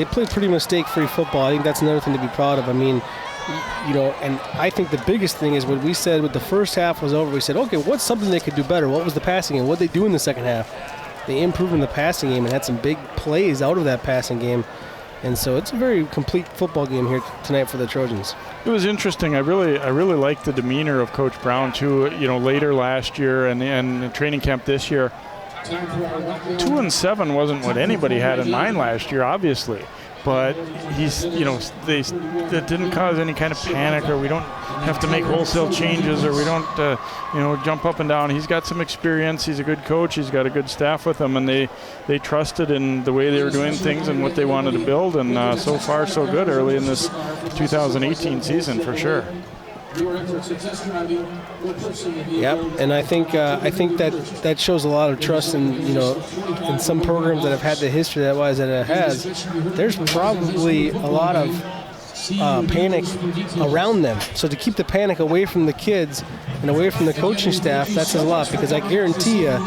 play pretty mistake-free football. I think that's another thing to be proud of. I mean, and I think the biggest thing is what we said when the first half was over, we said, okay, what's something they could do better? What was the passing game? What did they do in the second half? They improved in the passing game and had some big plays out of that passing game. And so it's a very complete football game here tonight for the Trojans. It was interesting. I really liked the demeanor of Coach Brown too. Later last year and training camp this year. 2-7 wasn't what anybody had in mind last year, obviously. But that didn't cause any kind of panic, or we don't have to make wholesale changes, or we don't, jump up and down. He's got some experience. He's a good coach. He's got a good staff with him, and they trusted in the way they were doing things and what they wanted to build. And so far, so good early in this 2018 season, for sure. Yep, and I think that shows a lot of trust in some programs that have had the history that Wayzata has. There's probably a lot of panic around them. So to keep the panic away from the kids and away from the coaching staff, that says a lot, because I guarantee you,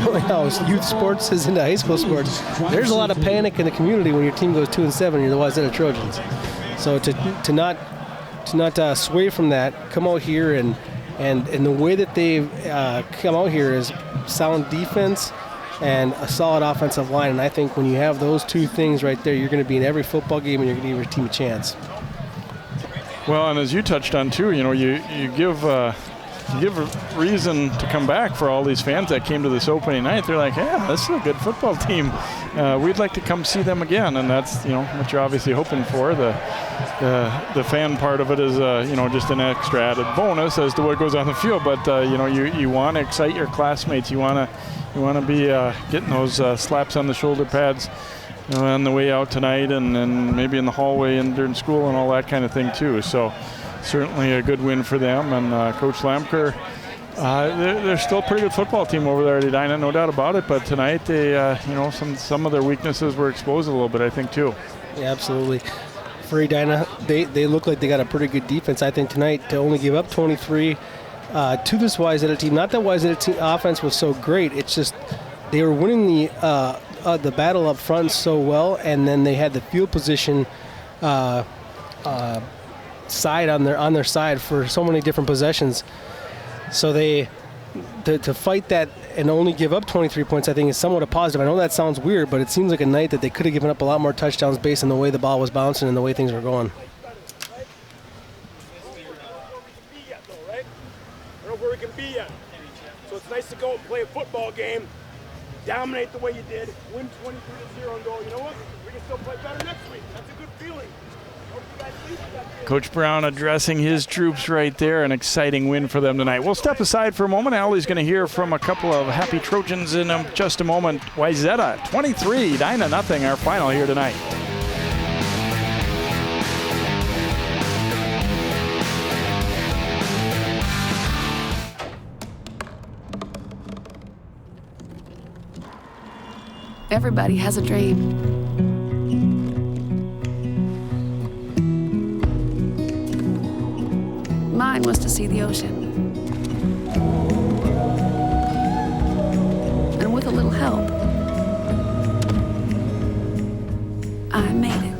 knowing how youth sports is into high school sports, there's a lot of panic in the community when your team goes 2-7 and you're the Wayzata Trojans. So to not sway from that, come out here and the way that they've come out here is sound defense and a solid offensive line. And I think when you have those two things right there, you're going to be in every football game and you're going to give your team a chance. Well, and as you touched on too, you give a reason to come back for all these fans that came to this opening night. They're like, yeah, this is a good football team. We'd like to come see them again, and that's what you're obviously hoping for. The fan part of it is just an extra added bonus as to what goes on the field. But you want to excite your classmates. You want to be getting those slaps on the shoulder pads on the way out tonight, and maybe in the hallway and during school and all that kind of thing too. So certainly a good win for them. And Coach Lamker, they're still a pretty good football team over there at Edina, no doubt about it. But tonight, they some of their weaknesses were exposed a little bit, I think, too. Yeah, absolutely. For Edina, they look like they got a pretty good defense. I think tonight to only give up 23 to this Wayzata team. Not that Wayzata team offense was so great. It's just they were winning the battle up front so well, and then they had the field position side on their side for so many different possessions. So to fight that and only give up 23 points, I think, is somewhat a positive. I know that sounds weird, but it seems like a night that they could have given up a lot more touchdowns based on the way the ball was bouncing and the way things were going. I don't know where we can be yet. So it's nice to go and play a football game, dominate the way you did, win 23-0 and go, you know what? We can still play better next week. That's a good feeling. Coach Brown addressing his troops right there. An exciting win for them tonight. We'll step aside for a moment. Allie's going to hear from a couple of happy Trojans in just a moment. Wayzata 23, Edina nothing. Our final here tonight. Everybody has a dream. Mine was to see the ocean. And with a little help, I made it.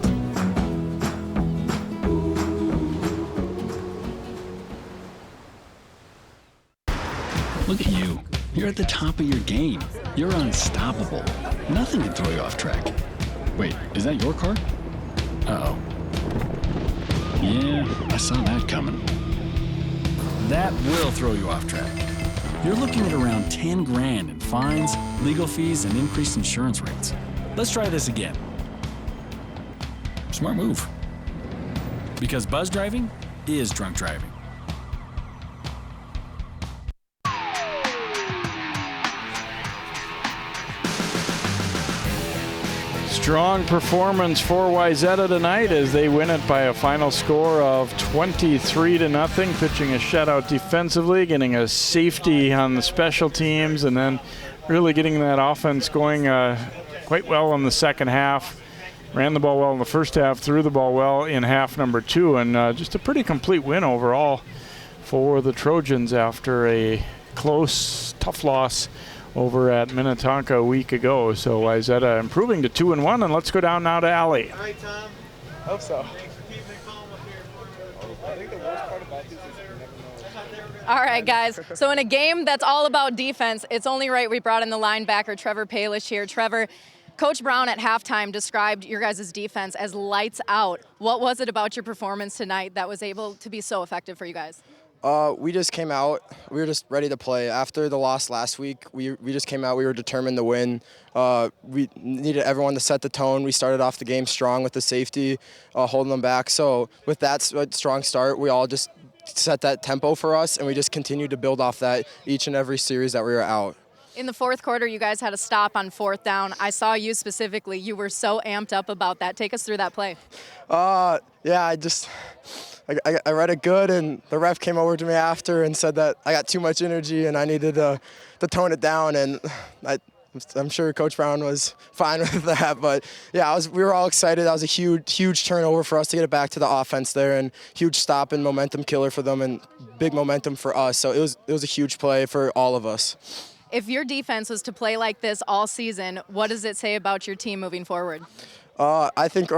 Look at you. You're at the top of your game. You're unstoppable. Nothing can throw you off track. Wait, is that your car? Uh-oh. Yeah, I saw that coming. That will throw you off track. You're looking at around 10 grand in fines, legal fees, and increased insurance rates. Let's try this again. Smart move. Because buzz driving is drunk driving. Strong performance for Wayzata tonight as they win it by a final score of 23-0, pitching a shutout defensively, getting a safety on the special teams, and then really getting that offense going quite well in the second half. Ran the ball well in the first half, threw the ball well in half number 2, and just a pretty complete win overall for the Trojans after a close, tough loss over at Minnetonka a week ago. So Wayzata improving to 2-1, and let's go down now to Allie. All right, Tom. Hope so. All right, guys. So in a game that's all about defense, it's only right we brought in the linebacker, Trevor Palish here. Trevor, Coach Brown at halftime described your guys' defense as lights out. What was it about your performance tonight that was able to be so effective for you guys? We just came out. We were just ready to play. After the loss last week, we just came out. We were determined to win. We needed everyone to set the tone. We started off the game strong with the safety, holding them back. So with that strong start, we all just set that tempo for us, and we just continued to build off that each and every series that we were out. In the fourth quarter, you guys had a stop on 4th down. I saw you specifically. You were so amped up about that. Take us through that play. Yeah, I read it good, and the ref came over to me after and said that I got too much energy and I needed to tone it down, and I'm sure Coach Brown was fine with that. But yeah, we were all excited. That was a huge turnover for us to get it back to the offense there, and huge stop and momentum killer for them, and big momentum for us. So it was a huge play for all of us. If your defense was to play like this all season, what does it say about your team moving forward? I think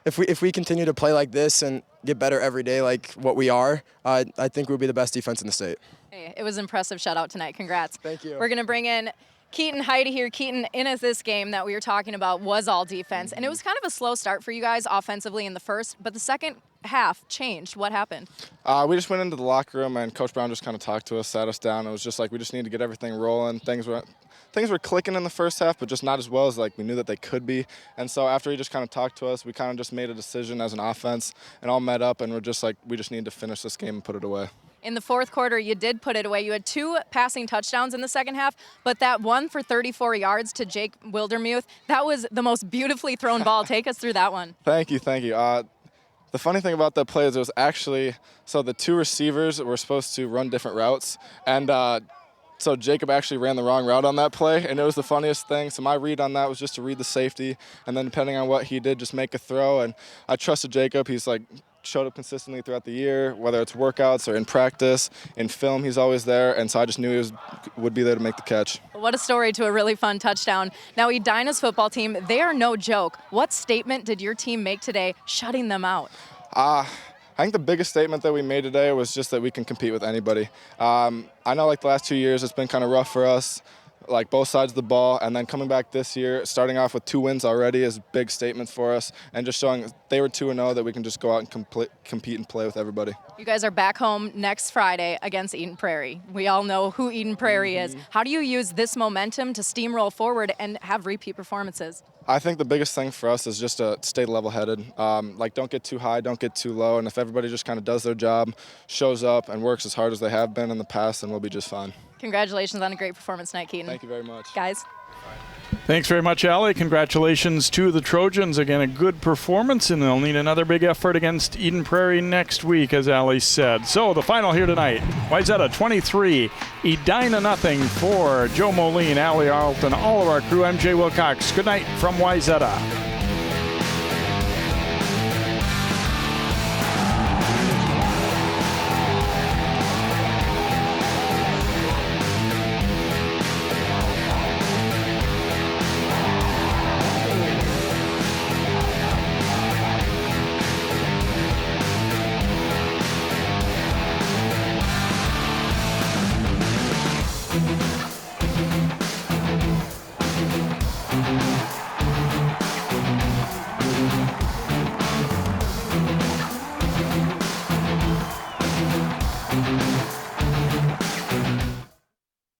if we continue to play like this and get better every day like what we are, I think we'll be the best defense in the state. Hey, it was an impressive shutout tonight. Congrats. Thank you. We're going to bring in Keaton Heide here. Keaton, in this game that we were talking about was all defense, and it was kind of a slow start for you guys offensively in the first, but the second half changed. What happened? We just went into the locker room, and Coach Brown just kind of talked to us, sat us down. It was just like we just need to get everything rolling. Things were clicking in the first half, but just not as well as like we knew that they could be. And so after he just kind of talked to us, we kind of just made a decision as an offense and all met up, and we're just like, we just need to finish this game and put it away. In the fourth quarter, you did put it away. You had 2 passing touchdowns in the second half, but that one for 34 yards to Jake Wildermuth, that was the most beautifully thrown ball. Take us through that one. Thank you. The funny thing about that play is it was actually, so the 2 receivers were supposed to run different routes, and so Jacob actually ran the wrong route on that play, and it was the funniest thing. So my read on that was just to read the safety, and then depending on what he did, just make a throw. And I trusted Jacob. He's like showed up consistently throughout the year, whether it's workouts or in practice, in film, he's always there. And so I just knew he would be there to make the catch. What a story to a really fun touchdown. Now, Edina's football team, they are no joke. What statement did your team make today, shutting them out? I think the biggest statement that we made today was just that we can compete with anybody. I know like the last 2 years it's been kind of rough for us, like both sides of the ball, and then coming back this year, starting off with 2 wins already is big statements for us, and just showing they were 2-0 that we can just go out and compete and play with everybody. You guys are back home next Friday against Eden Prairie. We all know who Eden Prairie is. How do you use this momentum to steamroll forward and have repeat performances? I think the biggest thing for us is just to stay level-headed. Like, don't get too high, don't get too low, and if everybody just kind of does their job, shows up, and works as hard as they have been in the past, then we'll be just fine. Congratulations on a great performance tonight, Keaton. Thank you very much. Guys. Thanks very much, Allie. Congratulations to the Trojans. Again, a good performance, and they'll need another big effort against Eden Prairie next week, as Allie said. So the final here tonight, Wayzata 23, Edina nothing. For Joe Moline, Allie Arlton, all of our crew, I'm Jay Wilcox. Good night from Wayzata.